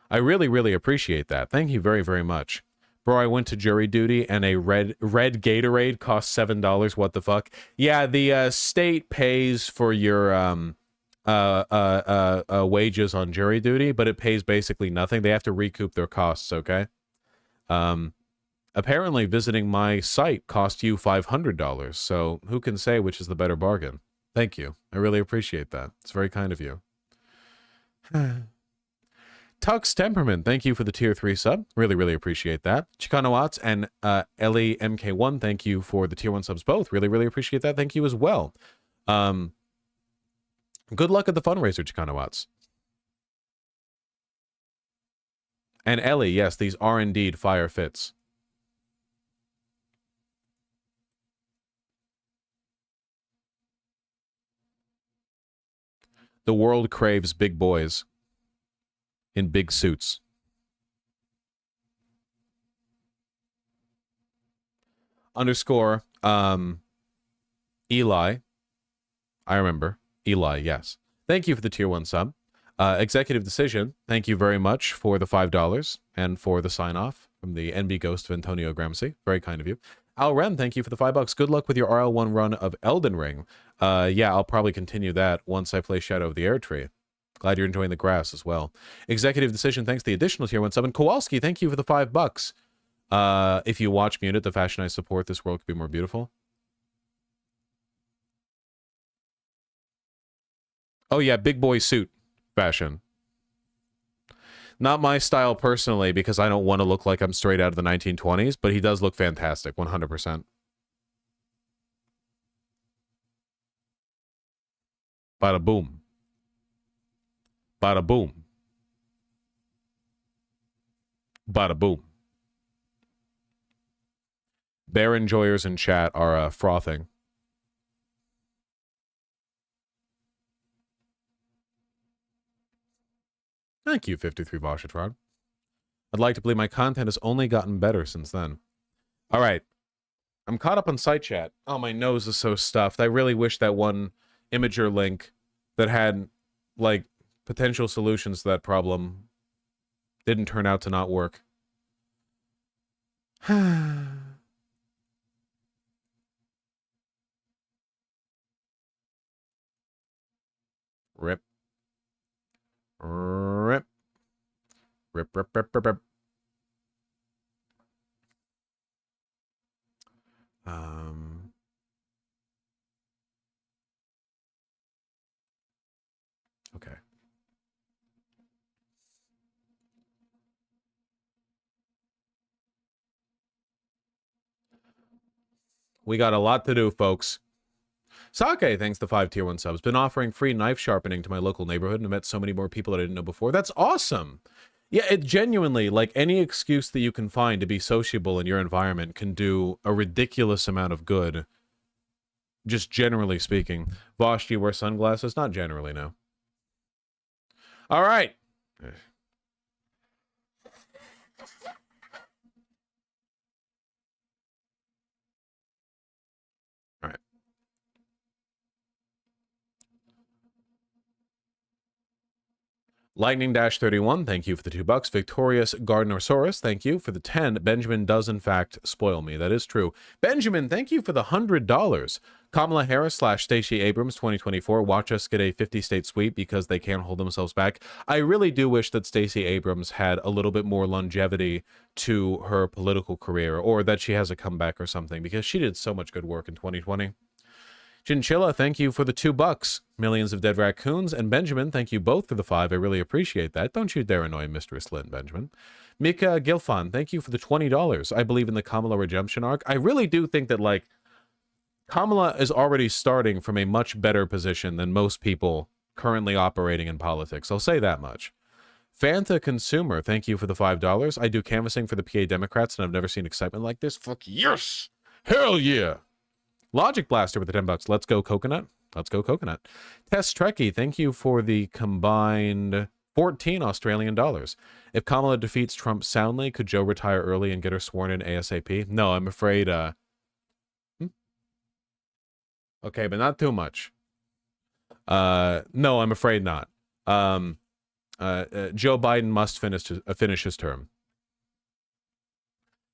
I really, really appreciate that. Thank you very, very much. Bro, I went to jury duty and a red Gatorade cost $7. What the fuck? Yeah, the state pays for your wages on jury duty, but it pays basically nothing. They have to recoup their costs, okay? Apparently visiting my site cost you $500, so who can say which is the better bargain? Thank you. I really appreciate that. It's very kind of you. Tux Temperament, thank you for the tier 3 sub. Really, really appreciate that. Chicano Watts and Ellie MK1, thank you for the tier 1 subs both. Really, really appreciate that. Thank you as well. Good luck at the fundraiser, Chicano Watts. And Ellie, yes, these are indeed fire fits. The world craves big boys in big suits. Underscore Eli. I remember. Eli, yes. Thank you for the tier 1 sub. Executive Decision, thank you very much for the $5 and for the sign-off from the NB Ghost of Antonio Gramsci. Very kind of you. Al Rem, thank you for the $5. Good luck with your RL1 run of Elden Ring. Yeah, I'll probably continue that once I play Shadow of the Erdtree. Glad you're enjoying the grass as well. Executive Decision, thanks the additional tier 1 sub. And Kowalski, thank you for the $5. If you watch Muted, the fashion I support, this world could be more beautiful. Oh yeah, big boy suit fashion. Not my style personally, because I don't want to look like I'm straight out of the 1920s, but he does look fantastic, 100%. Bada boom. Bada boom. Bada boom. Bear enjoyers in chat are frothing. Thank you, 53 Boschatron. I'd like to believe my content has only gotten better since then. All right. I'm caught up on site chat. Oh, my nose is so stuffed. I really wish that one Imager link that had, like, potential solutions to that problem didn't turn out to not work. Rip. Rip. Rip, rip, rip, rip, rip. Okay. We got a lot to do, folks. Sake, thanks to 5 tier 1 subs. Been offering free knife sharpening to my local neighborhood and met so many more people that I didn't know before. That's awesome. Yeah, it genuinely, like, any excuse that you can find to be sociable in your environment can do a ridiculous amount of good. Just generally speaking. Vosh, do you wear sunglasses? Not generally, no. All right. All right. Lightning Dash 31, thank you for the $2. Victorious Gardnersaurus, thank you for the 10. Benjamin does in fact spoil me. That is true. Benjamin, thank you for the $100. Kamala Harris / Stacey Abrams 2024. Watch us get a 50-state sweep because they can't hold themselves back. I really do wish that Stacey Abrams had a little bit more longevity to her political career, or that she has a comeback or something, because she did so much good work in 2020. Chinchilla, thank you for the $2. Millions of Dead Raccoons. And Benjamin, thank you both for the 5. I really appreciate that. Don't you dare annoy Mistress Lynn, Benjamin. Mika Gilfan, thank you for the $20. I believe in the Kamala redemption arc. I really do think that, like, Kamala is already starting from a much better position than most people currently operating in politics. I'll say that much. Fanta Consumer, thank you for the $5. I do canvassing for the PA Democrats, and I've never seen excitement like this. Fuck yes! Hell yeah! Logic Blaster with the $10. Let's go coconut. Let's go coconut. Tess Trekkie, thank you for the combined 14 Australian dollars. If Kamala defeats Trump soundly, could Joe retire early and get her sworn in ASAP? No, I'm afraid, Okay, but not too much. No, I'm afraid not. Joe Biden must finish his term.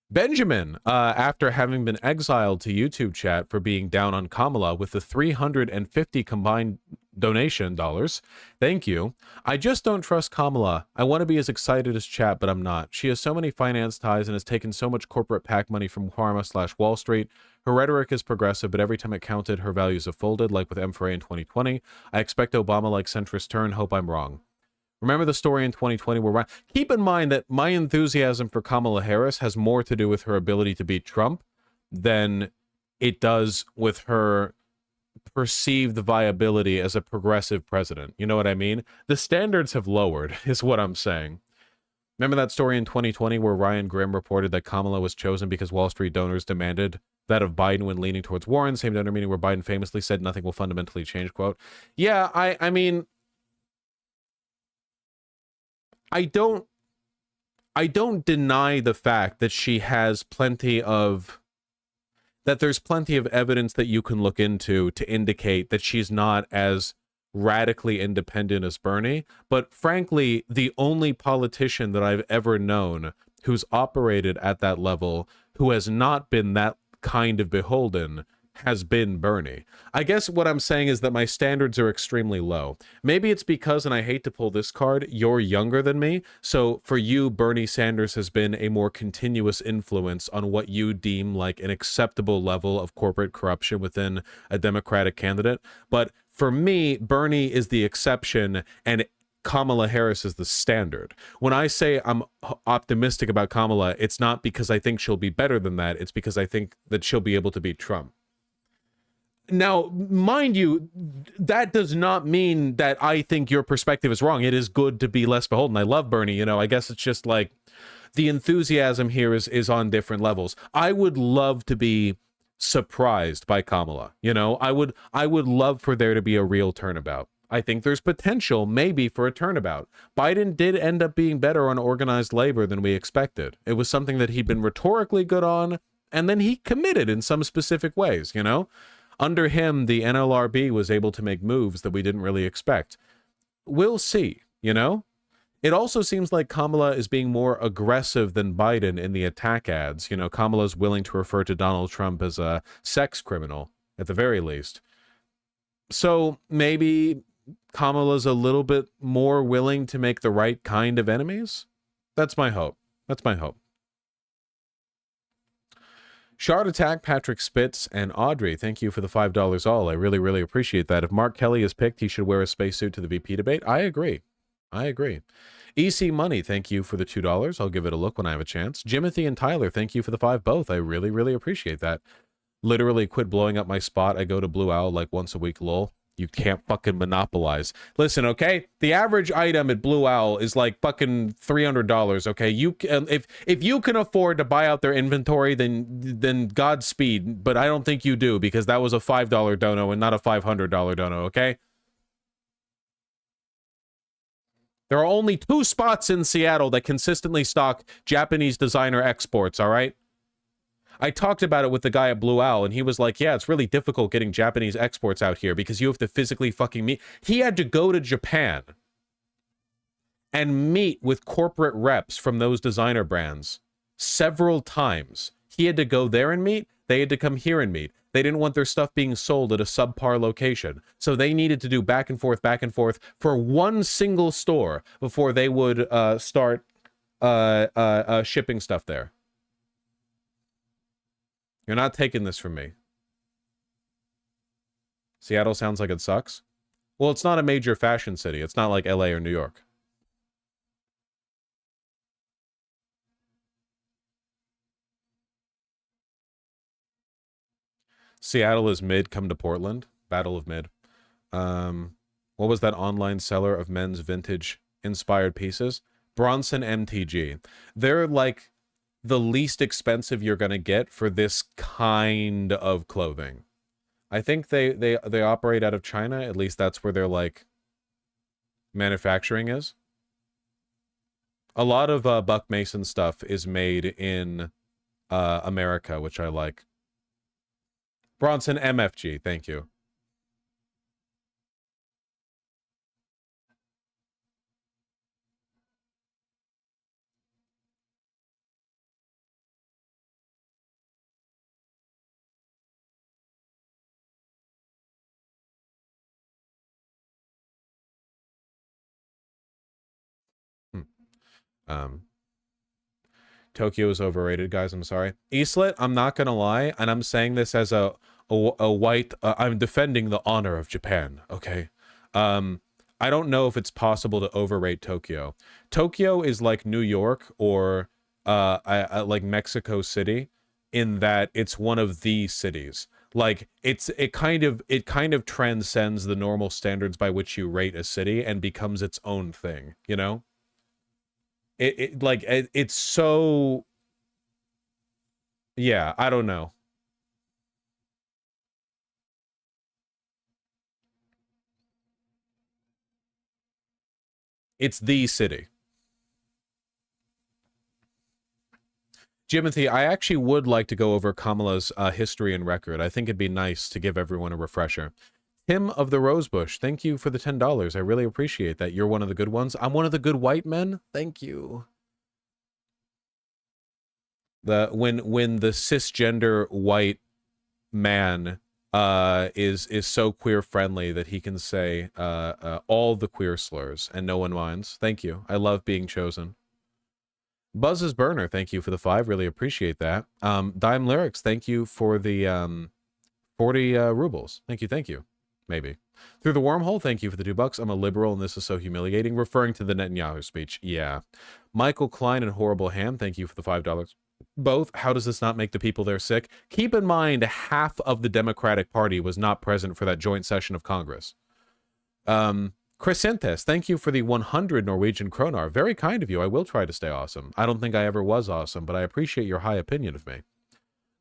Benjamin, after having been exiled to YouTube chat for being down on Kamala with the 350 combined donation dollars, thank you. I just don't trust Kamala. I want to be as excited as chat, but I'm not. She has so many finance ties and has taken so much corporate PAC money from pharma / Wall Street. Her rhetoric is progressive, but every time it counted, her values have folded, like with M4A in 2020. I expect Obama-like centrist turn. Hope I'm wrong. Remember the story in 2020 where... Keep in mind that my enthusiasm for Kamala Harris has more to do with her ability to beat Trump than it does with her perceived viability as a progressive president. You know what I mean? The standards have lowered, is what I'm saying. Remember that story in 2020 where Ryan Grimm reported that Kamala was chosen because Wall Street donors demanded that of Biden when leaning towards Warren? Same donor meeting where Biden famously said nothing will fundamentally change, quote. Yeah, I mean... I don't deny the fact that she has there's plenty of evidence that you can look into to indicate that she's not as radically independent as Bernie. But frankly, the only politician that I've ever known who's operated at that level, who has not been that kind of beholden, has been Bernie. I guess what I'm saying is that my standards are extremely low. Maybe it's because, and I hate to pull this card, you're younger than me, so for you, Bernie Sanders has been a more continuous influence on what you deem like an acceptable level of corporate corruption within a Democratic candidate. But for me, Bernie is the exception, and Kamala Harris is the standard. When I say I'm optimistic about Kamala, it's not because I think she'll be better than that, it's because I think that she'll be able to beat Trump. Now, mind you, that does not mean that I think your perspective is wrong. It is good to be less beholden. I love Bernie, you know. I guess it's just like the enthusiasm here is on different levels. I would love to be surprised by Kamala, you know. I would love for there to be a real turnabout. I think there's potential maybe for a turnabout. Biden did end up being better on organized labor than we expected. It was something that he'd been rhetorically good on, and then he committed in some specific ways, you know. Under him, the NLRB was able to make moves that we didn't really expect. We'll see, you know? It also seems like Kamala is being more aggressive than Biden in the attack ads. You know, Kamala's willing to refer to Donald Trump as a sex criminal, at the very least. So maybe Kamala's a little bit more willing to make the right kind of enemies? That's my hope. That's my hope. Shard Attack, Patrick Spitz, and Audrey, thank you for the $5 all. I really, really appreciate that. If Mark Kelly is picked, he should wear a spacesuit to the VP debate. I agree. I agree. EC Money, thank you for the $2. I'll give it a look when I have a chance. Jimothy and Tyler, thank you for the 5 both. I really, really appreciate that. Literally quit blowing up my spot. I go to Blue Owl like once a week, lol. You can't fucking monopolize. Listen, okay? The average item at Blue Owl is like fucking $300, okay? You if you can afford to buy out their inventory, then Godspeed, but I don't think you do, because that was a $5 dono and not a $500 dono, okay? There are only 2 spots in Seattle that consistently stock Japanese designer exports, all right? I talked about it with the guy at Blue Owl, and he was like, yeah, it's really difficult getting Japanese exports out here because you have to physically fucking meet. He had to go to Japan and meet with corporate reps from those designer brands several times. He had to go there and meet. They had to come here and meet. They didn't want their stuff being sold at a subpar location. So they needed to do back and forth for one single store before they would start shipping stuff there. You're not taking this from me. Seattle sounds like it sucks. Well, it's not a major fashion city. It's not like LA or New York. Seattle is mid, come to Portland. Battle of mid. What was that online seller of men's vintage inspired pieces? Bronson MTG. They're like the least expensive you're going to get for this kind of clothing. I think they operate out of China. At least that's where their like manufacturing is. A lot of Buck Mason stuff is made in America, which I like. Bronson MFG, thank you. Tokyo is overrated, guys. I'm sorry. Eastlet, I'm not gonna lie, and I'm saying this as a white. I'm defending the honor of Japan. Okay. I don't know if it's possible to overrate Tokyo. Tokyo is like New York or like Mexico City, in that it's one of the cities. Like it kind of transcends the normal standards by which you rate a city and becomes its own thing. You know. It's so, yeah, I don't know. It's the city. Jimothy, I actually would like to go over Kamala's history and record. I think it'd be nice to give everyone a refresher. Tim of the Rosebush, thank you for the $10. I really appreciate that. You're one of the good ones. I'm one of the good white men. Thank you. When the cisgender white man is so queer friendly that he can say all the queer slurs and no one minds. Thank you. I love being chosen. Buzz's Burner, thank you for the 5. Really appreciate that. Dime Lyrics, thank you for the 40 rubles. Thank you, thank you. Maybe. Through the Wormhole, thank you for the $2. I'm a liberal and this is so humiliating. Referring to the Netanyahu speech. Yeah. Michael Klein and Horrible Ham, thank you for the $5. both. How does this not make the people there sick? Keep in mind, half of the Democratic Party was not present for that joint session of Congress. Chrysanthes, thank you for the 100 Norwegian kroner. Very kind of you. I will try to stay awesome. I don't think I ever was awesome, but I appreciate your high opinion of me.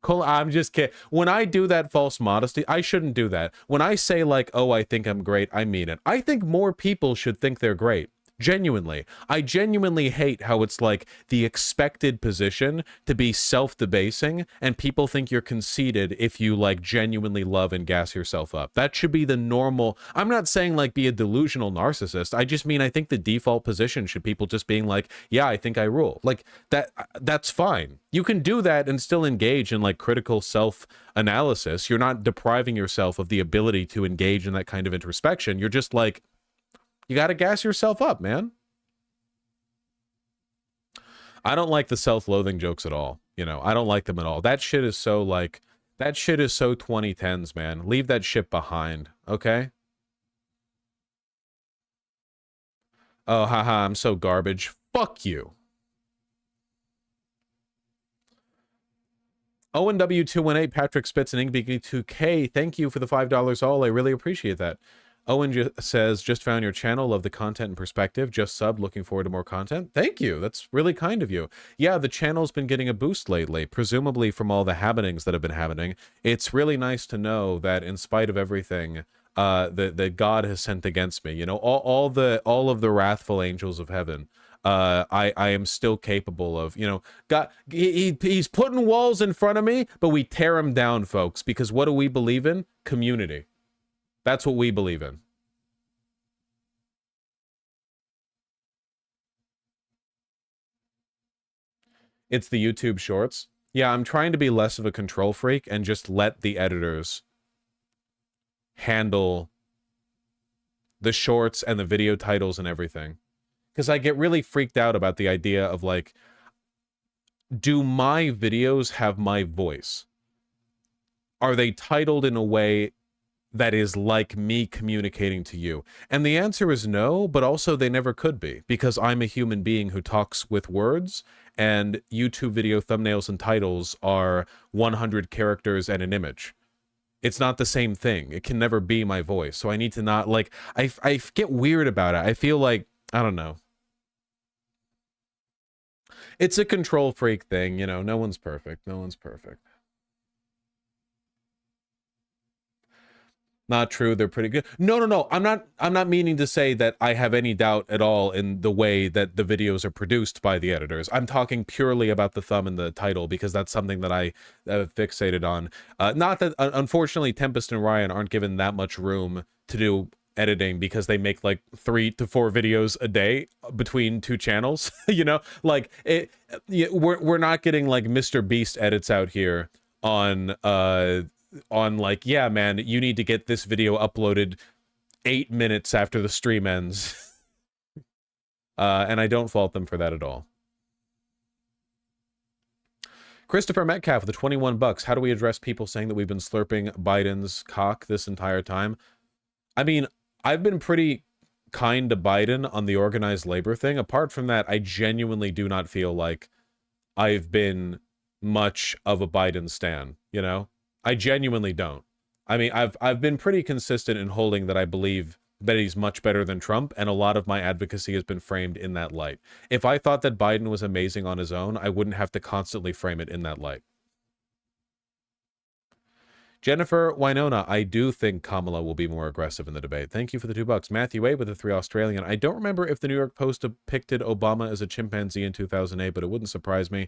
I'm just kidding. When I do that false modesty, I shouldn't do that. When I say like, oh, I think I'm great, I mean it. I think more people should think they're great. Genuinely. I genuinely hate how it's like the expected position to be self-debasing and people think you're conceited if you like genuinely love and gas yourself up. That should be the normal. I'm not saying like be a delusional narcissist. I just mean I think the default position should people just being like, yeah, I think I rule. Like that's fine. You can do that and still engage in like critical self-analysis. You're not depriving yourself of the ability to engage in that kind of introspection. You're just like, you got to gas yourself up, man. I don't like the self-loathing jokes at all. You know, I don't like them at all. That shit is so like, that shit is so 2010s, man. Leave that shit behind, okay? Oh, haha, I'm so garbage. Fuck you. ONW218, Patrick Spitz and Ingby2K, thank you for the $5 all. I really appreciate that. Owen says, just found your channel, love the content and perspective, just subbed, looking forward to more content. Thank you, that's really kind of you. Yeah, the channel's been getting a boost lately, presumably from all the happenings that have been happening. It's really nice to know that in spite of everything that God has sent against me, you know, all of the wrathful angels of heaven, I am still capable of, you know, God, he's putting walls in front of me, but we tear them down, folks, because what do we believe in? Community. That's what we believe in. It's the YouTube shorts. Yeah, I'm trying to be less of a control freak and just let the editors handle the shorts and the video titles and everything. Because I get really freaked out about the idea of like, do my videos have my voice? Are they titled in a way that is like me communicating to you? And the answer is no, but also they never could be, because I'm a human being who talks with words, and YouTube video thumbnails and titles are 100 characters and an image. It's not the same thing. It can never be my voice. So I need to not, like, I get weird about it. I feel like, I don't know. It's a control freak thing, you know, no one's perfect. No one's perfect. Not true, they're pretty good. No. I'm not meaning to say that I have any doubt at all in the way that the videos are produced by the editors. I'm talking purely about the thumb and the title, because that's something that I fixated on. Not that, unfortunately, Tempest and Ryan aren't given that much room to do editing, because they make like 3 to 4 videos a day between 2 channels. You know, like we're not getting like Mr. Beast edits out here on like, yeah, man, you need to get this video uploaded 8 minutes after the stream ends. And I don't fault them for that at all. Christopher Metcalf with the 21 bucks. How do we address people saying that we've been slurping Biden's cock this entire time? I mean, I've been pretty kind to Biden on the organized labor thing. Apart from that, I genuinely do not feel like I've been much of a Biden stan, you know? I genuinely don't. I mean, I've been pretty consistent in holding that I believe that he's much better than Trump, and a lot of my advocacy has been framed in that light. If I thought that Biden was amazing on his own, I wouldn't have to constantly frame it in that light. Jennifer Winona, I do think Kamala will be more aggressive in the debate. Thank you for the 2 bucks. Matthew A with the 3 Australian. I don't remember if the New York Post depicted Obama as a chimpanzee in 2008, but it wouldn't surprise me.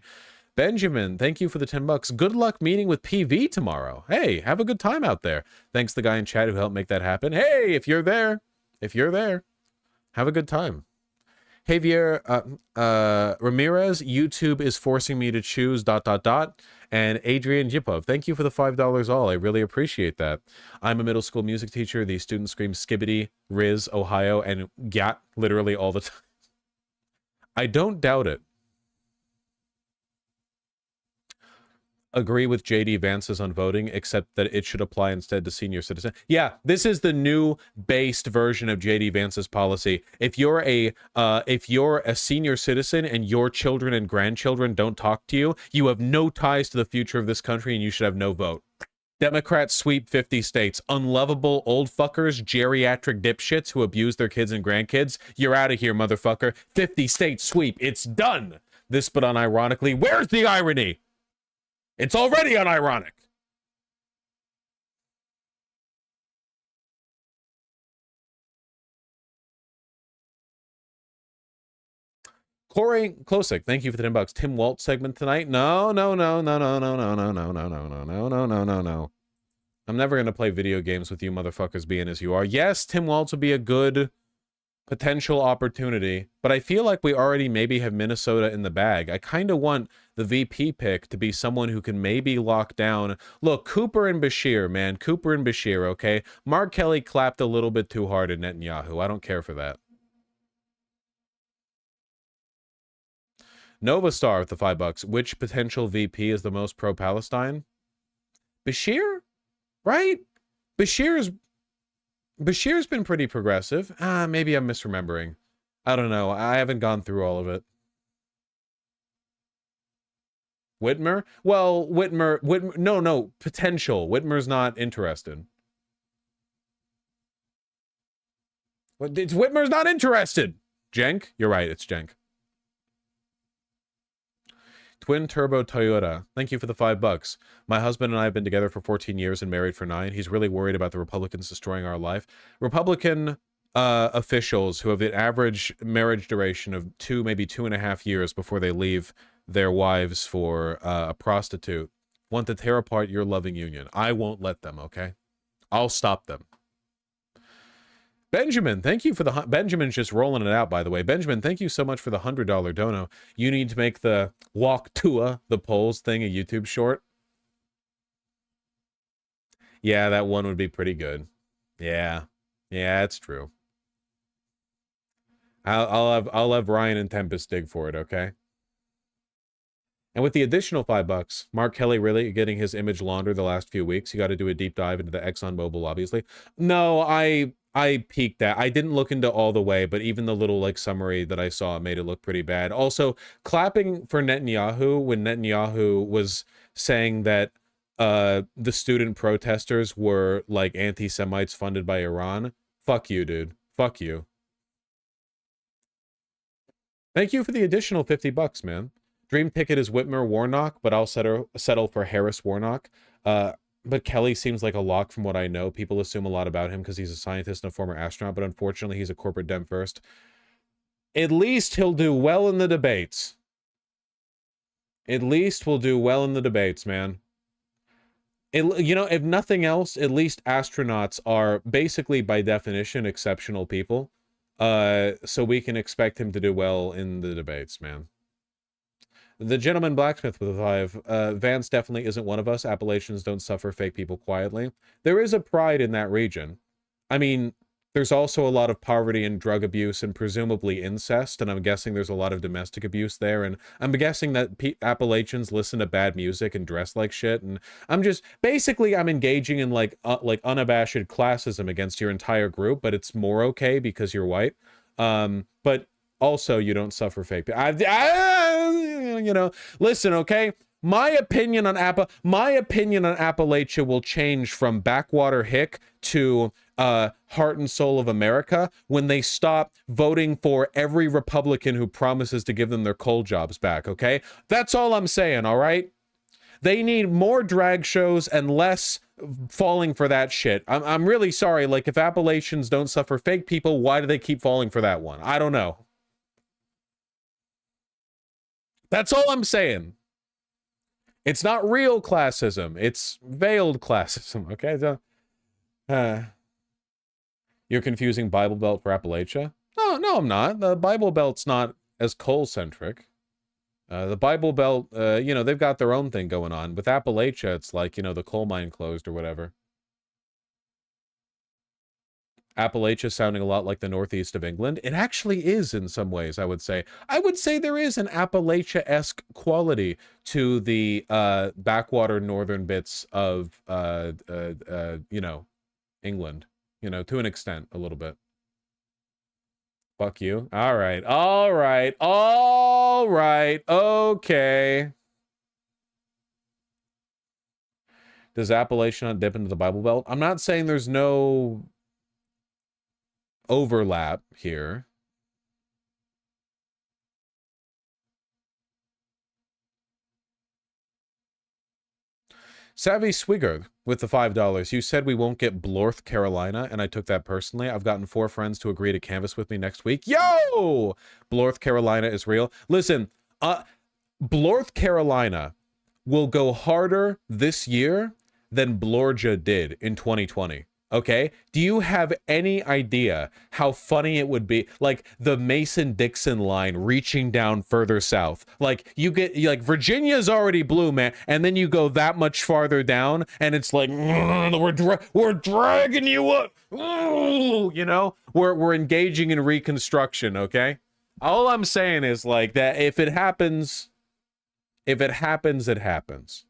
Benjamin, thank you for the 10 bucks. Good luck meeting with PV tomorrow. Hey, have a good time out there. Thanks to the guy in chat who helped make that happen. Hey, if you're there, have a good time. Javier Ramirez, YouTube is forcing me to choose ... And Adrian Jipov, thank you for the $5 all. I really appreciate that. I'm a middle school music teacher. The students scream skibbity, Riz, Ohio, and gat literally all the time. I don't doubt it. agree with JD Vance's on voting, except that it should apply instead to senior citizen. Yeah, this is the new based version of JD Vance's policy. If you're a senior citizen and your children and grandchildren don't talk to you, you have no ties to the future of this country and you should have no vote. Democrats sweep 50 states. Unlovable old fuckers, geriatric dipshits who abuse their kids and grandkids. You're out of here, motherfucker. 50 state sweep. It's done. This, but unironically, where's the irony? It's already unironic. Corey Klosik, thank you for the $10. Tim Walt segment tonight. No. I'm never going to play video games with you motherfuckers being as you are. Yes, Tim Waltz would be a good potential opportunity, but I feel like we already maybe have Minnesota in the bag. I kind of want the VP pick to be someone who can maybe lock down. Look, Cooper and Bashir, man. Cooper and Bashir, okay? Mark Kelly clapped a little bit too hard at Netanyahu. I don't care for that. Nova Star with the $5. Which potential VP is the most pro-Palestine? Bashir? Right? Bashir's been pretty progressive. Maybe I'm misremembering. I don't know. I haven't gone through all of it. Whitmer? Well, Whitmer, no, potential. Whitmer's not interested. Whitmer's not interested. Jenk? You're right, it's Jenk. Twin Turbo Toyota, thank you for the $5. My husband and I have been together for 14 years and married for 9. He's really worried about the Republicans destroying our life. Republican officials who have an average marriage duration of 2, maybe 2.5 years before they leave their wives for a prostitute want to tear apart your loving union. I won't let them, okay? I'll stop them. Benjamin, thank you for the... Benjamin's just rolling it out, by the way. Benjamin, thank you so much for the $100 dono. You need to make the Walk Tua, the polls thing, a YouTube short. Yeah, that one would be pretty good. Yeah. Yeah, it's true. I'll have Ryan and Tempest dig for it, okay? And with the additional $5, Mark Kelly really getting his image laundered the last few weeks. You got to do a deep dive into the ExxonMobil, obviously. No, I peeked that. I didn't look into all the way, but even the little like summary that I saw made it look pretty bad. Also, clapping for Netanyahu when Netanyahu was saying that the student protesters were like anti-Semites funded by Iran. Fuck you, dude. Fuck you. Thank you for the additional $50, man. Dream ticket is Whitmer Warnock, but I'll settle for Harris Warnock. But Kelly seems like a lock from what I know. People assume a lot about him because he's a scientist and a former astronaut, but unfortunately he's a corporate dem first. At least he'll do well in the debates. At least we'll do well in the debates, man. You know, if nothing else, at least astronauts are basically by definition exceptional people. So we can expect him to do well in the debates, man. The Gentleman Blacksmith with a 5. Vance definitely isn't one of us. Appalachians don't suffer fake people quietly. There is a pride in that region. I mean, there's also a lot of poverty and drug abuse and presumably incest, and I'm guessing there's a lot of domestic abuse there, and I'm guessing that Appalachians listen to bad music and dress like shit, and I'm just, basically, I'm engaging in like unabashed classism against your entire group, but it's more okay because you're white. But also, you don't suffer fake people. You know, listen, okay? My opinion on Appalachia will change from backwater hick to heart and soul of America when they stop voting for every Republican who promises to give them their coal jobs back, okay? That's all I'm saying, all right? They need more drag shows and less falling for that shit. I'm really sorry. Like, if Appalachians don't suffer fake people, why do they keep falling for that one? I don't know. That's all I'm saying. It's not real classism. It's veiled classism, okay? So, you're confusing Bible Belt for Appalachia? No, I'm not. The Bible Belt's not as coal-centric. The Bible Belt, you know, they've got their own thing going on. With Appalachia, it's like, you know, the coal mine closed or whatever. Appalachia sounding a lot like the northeast of England. It actually is in some ways, I would say. I would say there is an Appalachia-esque quality to the backwater northern bits of, you know, England. You know, to an extent, a little bit. Fuck you. All right. All right. All right. Okay. Does Appalachia not dip into the Bible Belt? I'm not saying there's no overlap here. Savvy Swigger with the $5. You said we won't get Blorth, Carolina, and I took that personally. I've gotten 4 friends to agree to canvas with me next week. Yo! Blorth, Carolina is real. Listen, Blorth, Carolina will go harder this year than Blorgia did in 2020. Okay? Do you have any idea how funny it would be? Like the Mason-Dixon line reaching down further south. Like you get, like Virginia's already blue, man. And then you go that much farther down and it's like, we're dragging you up. You know, we're engaging in reconstruction. Okay? All I'm saying is like that if it happens, it happens.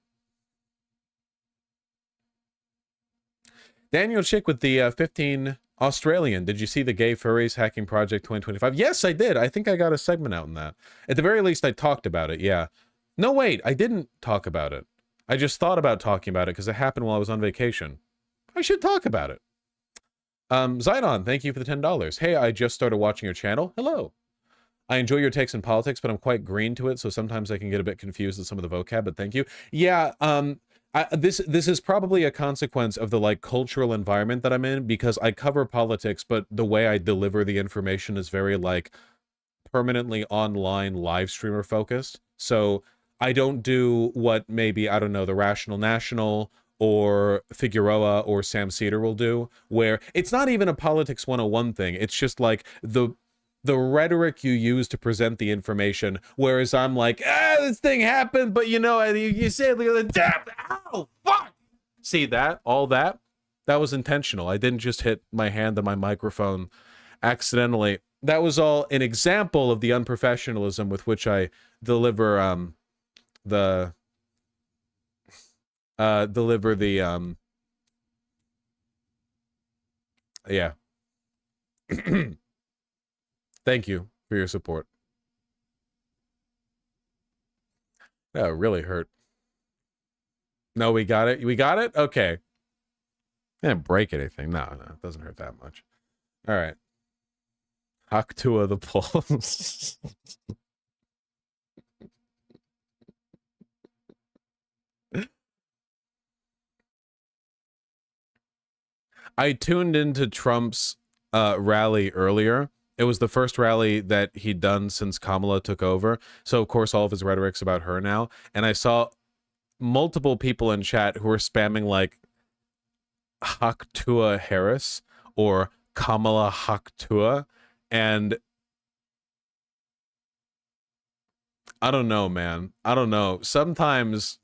Daniel Chick with the 15 Australian. Did you see the Gay Furries Hacking Project 2025? Yes, I did. I think I got a segment out in that. At the very least, I talked about it. Yeah. No, wait, I didn't talk about it. I just thought about talking about it because it happened while I was on vacation. I should talk about it. Zidon, thank you for the $10. Hey, I just started watching your channel. Hello. I enjoy your takes in politics, but I'm quite green to it, so sometimes I can get a bit confused with some of the vocab, but thank you. Yeah, this is probably a consequence of the like cultural environment that I'm in, because I cover politics, but the way I deliver the information is very like permanently online live streamer focused. So I don't do what maybe, I don't know, the Rational National or Figueroa or Sam Cedar will do, where it's not even a politics 101 thing. It's just like the rhetoric you use to present the information, whereas I'm like, this thing happened, but you know, you say it the other day, ow, fuck! See that? All that? That was intentional. I didn't just hit my hand on my microphone accidentally. That was all an example of the unprofessionalism with which I deliver, yeah. Thank you for your support. That really hurt. No, we got it. We got it? Okay. Didn't break anything. No, it doesn't hurt that much. All right. Haktua the Pulse. I tuned into Trump's rally earlier. It was the first rally that he'd done since Kamala took over. So, of course, all of his rhetoric's about her now. And I saw multiple people in chat who were spamming, like, Haktua Harris or Kamala Haktua. And I don't know, man. I don't know. Sometimes,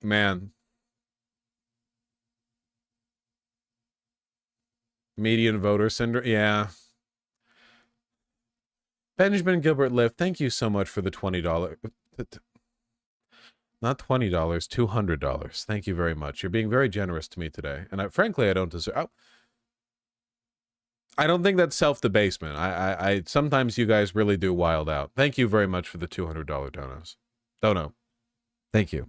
man. Median voter syndrome. Yeah. Benjamin Gilbert Lift, thank you so much for the $20. Not $20, $200. Thank you very much. You're being very generous to me today. And frankly, I don't deserve... Oh. I don't think that's self-debasement. I sometimes you guys really do wild out. Thank you very much for the $200 donos. Dono. Thank you.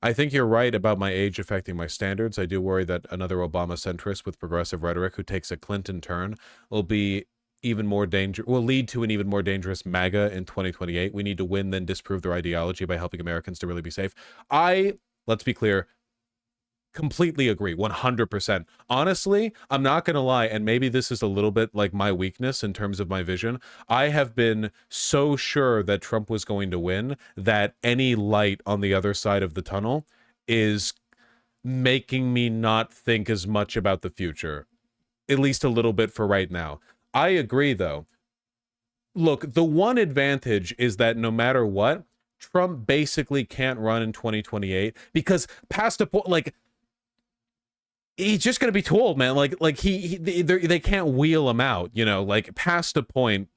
I think you're right about my age affecting my standards. I do worry that another Obama centrist with progressive rhetoric who takes a Clinton turn will lead to an even more dangerous MAGA in 2028. We need to win, then disprove their ideology by helping Americans to really be safe. Let's be clear, completely agree, 100%. Honestly, I'm not going to lie, and maybe this is a little bit like my weakness in terms of my vision. I have been so sure that Trump was going to win that any light on the other side of the tunnel is making me not think as much about the future, at least a little bit for right now. I agree, though. Look, the one advantage is that no matter what, Trump basically can't run in 2028 because past a point, like, he's just gonna be too old, man. Like they can't wheel him out, you know, like past a point.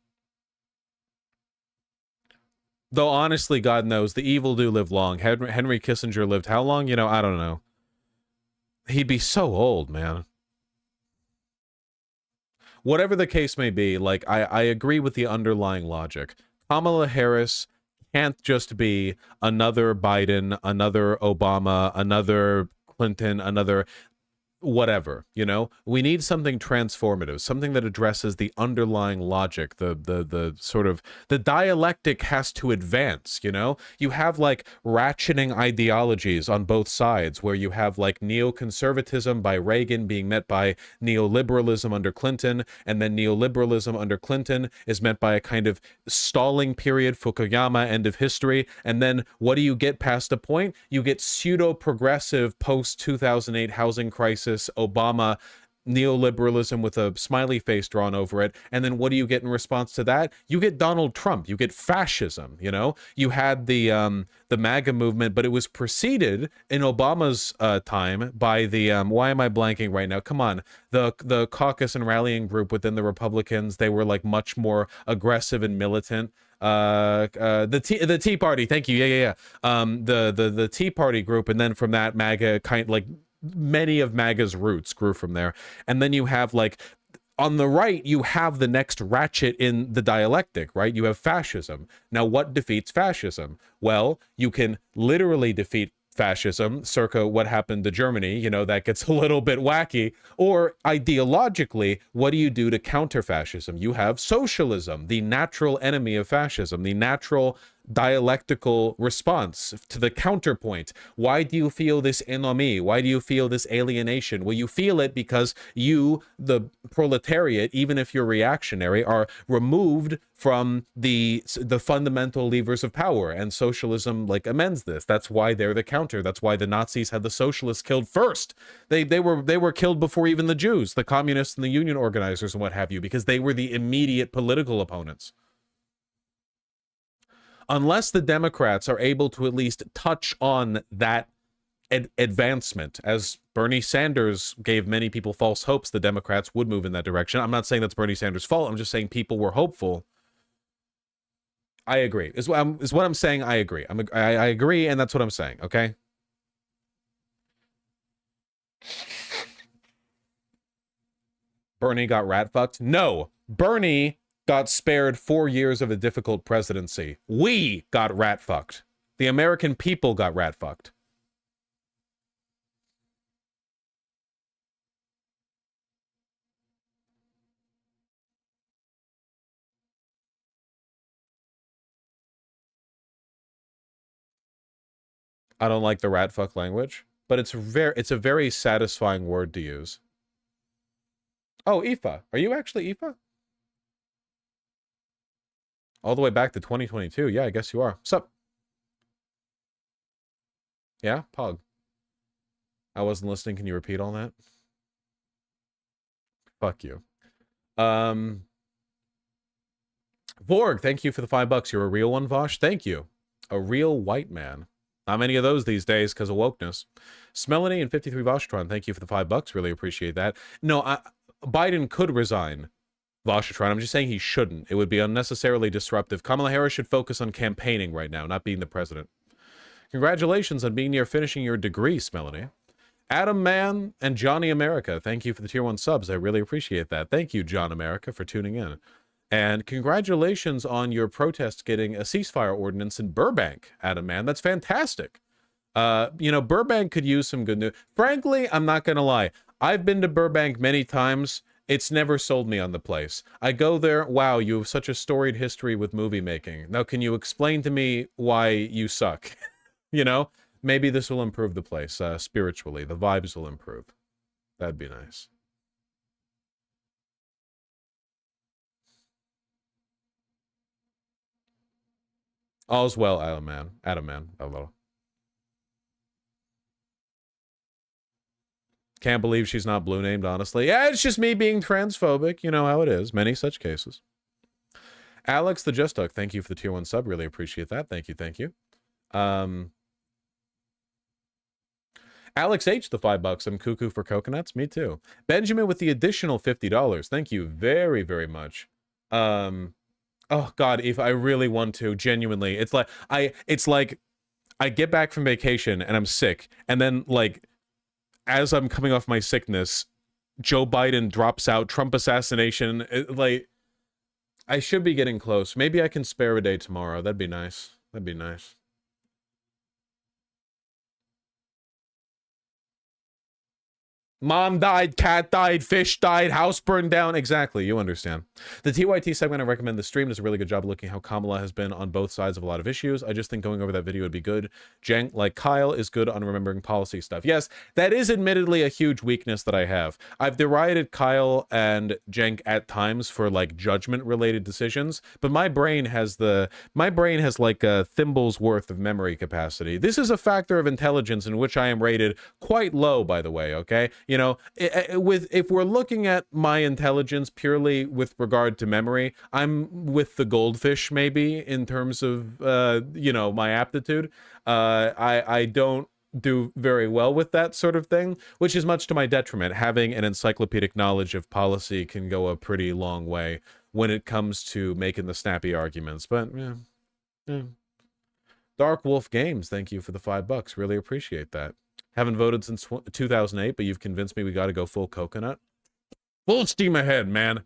Though honestly, God knows, the evil do live long. Henry Kissinger lived how long? You know, I don't know. He'd be so old, man. Whatever the case may be, like, I agree with the underlying logic. Kamala Harris can't just be another Biden, another Obama, another Clinton, another whatever, you know. We need something transformative, something that addresses the underlying logic, the sort of the dialectic has to advance, you know. You have like ratcheting ideologies on both sides, where you have like neoconservatism by Reagan being met by neoliberalism under Clinton, and then neoliberalism under Clinton is met by a kind of stalling period, Fukuyama, end of history. And then what do you get past a point? You get pseudo progressive post 2008 housing crisis Obama neoliberalism with a smiley face drawn over it. And then what do you get in response to that? You get Donald Trump. You get fascism. You know, you had the MAGA movement, but it was preceded in Obama's time by the why am I blanking right now? Come on, the caucus and rallying group within the Republicans. They were like much more aggressive and militant. The Tea Party. Thank you. Yeah. The Tea Party group, and then from that, MAGA kind like. Many of MAGA's roots grew from there. And then you have like on the right, you have the next ratchet in the dialectic, right? You have fascism. Now, what defeats fascism? Well, you can literally defeat fascism, circa what happened to Germany, you know, that gets a little bit wacky. Or ideologically, what do you do to counter fascism? You have socialism, the natural enemy of fascism, the natural dialectical response to the counterpoint. Why do you feel this ennui? Why do you feel this alienation? Well, you feel it because you, the proletariat, even if you're reactionary, are removed from the fundamental levers of power, and socialism like amends this. That's why they're the counter. That's why the Nazis had the socialists killed first. They were killed before even the Jews, the communists and the union organizers and what have you, because they were the immediate political opponents. Unless the Democrats are able to at least touch on that advancement, as Bernie Sanders gave many people false hopes the Democrats would move in that direction. I'm not saying that's Bernie Sanders' fault. I'm just saying people were hopeful. I agree. Is what I'm saying. I agree. I agree, and that's what I'm saying. Okay. Bernie got rat fucked? No. Bernie got spared 4 years of a difficult presidency. We got rat fucked. The American people got rat fucked. I don't like the rat fuck language, but it's a very satisfying word to use. Oh, Aoife. Are you actually Aoife? All the way back to 2022. Yeah, I guess you are. Sup? Yeah, Pog. I wasn't listening. Can you repeat all that? Fuck you. Vorg, thank you for the $5. You're a real one, Vosh. Thank you. A real white man. Not many of those these days because of wokeness. Smelany and 53 Voshtron, thank you for the $5. Really appreciate that. No, Biden could resign. Voshatron. I'm just saying he shouldn't. It would be unnecessarily disruptive. Kamala Harris should focus on campaigning right now, not being the president. Congratulations on being near finishing your degree, Melanie. Adam Man and Johnny America, thank you for the tier 1 subs. I really appreciate that. Thank you, John America, for tuning in. And congratulations on your protest getting a ceasefire ordinance in Burbank, Adam Man. That's fantastic. You know, Burbank could use some good news. Frankly, I'm not going to lie. I've been to Burbank many times. It's never sold me on the place. I go there, wow, you have such a storied history with movie making. Now, can you explain to me why you suck? You know, maybe this will improve the place spiritually. The vibes will improve. That'd be nice. All's well, Adam Man. Adam Man. A little. Can't believe she's not blue named, honestly. Yeah, it's just me being transphobic. You know how it is. Many such cases. Alex the Just Duck, thank you for the tier 1 sub. Really appreciate that. Thank you, thank you. Alex H, the $5. I'm cuckoo for coconuts. Me too. Benjamin with the additional $50. Thank you very, very much. Oh God, if I really want to, genuinely, it's like I get back from vacation and I'm sick, and then like as I'm coming off my sickness, Joe Biden drops out, Trump assassination. Like, I should be getting close. Maybe I can spare a day tomorrow. That'd be nice. That'd be nice. Mom died, cat died, fish died, house burned down. Exactly, you understand. The TYT segment I recommend the stream does a really good job looking how Kamala has been on both sides of a lot of issues. I just think going over that video would be good. Cenk, like Kyle, is good on remembering policy stuff. Yes, that is admittedly a huge weakness that I have. I've derided Kyle and Cenk at times for like judgment-related decisions, but my brain has like a thimble's worth of memory capacity. This is a factor of intelligence in which I am rated quite low, by the way, okay? You know, if we're looking at my intelligence purely with regard to memory, I'm with the goldfish maybe in terms of, you know, my aptitude. I don't do very well with that sort of thing, which is much to my detriment. Having an encyclopedic knowledge of policy can go a pretty long way when it comes to making the snappy arguments. But, yeah. Dark Wolf Games, thank you for the $5. Really appreciate that. Haven't voted since 2008, but you've convinced me we got to go full coconut. Full steam ahead, man.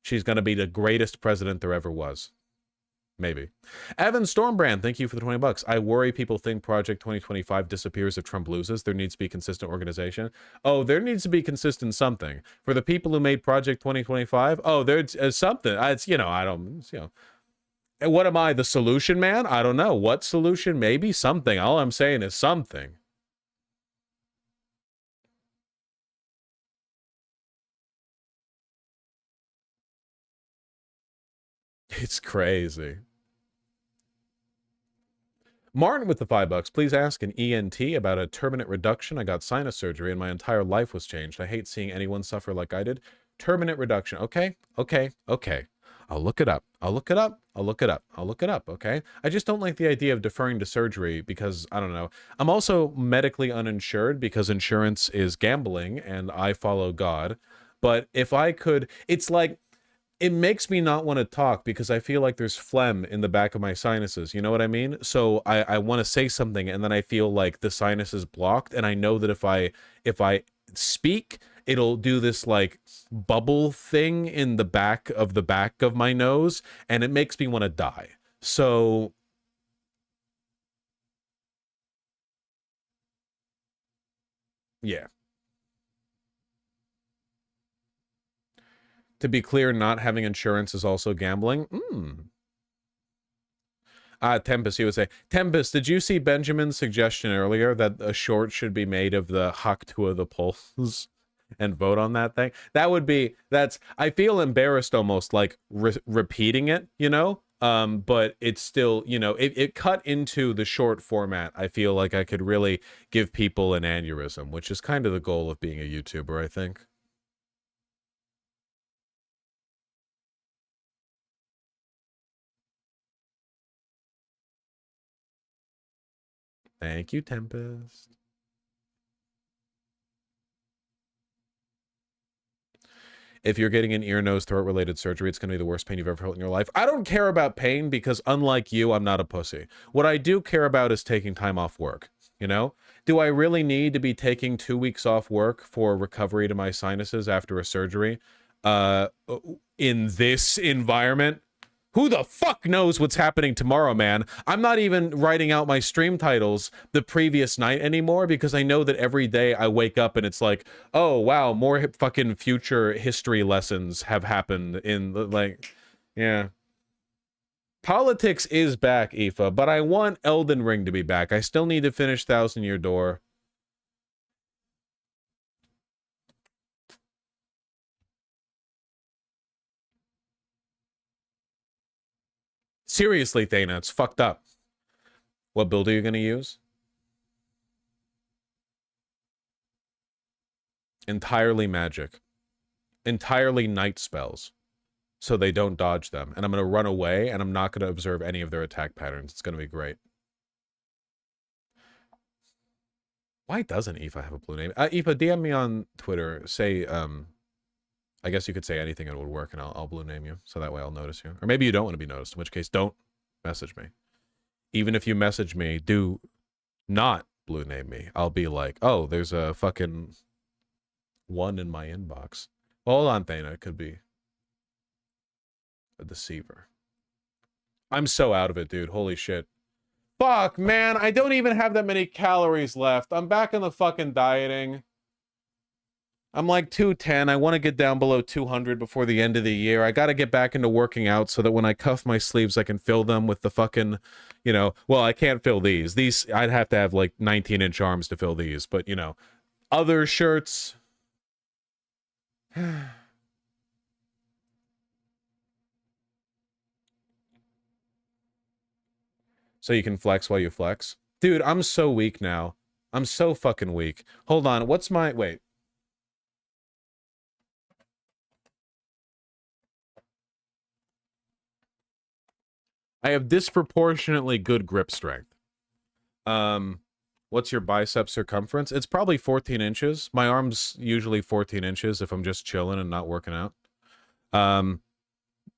She's going to be the greatest president there ever was. Maybe. Evan Stormbrand, thank you for the $20. I worry people think Project 2025 disappears if Trump loses. There needs to be consistent organization. Oh, there needs to be consistent something. For the people who made Project 2025, oh, there's something. It's, you know, I don't, you know. And what am I, the solution man? I don't know. What solution? Maybe something. All I'm saying is something. It's crazy. Martin with the $5. Please ask an ENT about a turbinate reduction. I got sinus surgery and my entire life was changed. I hate seeing anyone suffer like I did. Turbinate reduction. Okay. I'll look it up. I'll look it up. Okay. I just don't like the idea of deferring to surgery because, I don't know. I'm also medically uninsured because insurance is gambling and I follow God. But if I could, it's like, it makes me not want to talk because I feel like there's phlegm in the back of my sinuses. You know what I mean? So I want to say something and then I feel like the sinus is blocked. And I know that if I speak, it'll do this like bubble thing in the back of my nose. And it makes me want to die. So yeah. To be clear, not having insurance is also gambling. Tempest, you would say. Tempest, did you see Benjamin's suggestion earlier that a short should be made of the Hawk to the polls and vote on that thing? That would be, I feel embarrassed almost like repeating it, you know? But it's still, you know, it cut into the short format. I feel like I could really give people an aneurysm, which is kind of the goal of being a YouTuber, I think. Thank you, Tempest. If you're getting an ear, nose, throat-related surgery, it's going to be the worst pain you've ever felt in your life. I don't care about pain because, unlike you, I'm not a pussy. What I do care about is taking time off work, you know? Do I really need to be taking 2 weeks off work for recovery to my sinuses after a surgery? In this environment? Who the fuck knows what's happening tomorrow, man? I'm not even writing out my stream titles the previous night anymore because I know that every day I wake up and it's like, oh, wow, more fucking future history lessons have happened in, like, yeah. Politics is back, Aoife, but I want Elden Ring to be back. I still need to finish Thousand Year Door. Seriously, Thana, it's fucked up. What build are you going to use? Entirely magic. Entirely night spells. So they don't dodge them. And I'm going to run away, and I'm not going to observe any of their attack patterns. It's going to be great. Why doesn't Aoife have a blue name? Aoife, DM me on Twitter. Say, I guess you could say anything and it would work, and I'll blue name you, so that way I'll notice you. Or maybe you don't want to be noticed, in which case, don't message me. Even if you message me, do not blue name me. I'll be like, oh, there's a fucking 1 in my inbox. Well, hold on, Thana. It could be a deceiver. I'm so out of it, dude. Holy shit. Fuck, man. I don't even have that many calories left. I'm back in the fucking dieting. I'm like 210. I want to get down below 200 before the end of the year. I got to get back into working out so that when I cuff my sleeves, I can fill them with the fucking, you know, well, I can't fill these. These, I'd have to have like 19-inch arms to fill these. But, you know, other shirts. So you can flex while you flex. Dude, I'm so weak now. I'm so fucking weak. Hold on. What's my... Wait. I have disproportionately good grip strength. What's your bicep circumference? It's probably 14 inches. My arm's usually 14 inches if I'm just chilling and not working out. I've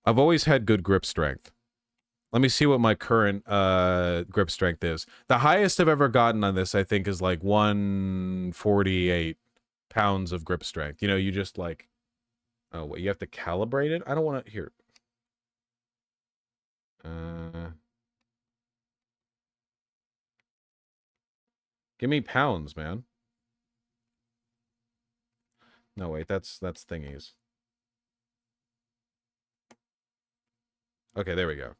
always had good grip strength. Let me see what my current grip strength is. The highest I've ever gotten on this, I think, is like 148 pounds of grip strength. You know, you just like... Oh, wait, you have to calibrate it? I don't want to... Here. Give me pounds, man. No, wait, that's thingies. Okay, there we go.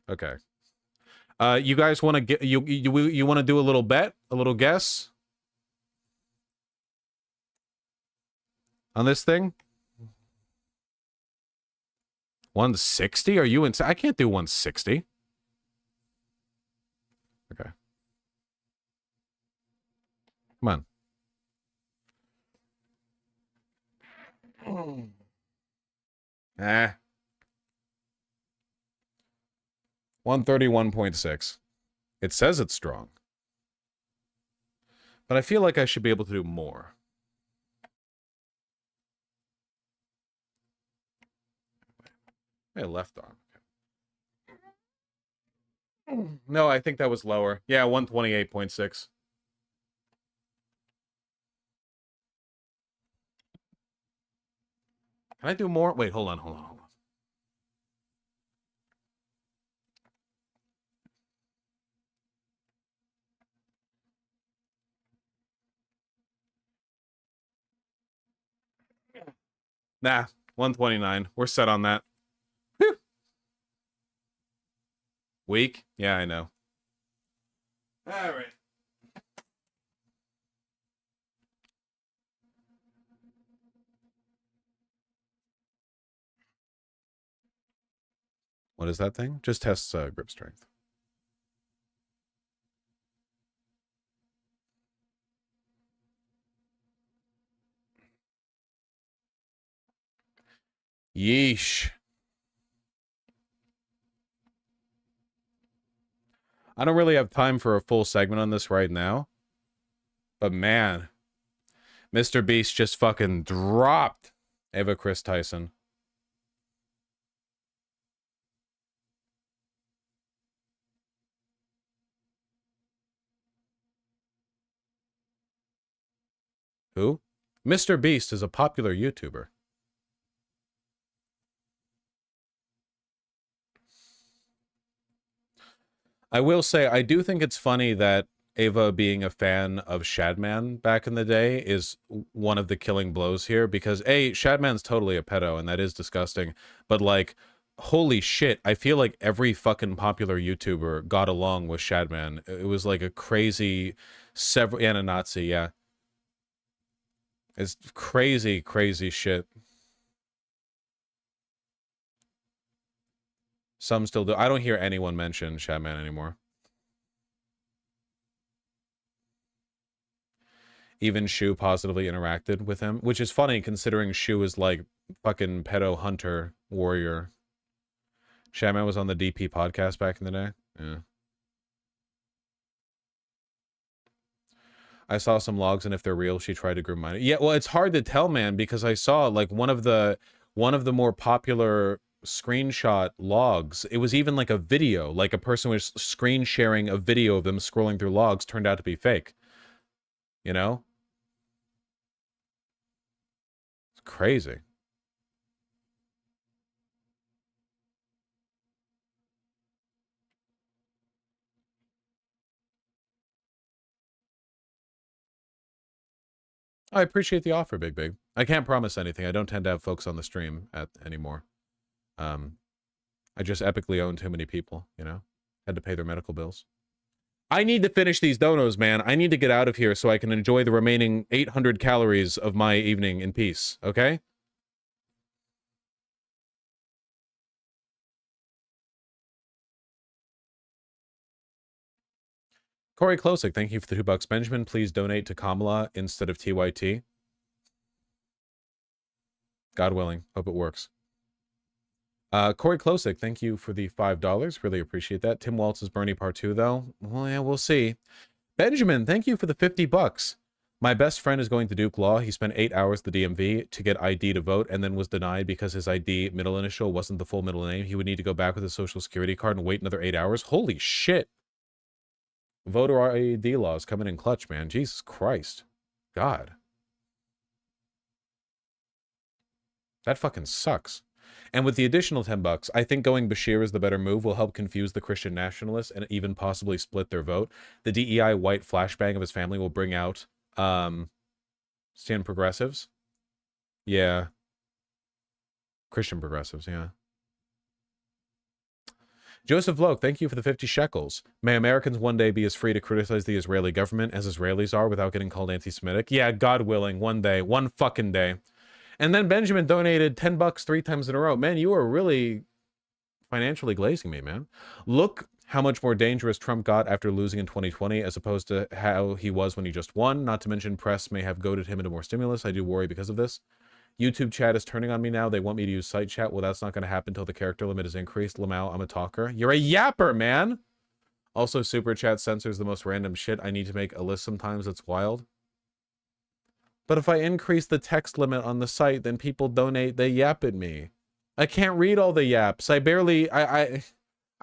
Okay. You guys want to get you want to do a little bet, a little guess on this thing? 160? Are you in? I can't do 160. Okay. Come on. Ah. 131.6. It says it's strong. But I feel like I should be able to do more. Hey, left arm. Okay. No, I think that was lower. Yeah, 128.6. Can I do more? Wait, hold on. Nah, 129. We're set on that. Whew. Weak? Yeah, I know. All right. What is that thing? Just tests grip strength. Yeesh. I don't really have time for a full segment on this right now. But man, Mr. Beast just fucking dropped Ava Chris Tyson. Who? Mr. Beast is a popular YouTuber. I will say, I do think it's funny that Ava being a fan of Shadman back in the day is one of the killing blows here, because A, Shadman's totally a pedo, and that is disgusting, but like, holy shit, I feel like every fucking popular YouTuber got along with Shadman. It was like a crazy, and a Nazi, yeah. It's crazy, crazy shit. Some still do. I don't hear anyone mention Shadman anymore. Even Shu positively interacted with him, which is funny considering Shu is like fucking pedo hunter warrior. Shadman was on the DP podcast back in the day. Yeah. I saw some logs, and if they're real, she tried to groom mine. Yeah, well, it's hard to tell, man, because I saw like one of the more popular screenshot logs. It was even like a video, like a person was screen sharing a video of them scrolling through logs, turned out to be fake. You know? It's crazy. I appreciate the offer, Big Big. I can't promise anything. I don't tend to have folks on the stream anymore. I just epically own too many people, you know? Had to pay their medical bills. I need to finish these donos, man. I need to get out of here so I can enjoy the remaining 800 calories of my evening in peace, okay? Corey Klosik, thank you for the $2. Benjamin, please donate to Kamala instead of TYT. God willing. Hope it works. Corey Klosik, thank you for the $5. Really appreciate that. Tim Waltz's Bernie Part 2, though. Well, yeah, we'll see. Benjamin, thank you for the $50. My best friend is going to Duke Law. He spent 8 hours at the DMV to get ID to vote and then was denied because his ID middle initial wasn't the full middle name. He would need to go back with his social security card and wait another 8 hours. Holy shit. Voter ID laws coming in clutch, man. Jesus Christ. God. That fucking sucks. And with the additional $10, I think going Bashir is the better move will help confuse the Christian nationalists and even possibly split their vote. The DEI white flashbang of his family will bring out stand progressives. Yeah. Christian progressives, yeah. Joseph Loke, thank you for the 50 shekels. May Americans one day be as free to criticize the Israeli government as Israelis are without getting called anti-Semitic. Yeah, God willing, one day, one fucking day. And then Benjamin donated $10 3 times in a row. Man, you are really financially glazing me, man. Look how much more dangerous Trump got after losing in 2020 as opposed to how he was when he just won. Not to mention press may have goaded him into more stimulus. I do worry because of this. YouTube chat is turning on me now. They want me to use site chat. Well, that's not going to happen until the character limit is increased. Lamau, I'm a talker. You're a yapper, man. Also, super chat censors the most random shit. I need to make a list sometimes. It's wild. But if I increase the text limit on the site, then people donate, they yap at me. I can't read all the yaps. I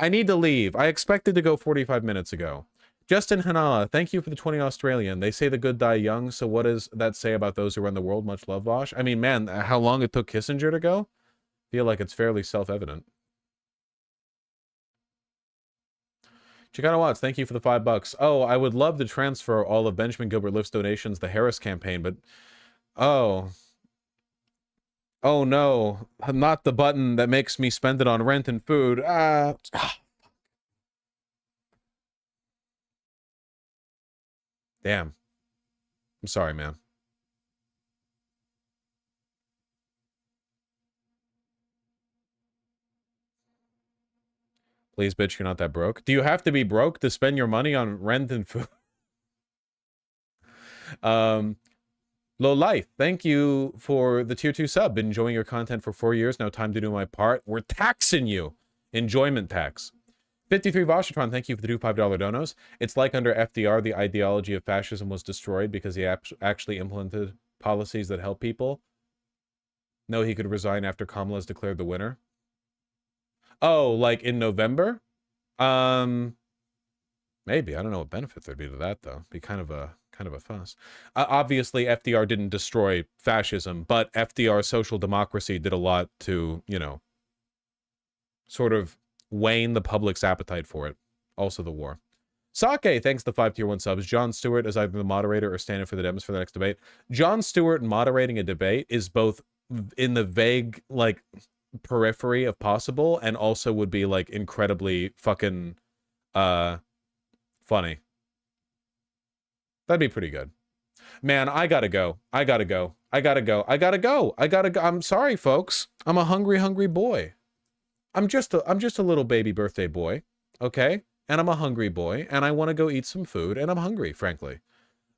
need to leave. I expected to go 45 minutes ago. Justin Hanala, thank you for the 20 Australian. They say the good die young, so what does that say about those who run the world? Much love, Vosh. I mean, man, how long it took Kissinger to go? I feel like it's fairly self-evident. Chicano Watts, thank you for the $5. Oh, I would love to transfer all of Benjamin Gilbert Lift's donations, the Harris campaign, but... Oh no, not the button that makes me spend it on rent and food. Damn. I'm sorry, man. Please, bitch, you're not that broke. Do you have to be broke to spend your money on rent and food? Low Life, thank you for the tier 2 sub. Been enjoying your content for 4 years. Now time to do my part. We're taxing you. Enjoyment tax. 53 Voshatron, thank you for the $5 donos. It's like under FDR, the ideology of fascism was destroyed because he actually implemented policies that help people. No, he could resign after Kamala's declared the winner. Oh, like in November? Maybe. I don't know what benefit there'd be to that, though. Be kind of a fuss. Obviously, FDR didn't destroy fascism, but FDR's social democracy did a lot to, you know, sort of wane the public's appetite for it. Also the war. Sake, thanks to 5 tier 1 subs. Jon Stewart is either the moderator or standing for the Dems for the next debate. Jon Stewart moderating a debate is both in the vague, like, periphery of possible and also would be, like, incredibly fucking, funny. That'd be pretty good. Man, I gotta go. I'm sorry, folks. I'm a hungry boy. I'm just a little baby birthday boy, okay? And I'm a hungry boy, and I want to go eat some food, and I'm hungry, frankly.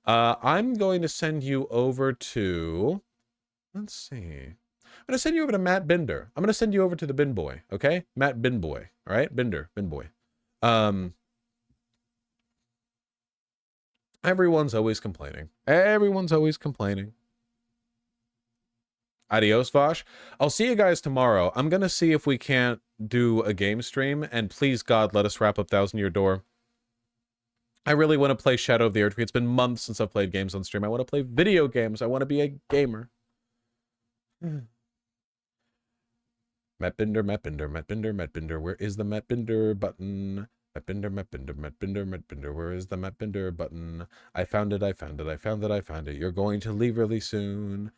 I'm going to send you over to... Let's see. I'm going to send you over to Matt Binder. I'm going to send you over to the Bin Boy, okay? Matt Bin Boy, all right? Bin Boy. Everyone's always complaining. Everyone's always complaining. Adios, Vosh. I'll see you guys tomorrow. I'm going to see if we can't do a game stream, and please, God, let us wrap up Thousand Year Door. I really want to play Shadow of the Erdtree. It's been months since I've played games on stream. I want to play video games. I want to be a gamer. Metbinder, Metbinder, Metbinder, Metbinder. Where is the Metbinder button? Metbinder, Metbinder, Metbinder, Metbinder. Where is the Metbinder button? I found it, I found it, I found it, I found it. You're going to leave really soon.